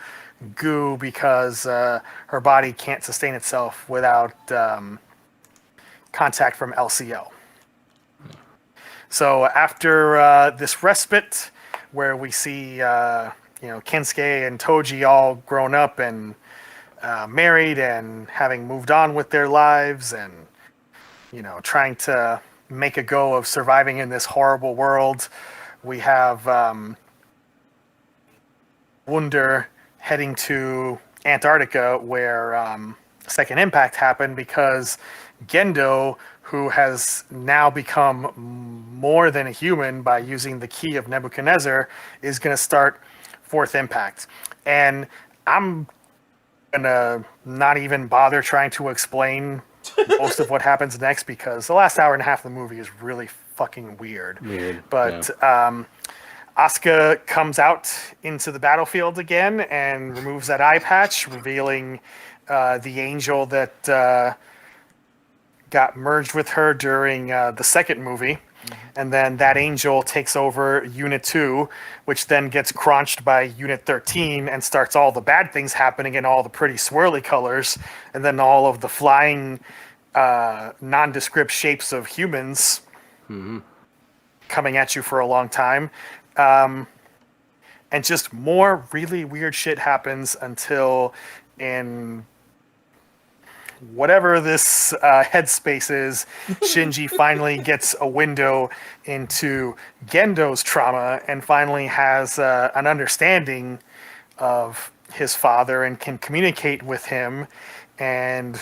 goo because her body can't sustain itself without contact from LCO. So after this respite, where we see Kensuke and Toji all grown up and married and having moved on with their lives and trying to make a go of surviving in this horrible world, we have Wunder heading to Antarctica, where Second Impact happened, because Gendo, who has now become more than a human by using the key of Nebuchadnezzar, is going to start Fourth Impact. And I'm going to not even bother trying to explain most of what happens next, because the last hour and a half of the movie is really fucking weird. But Asuka comes out into the battlefield again and removes that eye patch, revealing the angel that got merged with her during the second movie. And then that angel takes over Unit 2, which then gets crunched by Unit 13 and starts all the bad things happening in all the pretty swirly colors. And then all of the flying nondescript shapes of humans coming at you for a long time. And just more really weird shit happens until in whatever this headspace is, Shinji finally gets a window into Gendo's trauma and finally has an understanding of his father and can communicate with him and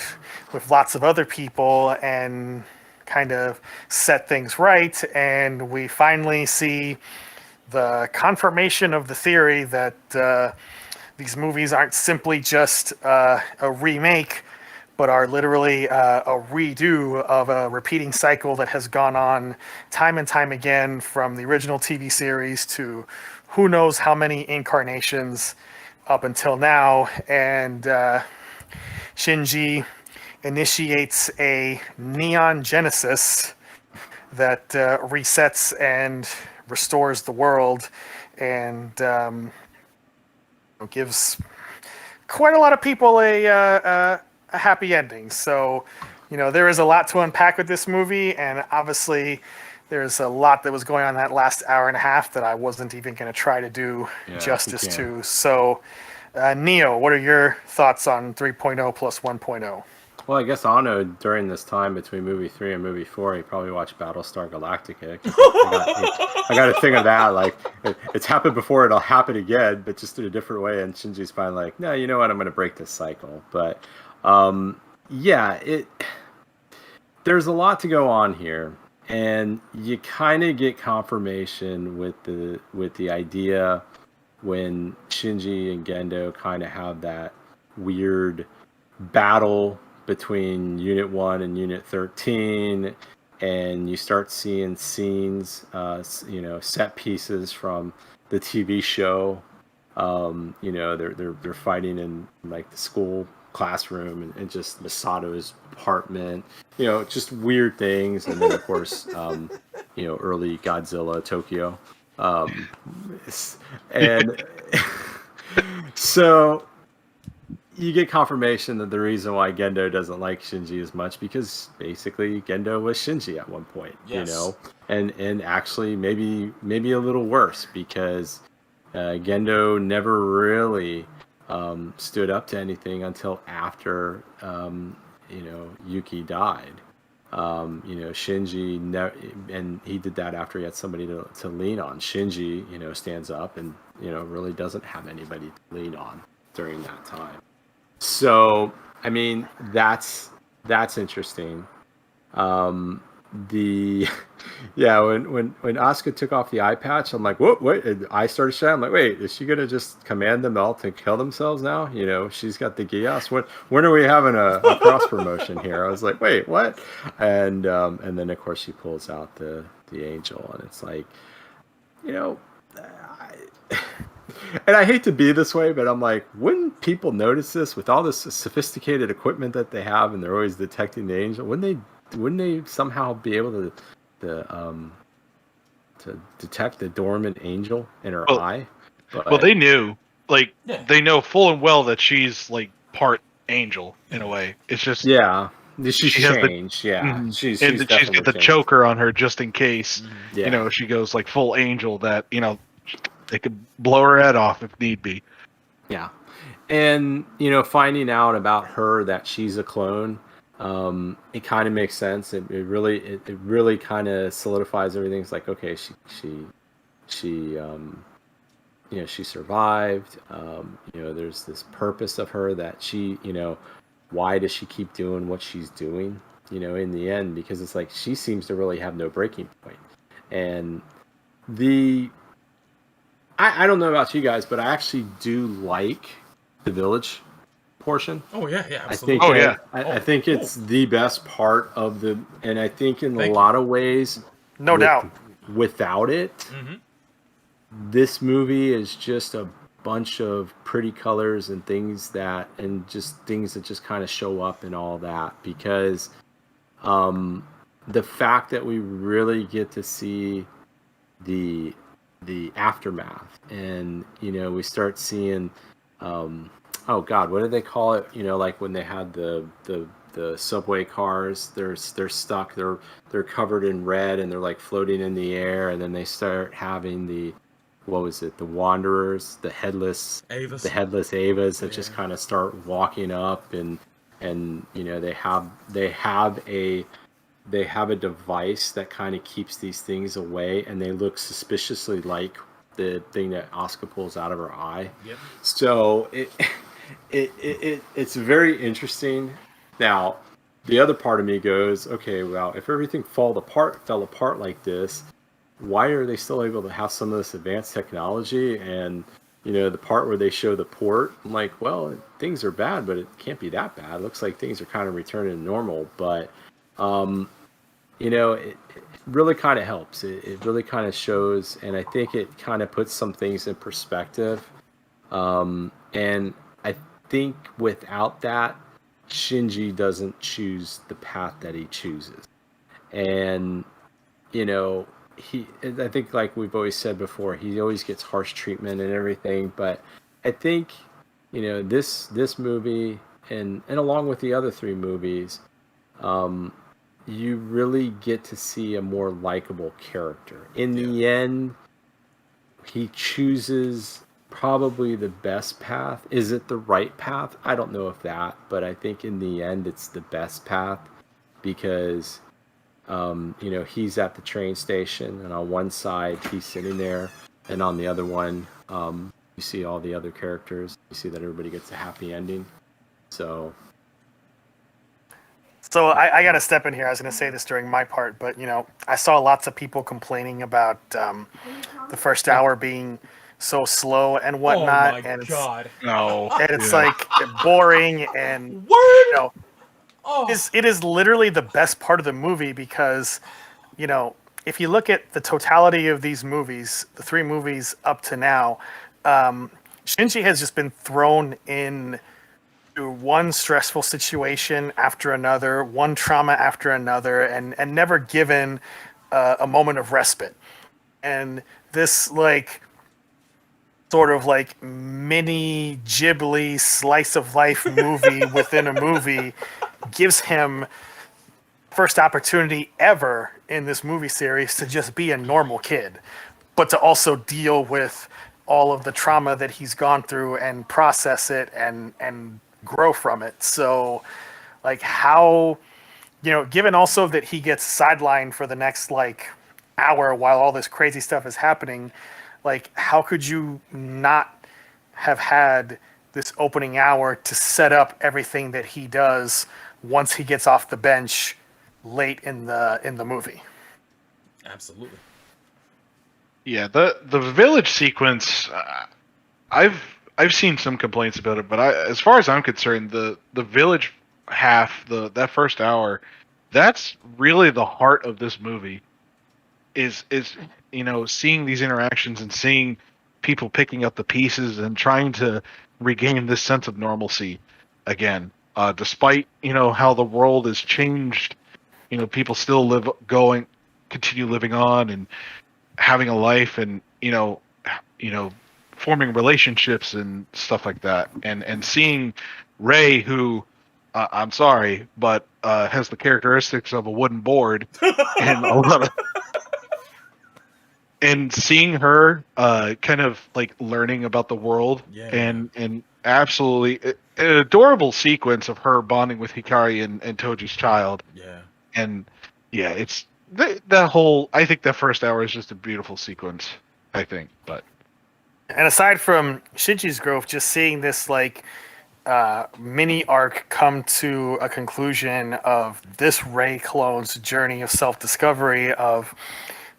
with lots of other people and kind of set things right. And we finally see the confirmation of the theory that these movies aren't simply just a remake, but are literally a redo of a repeating cycle that has gone on time and time again from the original TV series to who knows how many incarnations up until now. And Shinji initiates a neon genesis that resets and restores the world and gives quite a lot of people a happy ending. So, there is a lot to unpack with this movie, and obviously there's a lot that was going on that last hour and a half that I wasn't even going to try to do justice to. So, Neo, what are your thoughts on 3.0 plus 1.0? Well, I guess Anno, during this time between movie 3 and movie 4, he probably watched Battlestar Galactica. I got to think of that. Like, it's happened before, it'll happen again, but just in a different way. And Shinji's finally like, no, you know what? I'm going to break this cycle. But, there's a lot to go on here. And you kind of get confirmation with the idea when Shinji and Gendo kind of have that weird battle between Unit 1 and Unit 13, and you start seeing scenes, set pieces from the TV show. They're fighting in like the school classroom and just Misato's apartment, just weird things. And then of course, early Godzilla Tokyo. And so you get confirmation that the reason why Gendo doesn't like Shinji as much, because basically Gendo was Shinji at one point, and actually maybe a little worse, because Gendo never really stood up to anything until after Yuki died. Shinji and he did that after he had somebody to lean on. Shinji, stands up and really doesn't have anybody to lean on during that time. So, I mean, that's interesting. When Asuka took off the eye patch, I'm like, whoa, wait, I started shouting. I'm like, wait, is she gonna just command them all to kill themselves now? She's got the Gias. When are we having a cross promotion here? I was like, wait, what? And then of course she pulls out the angel, and it's like, and I hate to be this way, but I'm like, wouldn't people notice this with all this sophisticated equipment that they have, and they're always detecting the angel? Wouldn't they somehow be able to detect the dormant angel in her eye? Well, they knew, they know full and well that she's like part angel in a way. It's just she's changed. She's got the choker on her just in case. She goes like full angel. That they could blow her head off if need be. Yeah, and finding out about her that she's a clone. It kind of makes sense. It really kind of solidifies everything. It's like, okay, she survived. There's this purpose of her that she, why does she keep doing what she's doing? In the end, because it's like she seems to really have no breaking point. And I don't know about you guys, but I actually do like the village portion. Oh yeah, absolutely. I think it's the best part of and I think in a lot of ways, no doubt, without it, this movie is just a bunch of pretty colors and things that just kind of show up and all that, because the fact that we really get to see the aftermath, and we start seeing oh God, what do they call it? Like when they had the the subway cars. They're stuck. They're covered in red and they're like floating in the air. And then they start having the, what was it? The wanderers, the headless Avas that just kind of start walking up and you know they have a device that kind of keeps these things away, and they look suspiciously like the thing that Asuka pulls out of her eye. Yep. So it's very interesting. Now, the other part of me goes, okay, well, if everything fell apart like this, why are they still able to have some of this advanced technology? And you know, the part where they show the port, I'm like, well, things are bad, but it can't be that bad. It looks like things are kind of returning to normal, but you know, it really kind of helps. It really kind of shows, and I think it kind of puts some things in perspective. And I think without that, Shinji doesn't choose the path that he chooses. And, you know, I think like we've always said before, he always gets harsh treatment and everything. But I think, you know, this movie and along with the other three movies, you really get to see a more likable character. In the end, he chooses probably the best path. Is it the right path? I don't know if that, but I think in the end it's the best path because, you know, he's at the train station and on one side he's sitting there and on the other one, you see all the other characters. You see that everybody gets a happy ending. So I got to step in here. I was going to say this during my part, but you know, I saw lots of people complaining about the first hour being so slow and whatnot. Oh my and God! And it's like boring and you know, it is literally the best part of the movie because you know, if you look at the totality of these movies, the three movies up to now, Shinji has just been thrown in one stressful situation after another, one trauma after another, and never given a moment of respite. And this like sort of like mini Ghibli slice of life movie within a movie gives him first opportunity ever in this movie series to just be a normal kid, but to also deal with all of the trauma that he's gone through and process it and grow from it. So like how, you know, given also that he gets sidelined for the next like hour while all this crazy stuff is happening, like how could you not have had this opening hour to set up everything that he does once he gets off the bench late in the movie? Absolutely. Yeah, the village sequence, I've seen some complaints about it, but as far as I'm concerned, the village half, that first hour, that's really the heart of this movie. Is you know, seeing these interactions and seeing people picking up the pieces and trying to regain this sense of normalcy again, despite you know how the world has changed. You know, people still continue living on and having a life, and you know, forming relationships and stuff like that, and seeing Ray, who I'm sorry, but has the characteristics of a wooden board, and a lot of, and seeing her kind of like learning about the world, and absolutely an adorable sequence of her bonding with Hikari and Toji's child. Yeah, and yeah, it's that whole. I think that first hour is just a beautiful sequence. I think, but. And aside from Shinji's growth, just seeing this like mini arc come to a conclusion of this Rey clone's journey of self-discovery, of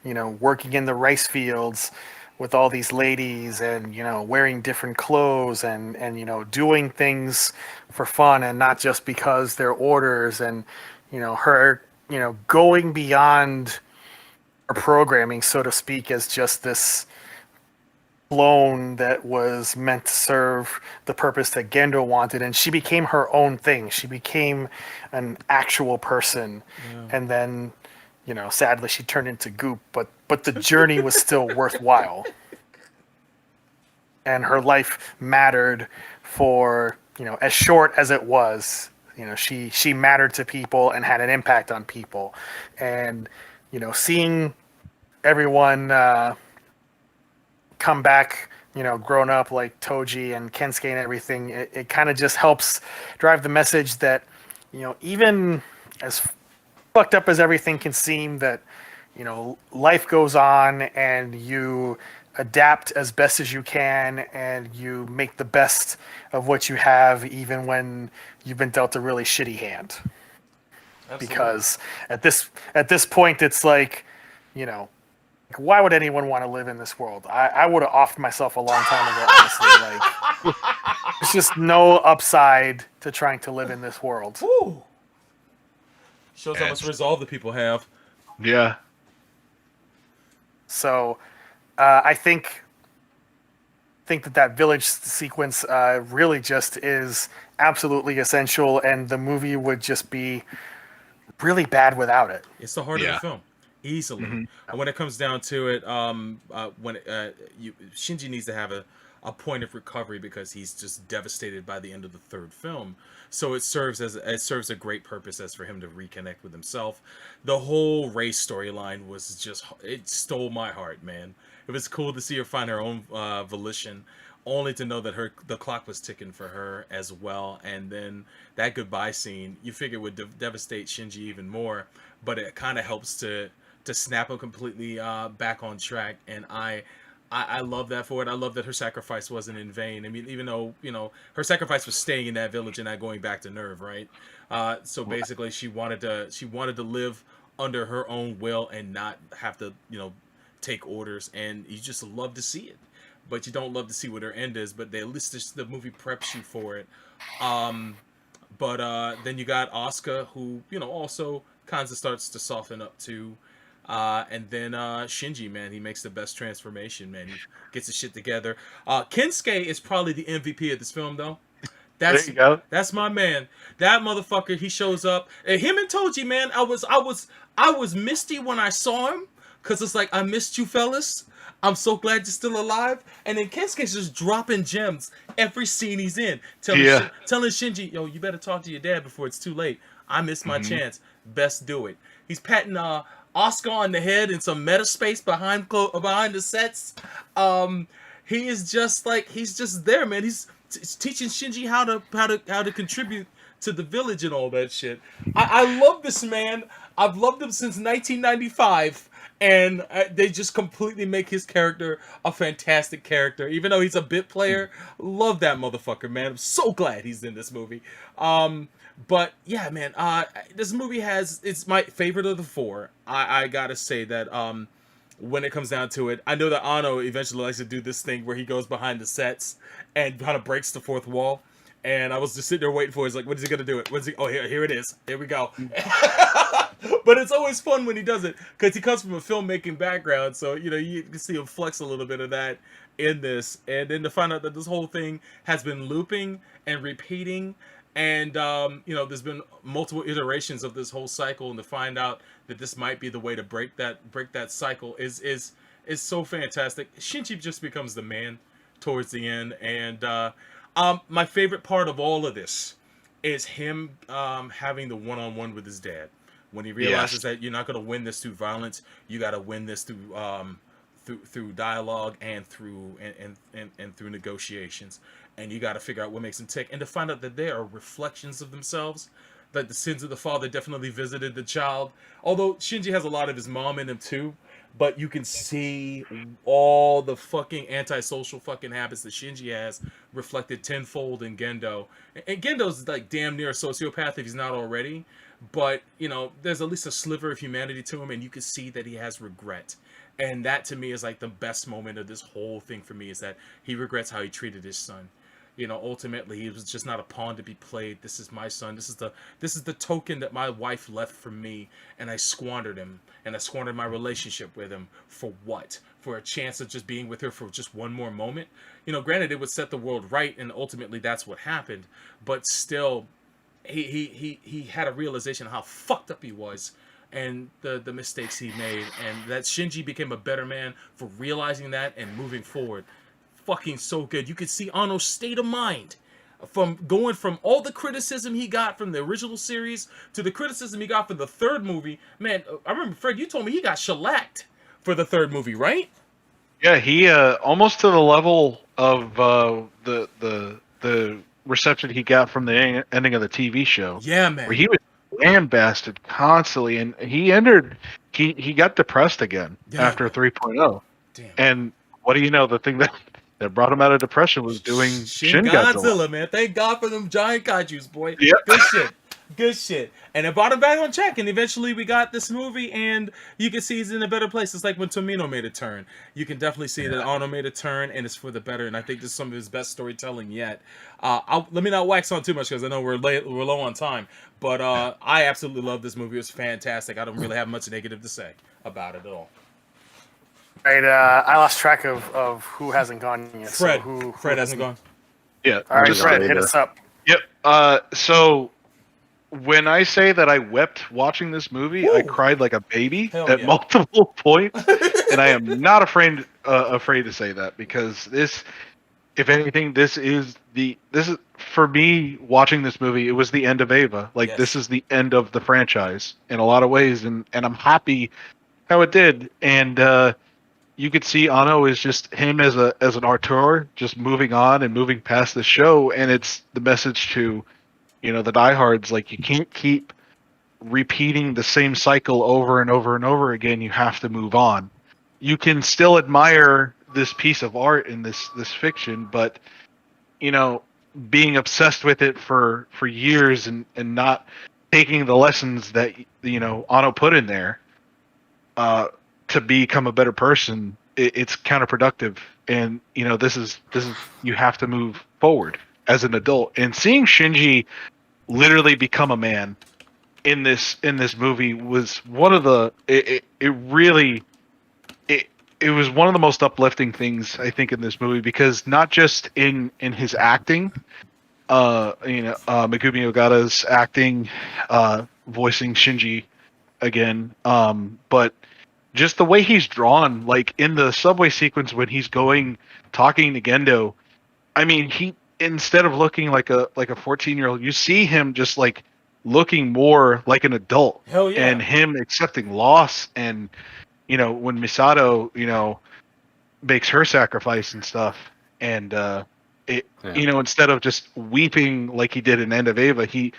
you know working in the rice fields with all these ladies, and you know wearing different clothes, and you know doing things for fun and not just because they're orders, and you know her you know going beyond her programming, so to speak, as just this clone that was meant to serve the purpose that Gendo wanted, and she became her own thing. She became an actual person, and then, you know, sadly she turned into goop. But the journey was still worthwhile, and her life mattered for, you know, as short as it was. You know, she mattered to people and had an impact on people, and you know, seeing everyone come back, you know, grown up like Toji and Kensuke and everything, it kind of just helps drive the message that, you know, even as fucked up as everything can seem, that, you know, life goes on and you adapt as best as you can and you make the best of what you have, even when you've been dealt a really shitty hand. Absolutely. Because at this point, it's like, you know, why would anyone want to live in this world? I would have offed myself a long time ago, honestly. Like, there's just no upside to trying to live in this world. Woo. Shows how much resolve the people have. Yeah. So, I think that village sequence really just is absolutely essential, and the movie would just be really bad without it. It's the heart of the film, easily. And when it comes down to it, Shinji needs to have a point of recovery because he's just devastated by the end of the third film. So it serves a great purpose as for him to reconnect with himself. The whole race storyline was just, it stole my heart, man. It was cool to see her find her own volition, only to know that the clock was ticking for her as well. And then that goodbye scene, you figure would devastate Shinji even more, but it kind of helps to snap him completely back on track. And I love that for it. I love that her sacrifice wasn't in vain. I mean, even though, you know, her sacrifice was staying in that village and not going back to Nerve, right? So basically, she wanted to live under her own will and not have to, you know, take orders. And you just love to see it, but you don't love to see what her end is. But at least the movie preps you for it. But then you got Asuka, who, you know, also kind of starts to soften up too. And then Shinji, man, he makes the best transformation, man. He gets his shit together. Kensuke is probably the MVP of this film, though. There you go. That's my man. That motherfucker, he shows up. And him and Toji, man, I was misty when I saw him, because it's like, I missed you, fellas. I'm so glad you're still alive. And then Kensuke's just dropping gems every scene he's in. Telling Shinji, yo, you better talk to your dad before it's too late. I missed my chance. Best do it. He's patting Asuka on the head in some meta space behind the sets. He is just like, he's just there, man. He's teaching Shinji how to contribute to the village and all that shit. I love this man. I've loved him since 1995, and they just completely make his character a fantastic character. Even though he's a bit player, love that motherfucker, man. I'm so glad he's in this movie. But yeah, man, this movie it's my favorite of the four. I gotta say that when it comes down to it, I know that Ano eventually likes to do this thing where he goes behind the sets and kind of breaks the fourth wall. And I was just sitting there waiting for it. It's like, when is he gonna do it? Oh, here it is. Here we go. But it's always fun when he does it, because he comes from a filmmaking background, so you know you can see him flex a little bit of that in this. And then to find out that this whole thing has been looping and repeating, and you know, there's been multiple iterations of this whole cycle, and to find out that this might be the way to break that cycle is so fantastic. Shinji just becomes the man towards the end. And my favorite part of all of this is him having the one-on-one with his dad, when he realizes that you're not going to win this through violence. You got to win this through dialogue and through through negotiations. And you got to figure out what makes him tick, and to find out that they are reflections of themselves, that the sins of the father definitely visited the child. Although Shinji has a lot of his mom in him too, but you can see all the fucking antisocial fucking habits that Shinji has reflected tenfold in Gendo. And Gendo's like damn near a sociopath if he's not already. But, you know, there's at least a sliver of humanity to him, and you can see that he has regret. And that, to me, is like the best moment of this whole thing for me, is that he regrets how he treated his son. You know, ultimately, he was just not a pawn to be played. This is my son. This is the token that my wife left for me, and I squandered him, and I squandered my relationship with him for what? For a chance of just being with her for just one more moment? You know, granted, it would set the world right, and ultimately that's what happened. But still, he had a realization of how fucked up he was, and the mistakes he made, and that Shinji became a better man for realizing that and moving forward. Fucking so good. You could see Ano's state of mind from going from all the criticism he got from the original series to the criticism he got for the third movie. Man, I remember, Fred, you told me he got shellacked for the third movie, right? Yeah, he almost to the level of the reception he got from the ending of the TV show. Yeah, man. Where he was lambasted constantly, and he got depressed again after 3.0. Damn. And what do you know? The thing that brought him out of depression was doing Shin Godzilla. Man. Thank God for them giant kaijus, boy. Yep. Good shit. Good shit. And it brought him back on track, and eventually we got this movie, and you can see he's in a better place. It's like when Tomino made a turn. You can definitely see that Ano made a turn, and it's for the better, and I think this is some of his best storytelling yet. Let me not wax on too much, because I know we're low on time, but I absolutely love this movie. It was fantastic. I don't really have much negative to say about it at all. Right, I lost track of who hasn't gone yet. Fred. So Fred hasn't gone. Yeah. All right, Fred, hit us up. Yep. So when I say that I wept watching this movie, I cried like a baby at multiple points, and I am not afraid to say that, because this, if anything, this is for me watching this movie. It was the end of Eva. Like, this is the end of the franchise in a lot of ways, and I'm happy how it did. And you could see Ano is just him as an auteur, just moving on and moving past the show, and it's the message to, the diehards, like, you can't keep repeating the same cycle over and over and over again. You have to move on. You can still admire this piece of art in this fiction, but being obsessed with it for years and not taking the lessons that Ano put in there to become a better person, it's counterproductive. And this is you have to move forward as an adult. And seeing Shinji literally become a man in this movie was one of the it was one of the most uplifting things, I think, in this movie, because not just in his acting, Megumi Ogata's acting, voicing Shinji again, but just the way he's drawn, like in the subway sequence when he's talking to Gendo. I mean, he, instead of looking like a 14-year-old, you see him just like looking more like an adult. Hell yeah. And him accepting loss, and when Misato makes her sacrifice and stuff, and instead of just weeping like he did in End of Eva, he's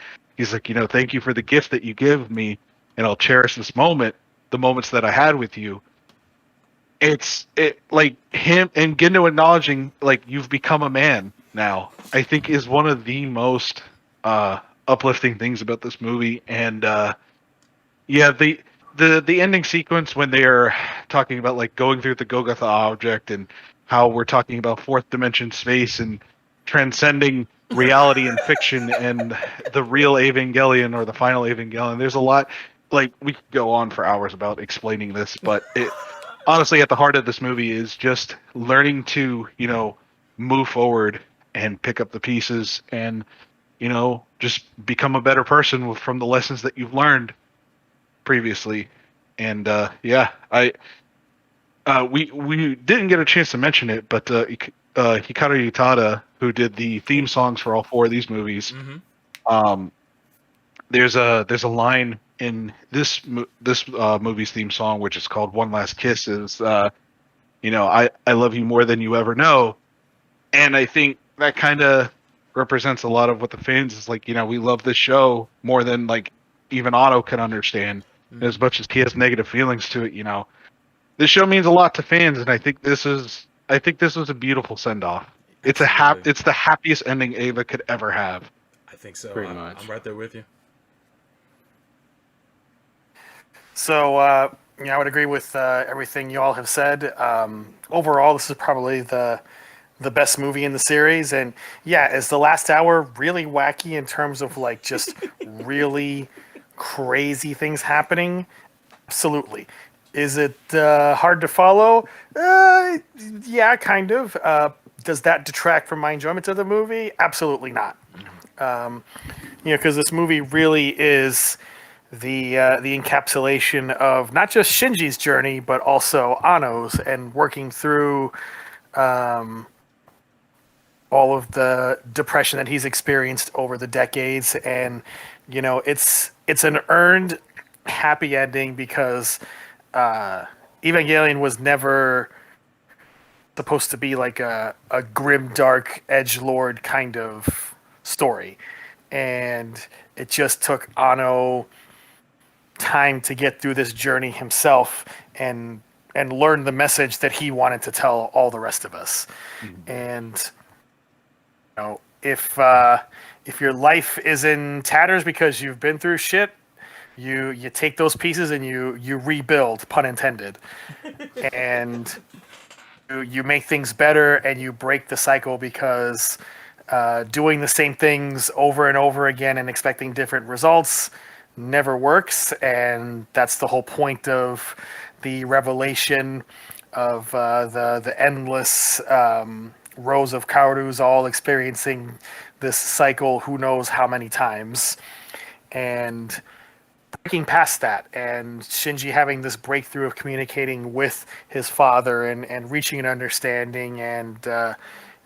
like, thank you for the gift that you give me, and I'll cherish this moment, the moments that I had with you. It like him and Gendo acknowledging, like, you've become a man now, I think is one of the most uplifting things about this movie. And the ending sequence when they are talking about, like, going through the Golgotha object, and how we're talking about fourth dimension space and transcending reality and fiction and the real Evangelion, or the final Evangelion. There's a lot, like, we could go on for hours about explaining this, but honestly, at the heart of this movie is just learning to, move forward and pick up the pieces, and, just become a better person from the lessons that you've learned previously. And we didn't get a chance to mention it, but Hikaru Utada, who did the theme songs for all four of these movies, there's a line in this movie's theme song, which is called "One Last Kiss," is I love you more than you ever know. And I think that kind of represents a lot of what the fans is like. We love this show more than, like, even Otto can understand. As much as he has negative feelings to it, this show means a lot to fans, and I think this was a beautiful send off. It's the happiest ending Ava could ever have. I think so. Pretty much. I'm right there with you. So, I would agree with everything you all have said. Overall, this is probably the best movie in the series. And yeah, is the last hour really wacky in terms of, like, just really crazy things happening? Absolutely. Is it hard to follow? Yeah, kind of. Does that detract from my enjoyment of the movie? Absolutely not. Because this movie really is the encapsulation of not just Shinji's journey, but also Ano's, and working through all of the depression that he's experienced over the decades, and it's an earned happy ending because Evangelion was never supposed to be like a grim, dark edgelord kind of story, and it just took Anno time to get through this journey himself and learn the message that he wanted to tell all the rest of us. And if your life is in tatters because you've been through shit, you take those pieces and you rebuild, pun intended, and you make things better and you break the cycle, because doing the same things over and over again and expecting different results never works. And that's the whole point of the revelation of the endless rows of Kaorus all experiencing this cycle who knows how many times, and breaking past that, and Shinji having this breakthrough of communicating with his father and reaching an understanding. And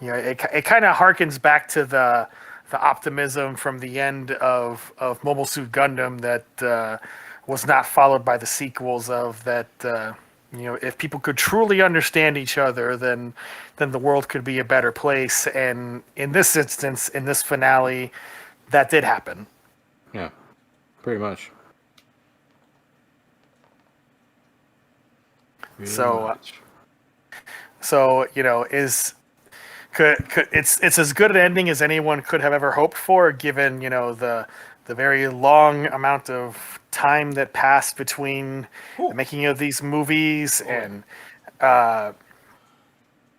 it kind of harkens back to the optimism from the end of Mobile Suit Gundam that was not followed by the sequels of that. If people could truly understand each other, then the world could be a better place. And in this instance, in this finale, that did happen. Yeah, pretty much. So it's as good an ending as anyone could have ever hoped for, given the very long amount of time that passed between the making of these movies and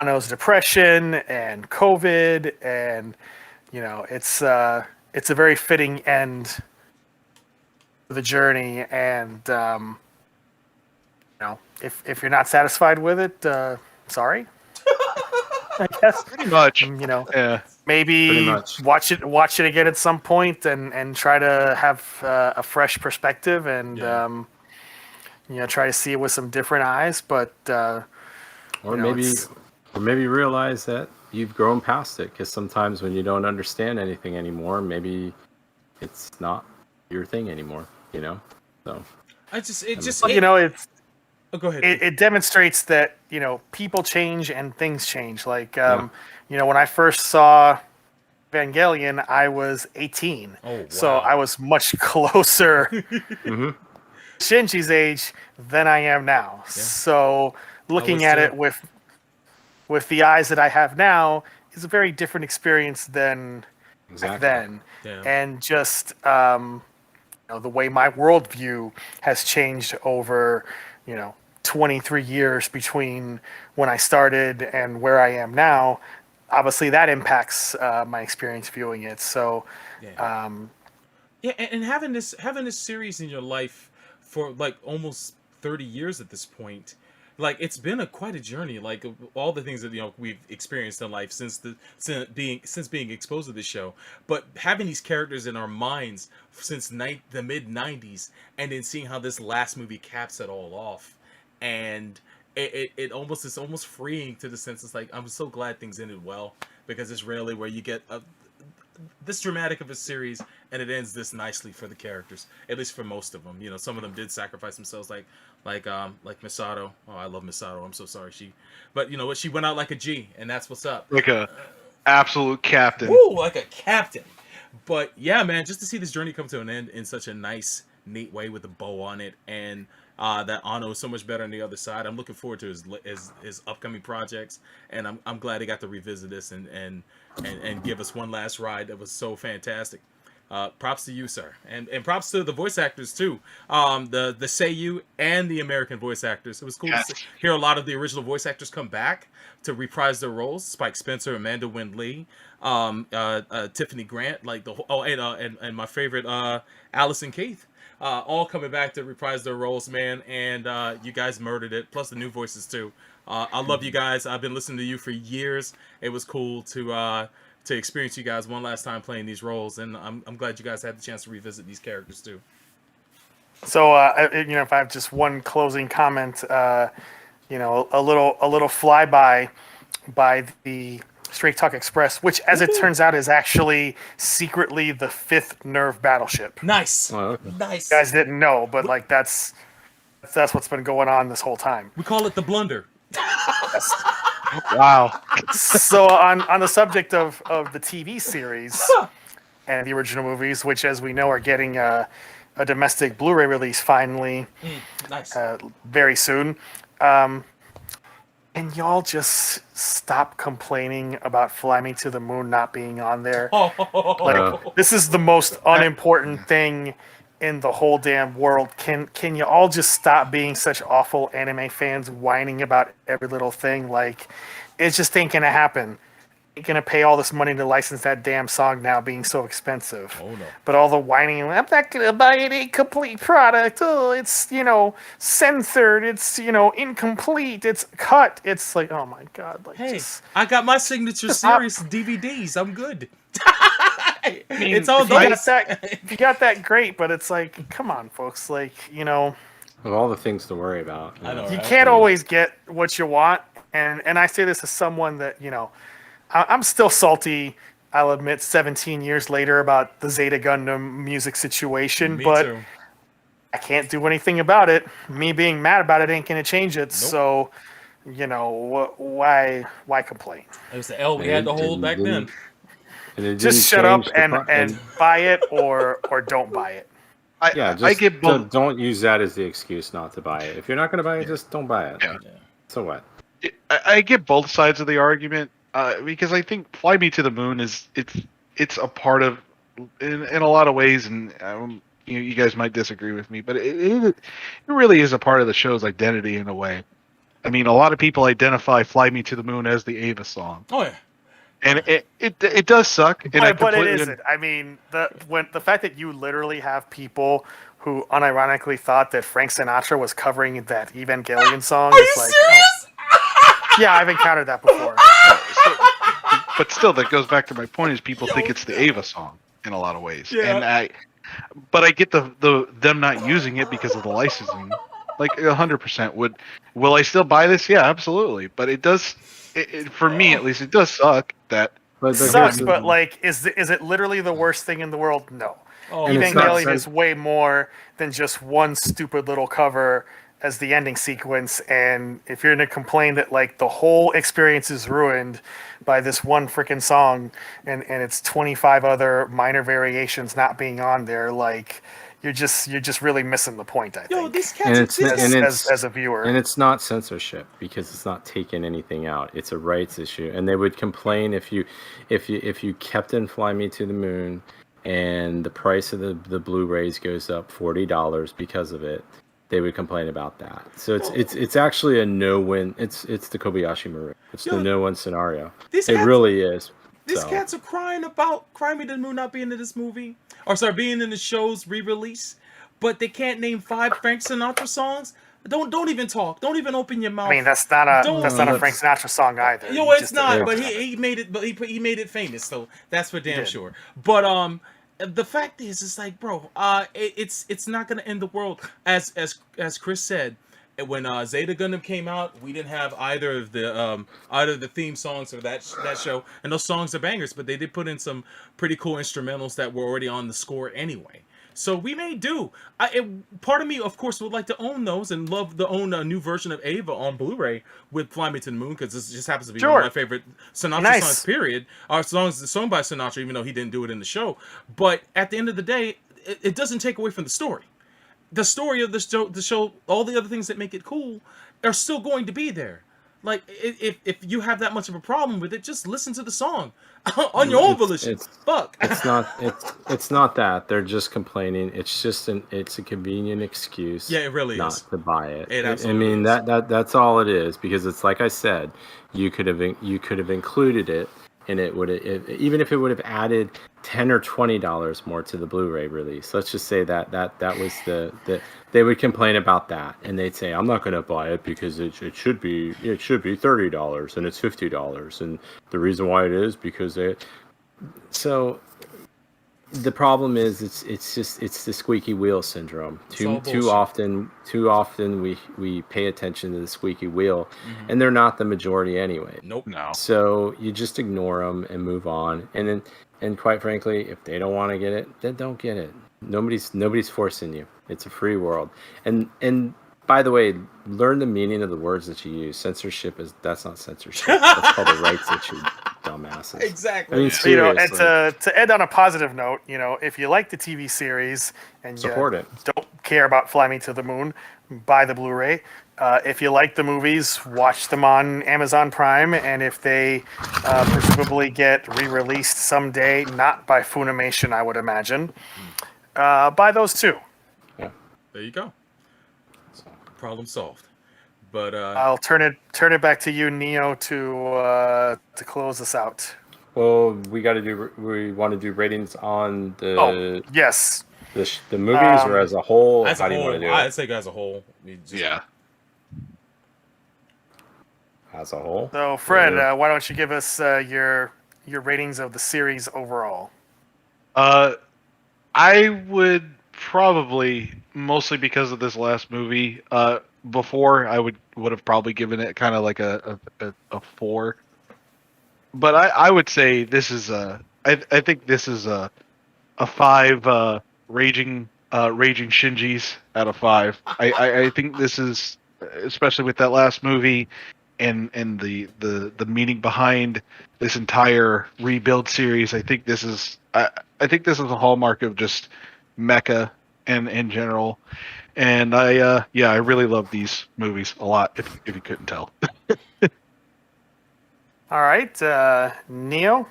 Anno's depression and COVID, and it's a very fitting end to the journey. And if you're not satisfied with it, sorry. I guess pretty much. Yeah. Maybe watch it again at some point and try to have a fresh perspective and try to see it with some different eyes. But or maybe realize that you've grown past it, because sometimes when you don't understand anything anymore, maybe it's not your thing anymore. So Oh, go ahead. It demonstrates that people change and things change. Like when I first saw Evangelion, I was 18. Oh, wow. So I was much closer Shinji's age than I am now. Yeah. So looking at it with the eyes that I have now is a very different experience than back then. Yeah. And just the way my worldview has changed over 23 years between when I started and where I am now. Obviously that impacts my experience viewing it. So and having this series in your life for like almost 30 years at this point, like it's been quite a journey. Like all the things that we've experienced in life since being exposed to this show, but having these characters in our minds since the mid 90s, and then seeing how this last movie caps it all off, and it's almost freeing to the sense. It's like, I'm so glad things ended well, because it's rarely where you get this dramatic of a series and it ends this nicely for the characters, at least for most of them. Some of them did sacrifice themselves, like Misato. Oh, I love Misato. I'm so sorry. But you know what? She went out like a G, and that's what's up. Like a absolute captain. Woo, like a captain. But yeah, man, just to see this journey come to an end in such a nice, neat way with a bow on it, and that Anno is so much better on the other side. I'm looking forward to his upcoming projects, and I'm glad he got to revisit this and give us one last ride that was so fantastic. Props to you, sir, and props to the voice actors too. The Seiyu and the American voice actors. It was cool to hear a lot of the original voice actors come back to reprise their roles. Spike Spencer, Amanda Wynn Lee, Tiffany Grant, and my favorite Allison Keith. All coming back to reprise their roles, man, and you guys murdered it. Plus the new voices too. I love you guys. I've been listening to you for years. It was cool to experience you guys one last time playing these roles, and I'm glad you guys had the chance to revisit these characters too. So if I have just one closing comment, a little flyby by the Straight Talk Express, which, as it turns out, is actually secretly the 5th Nerve battleship. Nice. Oh, okay. Nice. You guys didn't know, but like that's what's been going on this whole time. We call it the blunder. Wow. So on the subject of the TV series and the original movies, which, as we know, are getting a domestic Blu-ray release finally, Nice. very soon. And y'all just stop complaining about Fly Me to the Moon not being on there. Like, this is the most unimportant thing in the whole damn world. Can you all just stop being such awful anime fans, whining about every little thing? Like, it just ain't gonna happen. Ain't gonna pay all this money to license that damn song now, being so expensive. Oh no. But all the whining, I'm not gonna buy an incomplete product. Oh, it's censored. It's incomplete. It's cut. It's like, oh my god. Like, Hey, I got my signature series DVDs. I'm good. It's all if you got that, great. But it's like, come on, folks. Like, Of all the things to worry about. I know. you can't always get what you want. And I say this as someone that, I'm still salty, I'll admit, 17 years later about the Zeta Gundam music situation, Me but too. I can't do anything about it. Me being mad about it ain't going to change it. Nope. So, why complain? It was the L we had to hold back then. Just shut up and buy it or don't buy it. I get both. Don't use that as the excuse not to buy it. If you're not going to buy it, just don't buy it. Yeah. So what? I get both sides of the argument because I think Fly Me to the Moon it's a part of in a lot of ways, and you guys might disagree with me, but it really is a part of the show's identity in a way. I mean, a lot of people identify Fly Me to the Moon as the Ava song. Oh yeah. And it does suck. And But it isn't. I mean, the fact that you literally have people who unironically thought that Frank Sinatra was covering that Evangelion song. Are you serious? Yeah, I've encountered that before. But still, that goes back to my point: is people think it's the Ava song in a lot of ways, Yeah. and I get them not using it because of the licensing. Like 100%. Will I still buy this? Yeah, absolutely. But it does, for me at least, it does suck that. Sucks, but like, is it literally the worst thing in the world? No. Oh, Evangelion is way more than just one stupid little cover as the ending sequence, and if you're going to complain that like the whole experience is ruined by this one freaking song and it's 25 other minor variations not being on there, like you're just really missing the point, I think. Yo, these cats as a viewer. And it's not censorship because it's not taking anything out. It's a rights issue, and they would complain if you kept in Fly Me to the Moon and the price of the Blu-rays goes up $40 because of it. They would complain about that. So it's actually a no-win. It's the Kobayashi Maru. It's the no-win scenario. It really is. These cats are crying about Cry Me to the Moon not being in this movie, or sorry, being in the show's re-release, but they can't name 5 Frank Sinatra songs. Don't even talk. Don't even open your mouth. I mean, that's not a Frank Sinatra song either. Yo, it's not. But he made it. But he made it famous. So that's for damn sure. But the fact is, it's like, bro, it's not gonna end the world. As Chris said, when Zeta Gundam came out, we didn't have either of the theme songs for that show, and those songs are bangers. But they did put in some pretty cool instrumentals that were already on the score anyway. So we may do. Part of me, of course, would like to own those and love to own a new version of Ava on Blu-ray with Fly Me to the Moon, because this just happens to be one of my favorite Sinatra songs, period. Our song by Sinatra, even though he didn't do it in the show. But at the end of the day, it doesn't take away from the story. The story of the show, all the other things that make it cool are still going to be there. Like, if you have that much of a problem with it, just listen to the song on your own volition. Fuck. It's not that they're just complaining. It's just it's a convenient excuse. Yeah, it really not is. to buy it. It absolutely I mean that's all it is, because it's like I said, you could have included it, and it would even if it would have added $10 or $20 more to the Blu-ray release. Let's just say that was the they would complain about that, and they'd say, I'm not going to buy it because it should be $30 and it's $50, and the reason why it is because The problem is it's the squeaky wheel syndrome. all Too often we pay attention to the squeaky wheel, and they're not the majority anyway. Nope. No. So you just ignore them and move on. And quite frankly, if they don't want to get it, then don't get it. Nobody's forcing you. It's a free world. And by the way, learn the meaning of the words that you use. That's not censorship. That's called the rights issue, dumbasses. Exactly. I mean, You know, seriously. and to end on a positive note, you know, if you like the TV series and Support you it. don't care about Fly Me to the Moon, buy the Blu-ray. If you like the movies, watch them on Amazon Prime, and if they presumably get re-released someday, not by Funimation, I would imagine, buy those too. Yeah. There you go. Problem solved. But I'll turn it back to you, Neo, to close us out. Well, we want to do ratings on the. Oh, yes. The movies or as a whole? As How a do you whole, want to do I'd it? say as a whole. Yeah. As a whole. So, Fred, why don't you give us your ratings of the series overall? I would probably, mostly because of this last movie, before I would have probably given it kind of like a 4. But I would say this is I think this is a 5 raging Shinjis out of 5. I think this is, especially with that last movie and the meaning behind this entire rebuild series. I think this is a hallmark of just Mecha and in general. And I really love these movies a lot. If you couldn't tell. All right, Neo.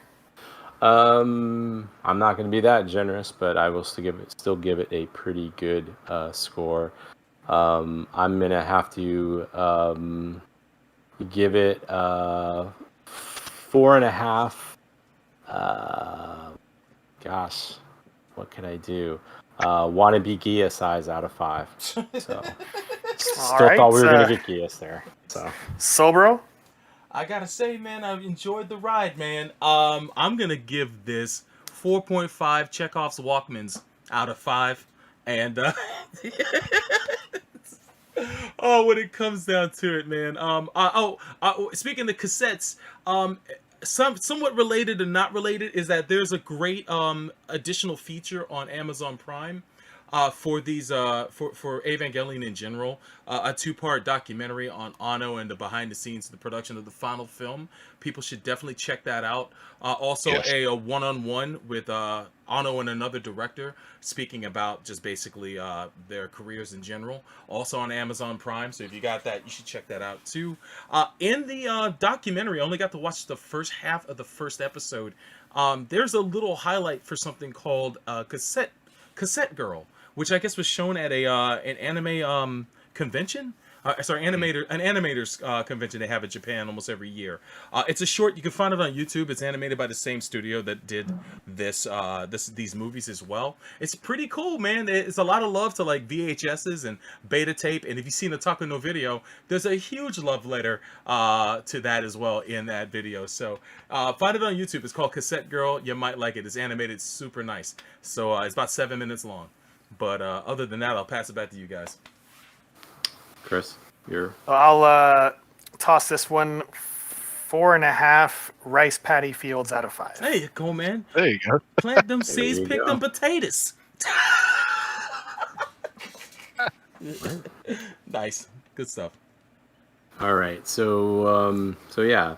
I'm not going to be that generous, but I will still give it a pretty good score. I'm gonna have to give it 4.5. Gosh, what can I do? Wannabe Gia size out of 5. So still thought we were gonna get Gias there. So Sobro. I gotta say, man, I've enjoyed the ride, man. I'm gonna give this 4.5 Chekhov's Walkmans out of 5, and when it comes down to it, man. Speaking of cassettes, somewhat related and not related is that there's a great additional feature on Amazon Prime for these for Evangelion in general, a 2-part documentary on Anno and the behind the scenes of the production of the final film. People should definitely check that out. Also, Yes. a one-on-one with Anno and another director speaking about just basically their careers in general. Also on Amazon Prime, so if you got that, you should check that out too. In the documentary, I only got to watch the first half of the first episode. There's a little highlight for something called Cassette Girl, which I guess was shown at an anime convention. An animators convention they have in Japan almost every year. It's a short. You can find it on YouTube. It's animated by the same studio that did these movies as well. It's pretty cool, man. It's a lot of love to like VHSs and beta tape. And if you've seen the Taco no video, there's a huge love letter to that as well in that video. So find it on YouTube. It's called Cassette Girl. You might like it. It's animated super nice. So it's about 7 minutes long. But other than that, I'll pass it back to you guys. Chris, I'll toss this one 4.5 rice patty fields out of 5. There you go, man. There you go. Plant them seeds, pick them potatoes. Nice, good stuff. All right, so yeah,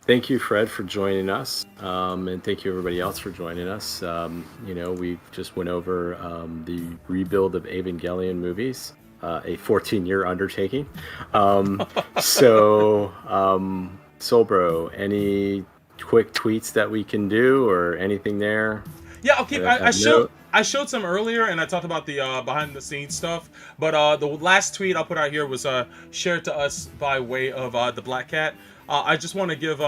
thank you, Fred, for joining us, and thank you everybody else for joining us. We just went over the rebuild of Evangelion movies. A 14-year undertaking. Solbro, any quick tweets that we can do or anything there? Yeah, okay. I showed some earlier, and I talked about the behind the scenes stuff. But the last tweet I'll put out here was shared to us by way of the Black Cat. I just want to give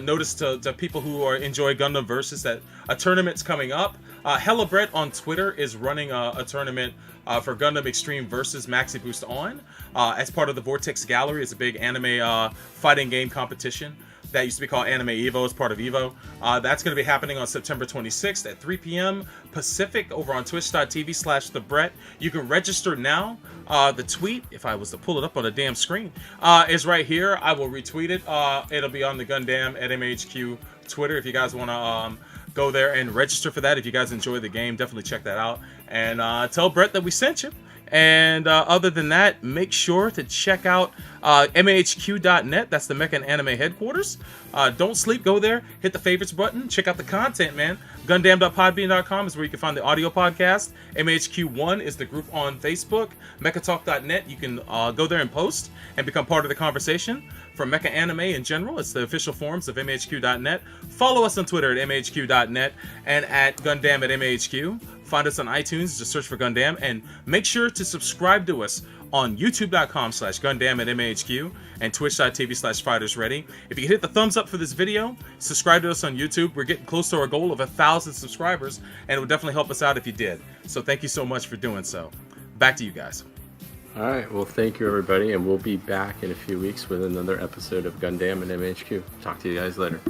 notice to people who enjoy Gundam Versus that a tournament's coming up. Hella Brett on Twitter is running a tournament for Gundam Extreme Versus Maxi Boost On as part of the Vortex Gallery. It's a big anime fighting game competition that used to be called Anime Evo, as part of Evo. That's going to be happening on September 26th at 3 p.m. Pacific over on twitch.tv/thebrett. You can register now. The tweet, if I was to pull it up on the damn screen, is right here. I will retweet it. It'll be on the Gundam at MAHQ Twitter if you guys want to go there and register for that. If you guys enjoy the game, definitely check that out. And tell Brett that we sent you. And other than that, make sure to check out mahq.net. That's the Mecha and Anime headquarters. Don't sleep. Go there. Hit the favorites button. Check out the content, man. Gundam.podbean.com is where you can find the audio podcast. MAHQ1 is the group on Facebook. Mechatalk.net. You can go there and post and become part of the conversation. For Mecha Anime in general, it's the official forums of MAHQ.net. Follow us on Twitter at MAHQ.net and at Gundam at MAHQ. Find us on iTunes, just search for Gundam, and make sure to subscribe to us on youtube.com/Gundam at MAHQ and twitch.tv/FightersReady. If you can hit the thumbs up for this video, subscribe to us on YouTube. We're getting close to our goal of 1,000 subscribers, and it would definitely help us out if you did. So thank you so much for doing so. Back to you guys. All right. Well, thank you, everybody, and we'll be back in a few weeks with another episode of Gundam and MAHQ. Talk to you guys later.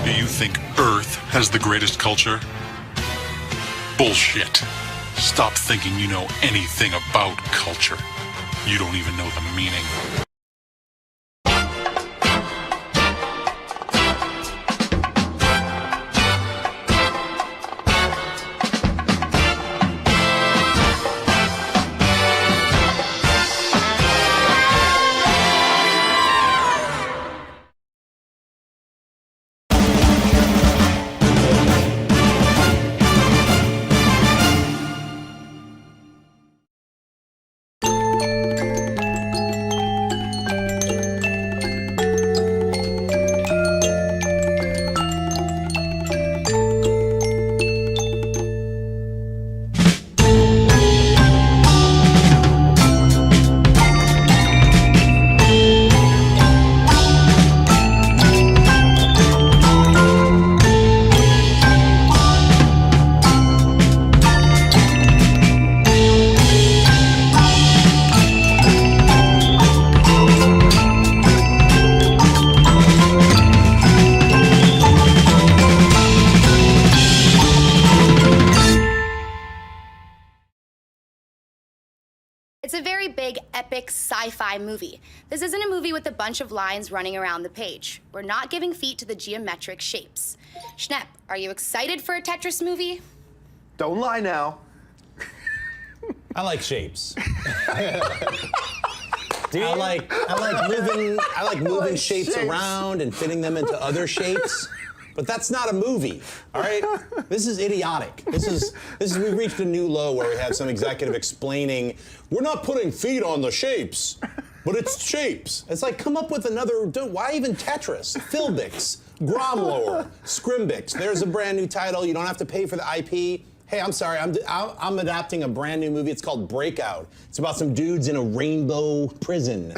Do you think Earth has the greatest culture? Bullshit. Stop thinking you know anything about culture. You don't even know the meaning. It's a very big, epic sci-fi movie. This isn't a movie with a bunch of lines running around the page. We're not giving feet to the geometric shapes. Schnepp, are you excited for a Tetris movie? Don't lie now. I like shapes. I like moving shapes around and fitting them into other shapes. But that's not a movie, all right? This is idiotic. We reached a new low where we have some executive explaining, we're not putting feet on the shapes, but it's shapes. It's like, come up with another, why even Tetris? Philbix, Gromlower, Scrimbix. There's a brand new title. You don't have to pay for the IP. Hey, I'm sorry, I'm adapting a brand new movie. It's called Breakout. It's about some dudes in a rainbow prison.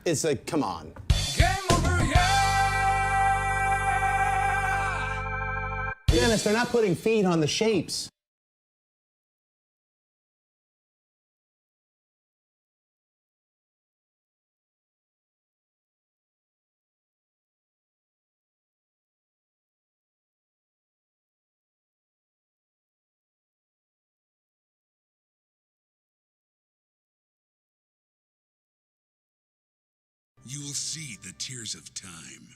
It's like, come on. Game over, yeah! Dennis, they're not putting feet on the shapes. You will see the tears of time.